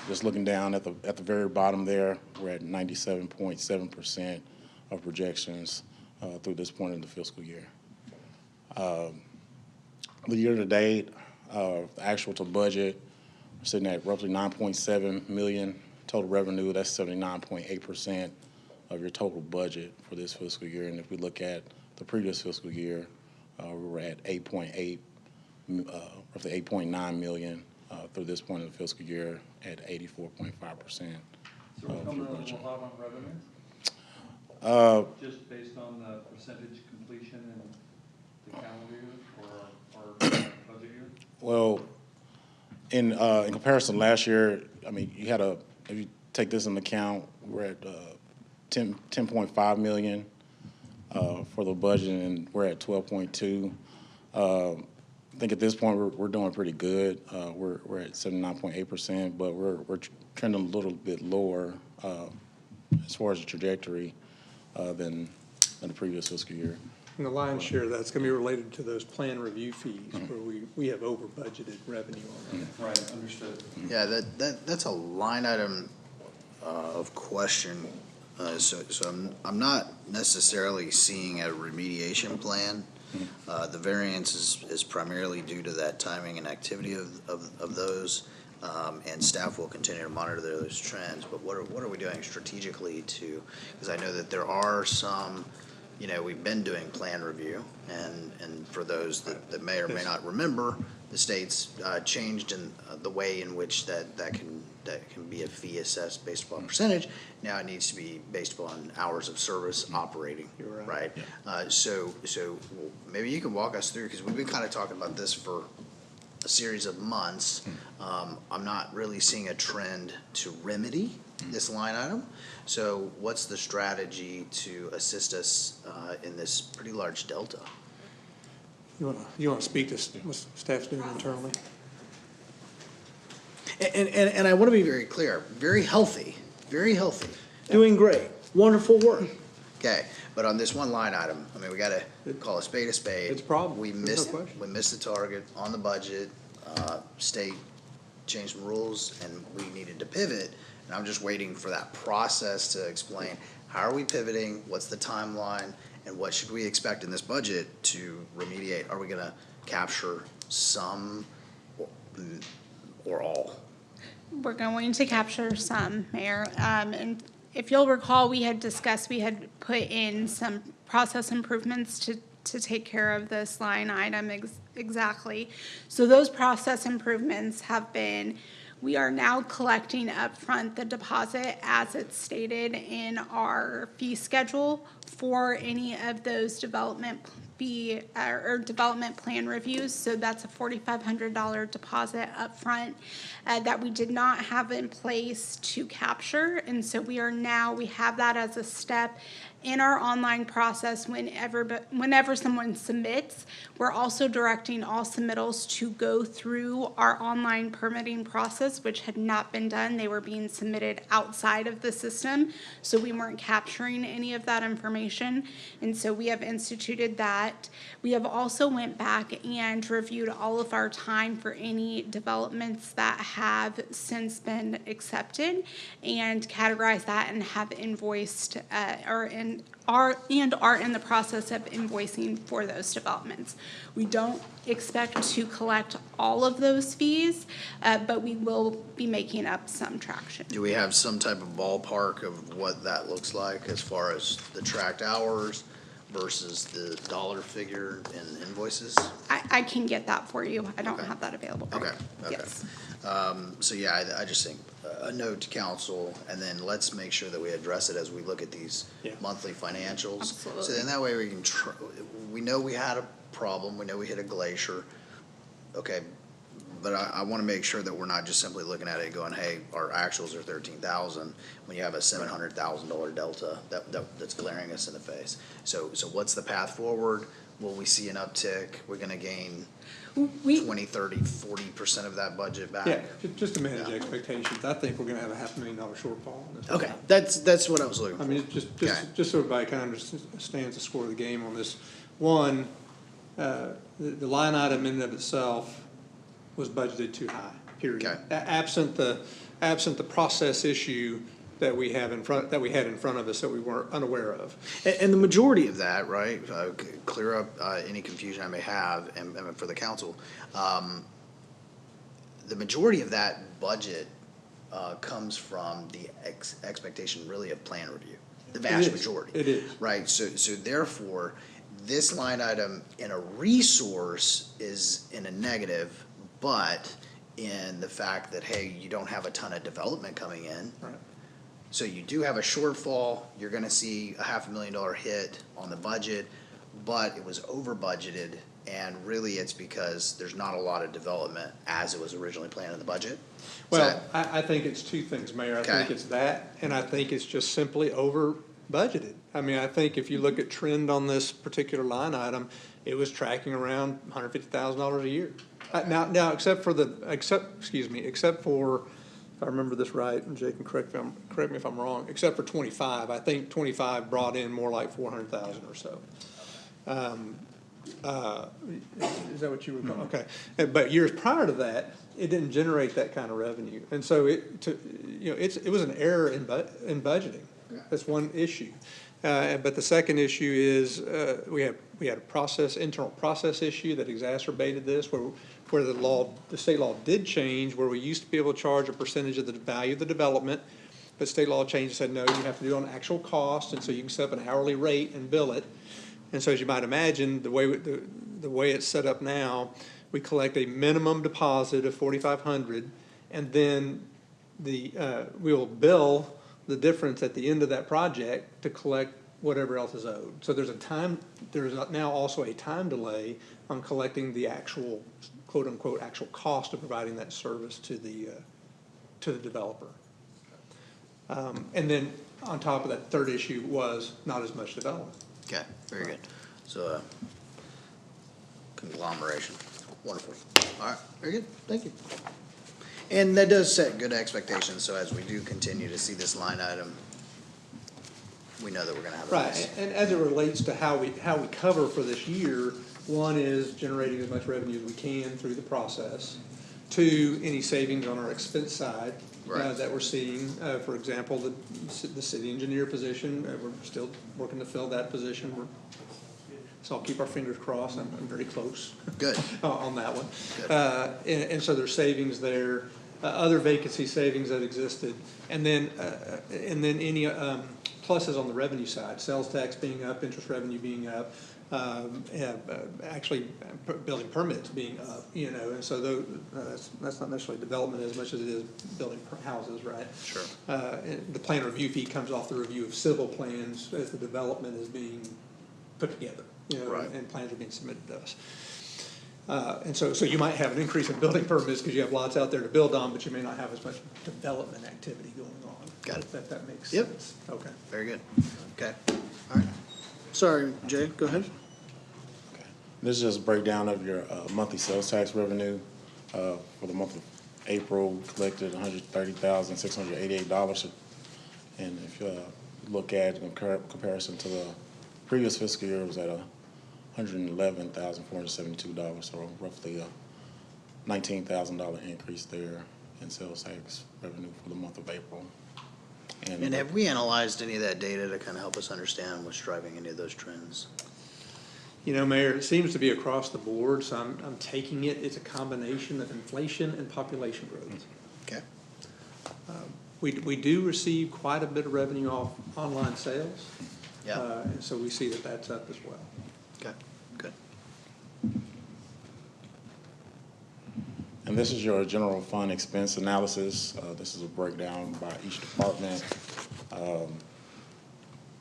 just looking down at the very bottom there, we're at 97.7% of projections through this point in the fiscal year. The year to date, the actual to budget, we're sitting at roughly 9.7 million total revenue. That's 79.8% of your total budget for this fiscal year. And if we look at the previous fiscal year, we were at 8.8, roughly 8.9 million through this point of the fiscal year at 84.5%. So we're coming out a little hot on revenue? Just based on the percentage completion in the calendar year or budget year? Well, in comparison to last year, I mean, you had if you take this into account, we're at 10.5 million for the budget, and we're at 12.2. I think at this point we're doing pretty good. We're at 79.8%, but we're trending a little bit lower as far as the trajectory than the previous fiscal year. And the lion's share of that's going to be related to those plan review fees where we have over budgeted revenue on that. Right, understood. Yeah, that's a line item of question. So I'm not necessarily seeing a remediation plan. The variance is primarily due to that timing and activity of those, and staff will continue to monitor those trends. But what are we doing strategically because I know that there are some, we've been doing plan review, and for those that may or may not remember, the state's changed in the way in which that can be a fee assessed based upon percentage. Now it needs to be based upon hours of service operating. You're right. So maybe you can walk us through, because we've been kind of talking about this for a series of months. I'm not really seeing a trend to remedy this line item. So what's the strategy to assist us in this pretty large delta? You want to speak to what staff's doing internally? And I want to be Very clear, very healthy, very healthy. doing great, wonderful work. Okay, but on this one line item, I mean, we gotta call a spade a spade. It's a problem. We There's no missed, question. we missed the target on the budget. State changed some rules and we needed to pivot. And I'm just waiting for that process to explain, how are we pivoting? What's the timeline? And what should we expect in this budget to remediate? Are we gonna capture some or all? We're going to capture some, Mayor. And if you'll recall, we had discussed, we had put in some process improvements to take care of this line item exactly. So those process improvements have been, we are now collecting upfront the deposit as it's stated in our fee schedule for any of those development fee or development plan reviews. So that's a $4,500 deposit upfront that we did not have in place to capture. And so we have that as a step in our online process whenever someone submits. We're also directing all submittals to go through our online permitting process, which had not been done. They were being submitted outside of the system, so we weren't capturing any of that information. And so we have instituted that. We have also went back and reviewed all of our time for any developments that have since been accepted and categorized that and have invoiced are in the process of invoicing for those developments. We don't expect to collect all of those fees, but we will be making up some traction. Do we have some type of ballpark of what that looks like as far as the tracked hours versus the dollar figure in invoices? I can get that for you. I don't have that available. Okay. Yes. So yeah, I just think a note to council, and then let's make sure that we address it as we look at these monthly financials. Absolutely. So then that way we can, we know we had a problem, we know we hit a glacier. Okay, but I want to make sure that we're not just simply looking at it going, hey, our actuals are 13,000, when you have a $700,000 delta that's glaring us in the face. So what's the path forward? Will we see an uptick? We're going to gain 20, 30, 40% of that budget back? Yeah, just to manage expectations, I think we're gonna have a $500,000 shortfall. in this. Okay, that's what I was looking for. I mean, Okay. just so everybody kind of understands the score of the game on this. One, the line item in and of itself was budgeted too high, period. Okay. Absent the process issue that we had in front of us that we weren't unaware of. And the majority of that, right, clear up any confusion I may have, and for the council, the majority of that budget comes from the expectation really of plan review, the vast majority. It is. Right, so therefore, this line item in a resource is in a negative, but in the fact that, hey, you don't have a ton of development coming in. Right. So you do have a shortfall, you're gonna see a $500,000 hit on the budget, but it was over budgeted, and really it's because there's not a lot of development as it was originally planned in the budget? Well, I think it's two things, Mayor. I think it's that, and I think it's just simply over budgeted. I mean, I think if you look at trend on this particular line item, it was tracking around $150,000 a year. Now, except for, if I remember this right, and Jay can correct me if I'm wrong, except for 25, I think 25 brought in more like 400,000 or so. Is that what you were calling? Okay. But years prior to that, it didn't generate that kind of revenue. And so it was an error in budgeting. That's one issue. But the second issue is, we had a internal process issue that exacerbated this, where the state law did change, where we used to be able to charge a percentage of the value of the development, but state law changed and said, no, you have to do it on actual cost, and so you can set up an hourly rate and bill it. And so as you might imagine, the way it's set up now, we collect a minimum deposit of $4,500, and then we'll bill the difference at the end of that project to collect whatever else is owed. So there's now also a time delay on collecting the actual, quote unquote, actual cost of providing that service to the developer. And then on top of that, third issue was not as much development. Okay, very good. So, conglomeration, wonderful. All right, very good, thank you. And that does set good expectations, so as we do continue to see this line item, we know that we're gonna have a nice. Right, and as it relates to how we cover for this year, one is generating as much revenue as we can through the process. Two, any savings on our expense side that we're seeing. For example, the city engineer position, we're still working to fill that position. So I'll keep our fingers crossed. I'm very close. Good. On that one. Good. And so there's savings there. Other vacancy savings that existed, and then any pluses on the revenue side, sales tax being up, interest revenue being up, actually building permits being up, and so that's not necessarily development as much as it is building houses, right? Sure. The plan review fee comes off the review of civil plans as the development is being put together, and plans are being submitted to us. And so you might have an increase in building permits because you have lots out there to build on, but you may not have as much development activity going on. Got it. If that makes Yep. sense. Okay. Very good. Okay. All right. Sorry, Jay, go ahead. This is just a breakdown of your monthly sales tax revenue. For the month of April, we collected $130,688. And if you look at in comparison to the previous fiscal year, it was at $111,472, so roughly a $19,000 increase there in sales tax revenue for the month of April. And have we analyzed any of that data to kind of help us understand what's driving any of those trends? Mayor, it seems to be across the board, so I'm taking it's a combination of inflation and population growth. Okay. We do receive quite a bit of revenue off online sales. Yeah. And so we see that that's up as well. Okay, good. And this is your general fund expense analysis. This is a breakdown by each department.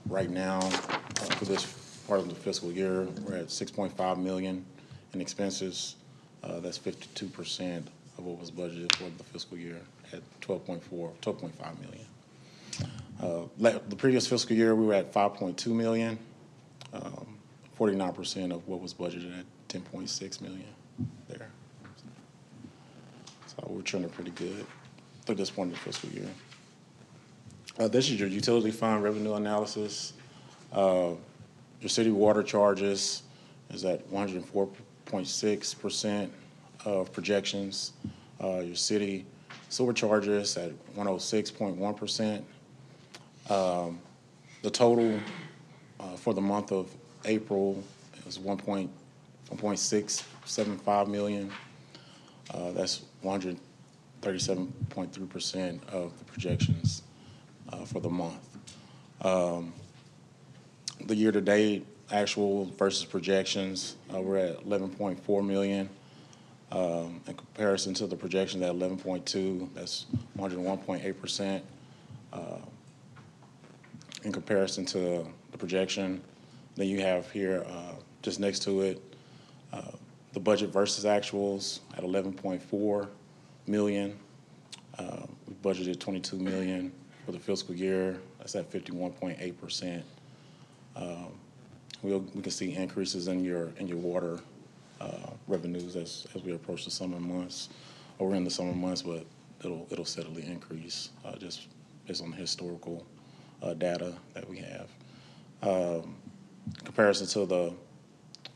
Right now, for this part of the fiscal year, we're at $6.5 million in expenses. That's 52% of what was budgeted for the fiscal year at 12.5 million. The previous fiscal year, we were at 5.2 million, 49% of what was budgeted at 10.6 million there. So we're trending pretty good through this point of the fiscal year. This is your utility fund revenue analysis. Your city water charges is at 104.6% of projections. Your city sewer charges at 106.1%. The total for the month of April is 1.675 million. That's 137.3% of the projections for the month. The year-to-date actual versus projections, we're at 11.4 million. In comparison to the projections at 11.2, that's 101.8%. In comparison to the projection, then you have here just next to it the budget versus actuals at 11.4 million. We budgeted 22 million for the fiscal year. That's at 51.8%. We can see increases in your water revenues as we approach the summer months, or we're in the summer months, but it'll steadily increase just based on the historical data that we have. In comparison to the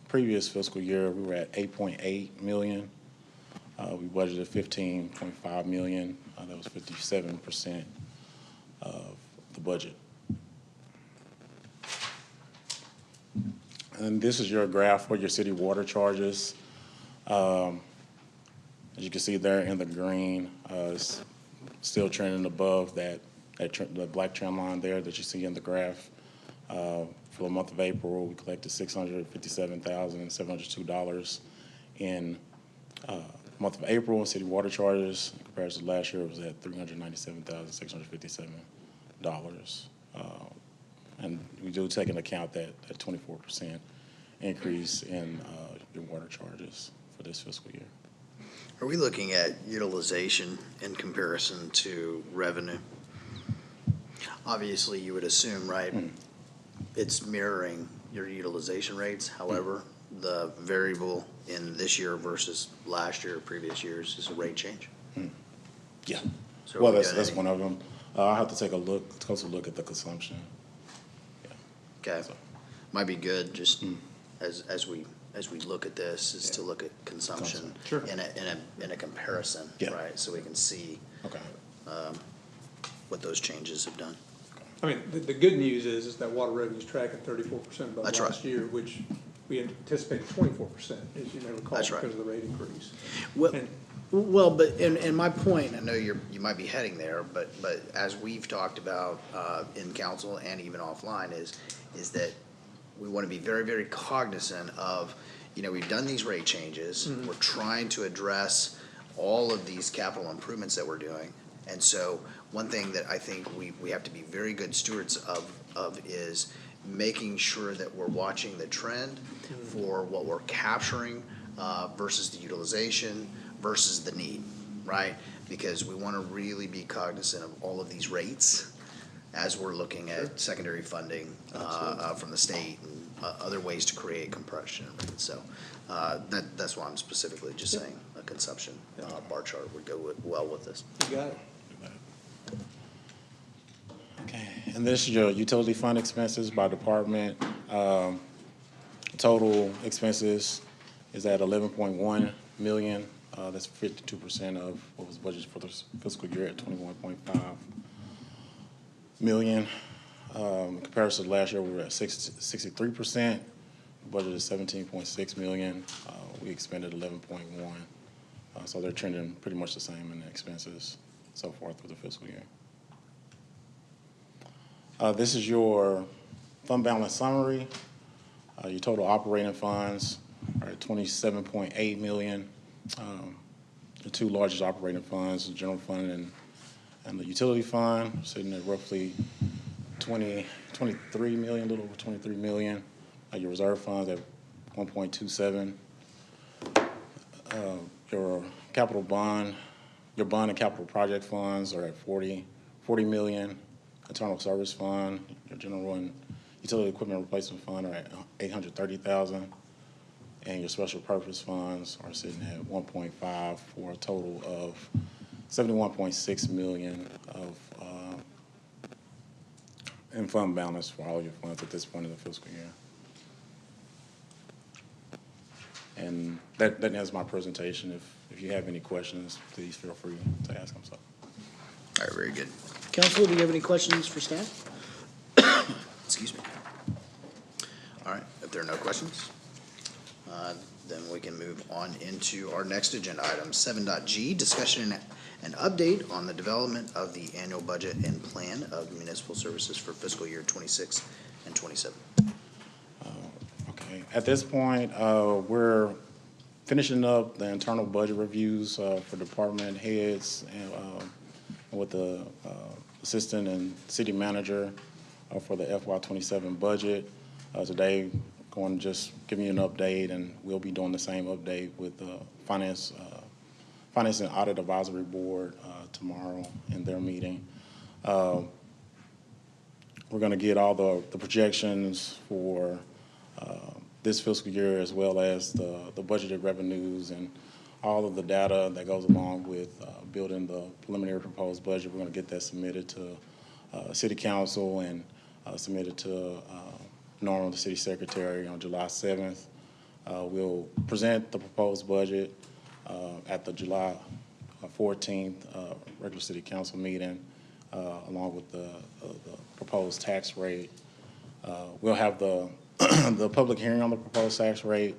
previous fiscal year, we were at 8.8 million. We budgeted 15.5 million. That was 57% of the budget. And this is your graph for your city water charges. As you can see there in the green, it's still trending above the black trend line there that you see in the graph. For the month of April, we collected $657,702 in month of April. City water charges, in comparison to last year, it was at $397,657. And we do take into account that 24% increase in your water charges for this fiscal year. Are we looking at utilization in comparison to revenue? Obviously, you would assume, right, it's mirroring your utilization rates. However, the variable in this year versus last year or previous years is a rate change. Yeah. So well, that's one of them. I'll have to take a closer look at the consumption. Okay. Might be good just as we look at this is to look at consumption in a comparison, right? So we can see what those changes have done. I mean, the good news is that water revenue is tracking 34% above last year, which we anticipated 24%, as you may recall, because of the rate increase. Well, but and my point, I know you might be heading there, but as we've talked about in council and even offline, is that we want to be very, very cognizant of, we've done these rate changes. We're trying to address all of these capital improvements that we're doing. And so one thing that I think we have to be very good stewards of is making sure that we're watching the trend for what we're capturing versus the utilization versus the need, right? Because we want to really be cognizant of all of these rates as we're looking at secondary funding from the state and other ways to create compression. So that's why I'm specifically just saying a consumption bar chart would go well with this. You got it. Okay, and this is your utility fund expenses by department. Total expenses is at 11.1 million. That's 52% of what was budgeted for this fiscal year at 21.5 million. In comparison to last year, we were at 63%. Budget is 17.6 million. We expended 11.1. So they're trending pretty much the same in the expenses so far through the fiscal year. This is your fund balance summary. Your total operating funds are at 27.8 million. The two largest operating funds, the general fund and the utility fund, sitting at roughly 23 million, a little over 23 million. Your reserve funds at 1.27. Your your capital bond, your bond and capital project funds are at 40 million. Internal service fund, your general and utility equipment replacement fund are at 830,000. And your special purpose funds are sitting at 1.5 for a total of 71.6 million of in fund balance for all your funds at this point in the fiscal year. And that ends my presentation. If you have any questions, please feel free to ask them. So. All right, very good. Council, do you have any questions for staff? Excuse me. All right, if there are no questions, then we can move on into our next agenda item, 7.g, discussion and update on the development of the annual budget and plan of municipal services for fiscal year 26 and 27. Okay, at this point, we're finishing up the internal budget reviews for department heads and with the assistant and city manager for the FY27 budget. Today, going to just giving you an update, and we'll be doing the same update with the Finance and Audit Advisory Board tomorrow in their meeting. We're going to get all the projections for this fiscal year, as well as the budgeted revenues and all of the data that goes along with building the preliminary proposed budget. We're going to get that submitted to City Council and submitted to Norman, the City Secretary, on July 7th. We'll present the proposed budget at the July 14th regular City Council meeting, along with the proposed tax rate. We'll have the the public hearing on the proposed tax rate,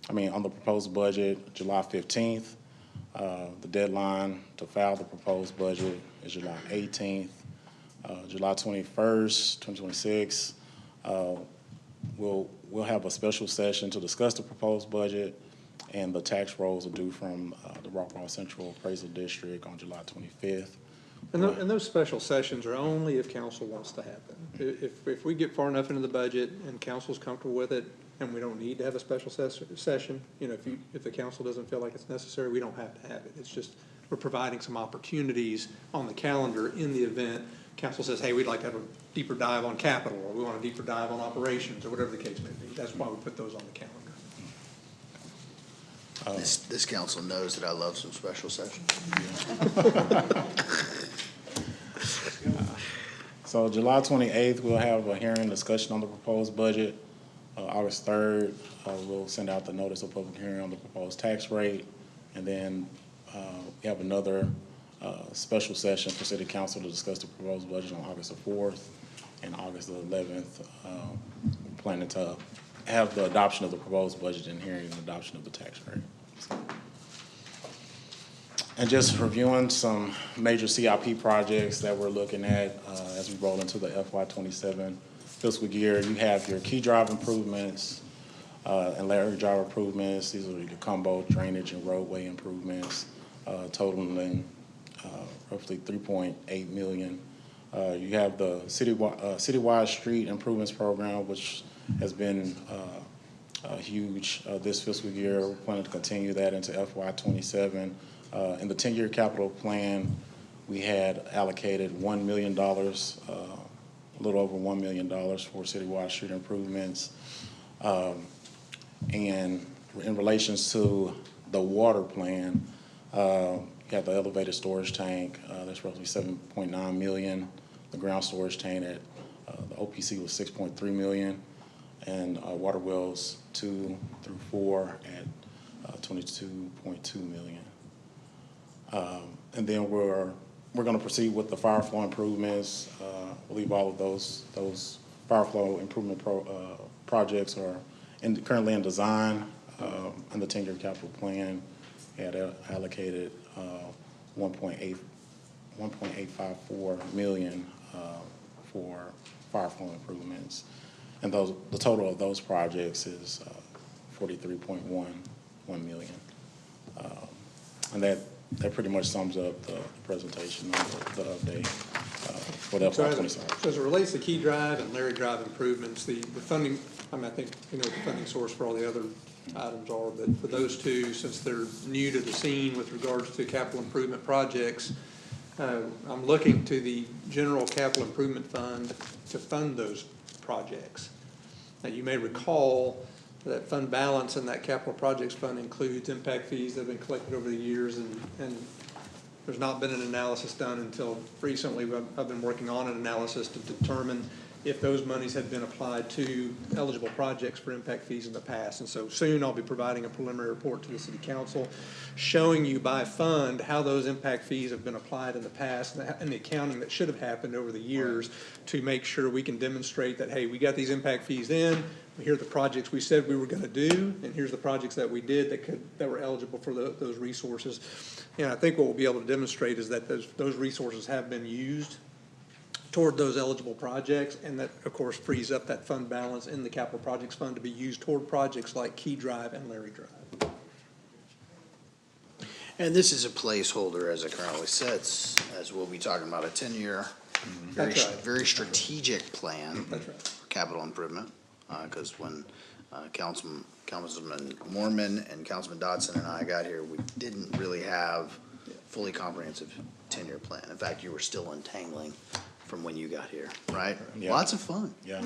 on the proposed budget, July 15th. The deadline to file the proposed budget is July 18th. July 21st, 2026, we'll have a special session to discuss the proposed budget, and the tax rolls are due from the Rockwall Central Appraisal District on July 25th. And those special sessions are only if council wants to have them. If we get far enough into the budget and council's comfortable with it, and we don't need to have a special session, if the council doesn't feel like it's necessary, we don't have to have it. It's just we're providing some opportunities on the calendar in the event council says, hey, we'd like to have a deeper dive on capital, or we want a deeper dive on operations, or whatever the case may be. That's why we put those on the calendar. This council knows that I love some special sessions. So July 28th, we'll have a hearing discussion on the proposed budget. August 3rd, we'll send out the notice of public hearing on the proposed tax rate. And then we have another special session for City Council to discuss the proposed budget on August the 4th. And August the 11th, we're planning to have the adoption of the proposed budget and hearing the adoption of the tax rate. And just reviewing some major CIP projects that we're looking at as we roll into the FY27 fiscal year. You have your key drive improvements and lateral drive improvements. These are your combo drainage and roadway improvements, totaling roughly $3.8 million. You have the citywide street improvements program, which has been huge this fiscal year. We're planning to continue that into FY27. In the 10-year capital plan, we had allocated $1 million, a little over $1 million for citywide street improvements. And in relations to the water plan, you have the elevated storage tank. That's roughly $7.9 million. The ground storage tank at the OPC was $6.3 million. And water wells 2 through 4 at $22.2 million. And then we're going to proceed with the fire flow improvements. I believe all of those fire flow improvement projects are currently in design. In the 10-year capital plan, we had allocated $1.854 million for fire flow improvements. And the total of those projects is $43.1 million. And that pretty much sums up the presentation of the update for the FY27. So as it relates to key drive and Larry Drive improvements, the funding, I think the funding source for all the other items are, but for those two, since they're new to the scene with regards to capital improvement projects, I'm looking to the general capital improvement fund to fund those projects. Now, you may recall that fund balance in that capital projects fund includes impact fees that have been collected over the years, and there's not been an analysis done until recently. I've been working on an analysis to determine if those monies had been applied to eligible projects for impact fees in the past. And so soon I'll be providing a preliminary report to the City Council showing you by fund how those impact fees have been applied in the past and the accounting that should have happened over the years to make sure we can demonstrate that, hey, we got these impact fees in, here are the projects we said we were going to do, and here's the projects that we did that were eligible for those resources. And I think what we'll be able to demonstrate is that those resources have been used toward those eligible projects, and that, of course, frees up that fund balance in the capital projects fund to be used toward projects like Key Drive and Larry Drive. And this is a placeholder, as it currently sits, as we'll be talking about a 10-year, very strategic plan for capital improvement. Because when Councilman Moorman and Councilman Dodson and I got here, we didn't really have fully comprehensive 10-year plan. In fact, you were still untangling from when you got here, right? Yeah. Lots of fun. Yeah.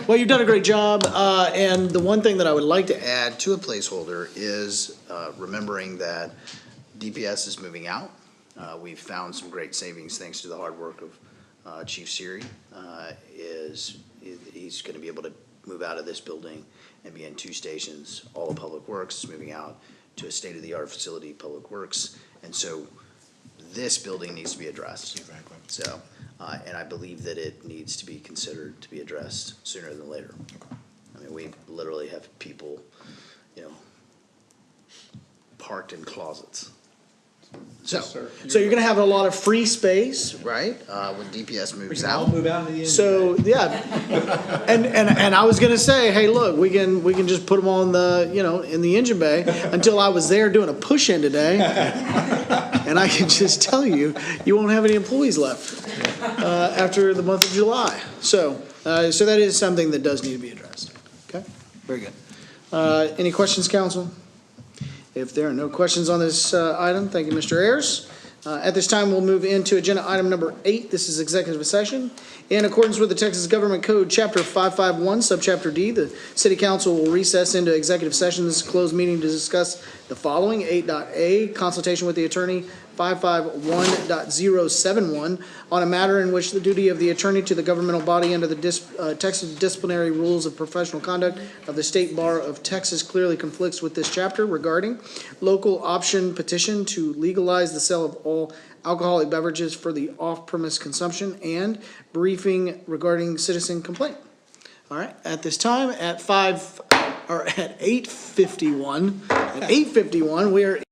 Well, you've done a great job, and the one thing that I would like to Add to a placeholder is remembering that DPS is moving out. We've found some great savings thanks to the hard work of Chief Siri. He's going to be able to move out of this building and be in 2 stations. All of Public Works is moving out to a state-of-the-art facility, Public Works. And so this building needs to be addressed. Exactly. So, and I believe that it needs to be considered to be addressed sooner than later. Okay. I mean, we literally have people, parked in closets. So, Yes, sir. So you're gonna have a lot of free space. right, when DPS We moves can all out. move out in the end. So, yeah, and I was gonna say, hey, look, we can just put them on the, in the engine bay, until I was there doing a push-in today. And I can just tell you, you won't have any employees left, after the month of July. So that is something that does need to be addressed. Okay? Very good. Any questions, council? If there are no questions on this item, thank you, Mr. Ayers. At this time, we'll move into agenda item number 8. This is executive session. In accordance with the Texas Government Code, Chapter 551, Subchapter D, the City Council will recess into executive session. This is a closed meeting to discuss the following. 8.A, consultation with the attorney, 551.071, on a matter in which the duty of the attorney to the governmental body under the Texas disciplinary rules of professional conduct of the State Bar of Texas clearly conflicts with this chapter regarding local option petition to legalize the sale of all alcoholic beverages for the off-premise consumption, and briefing regarding citizen complaint. All right, at this time, at 8:51, we are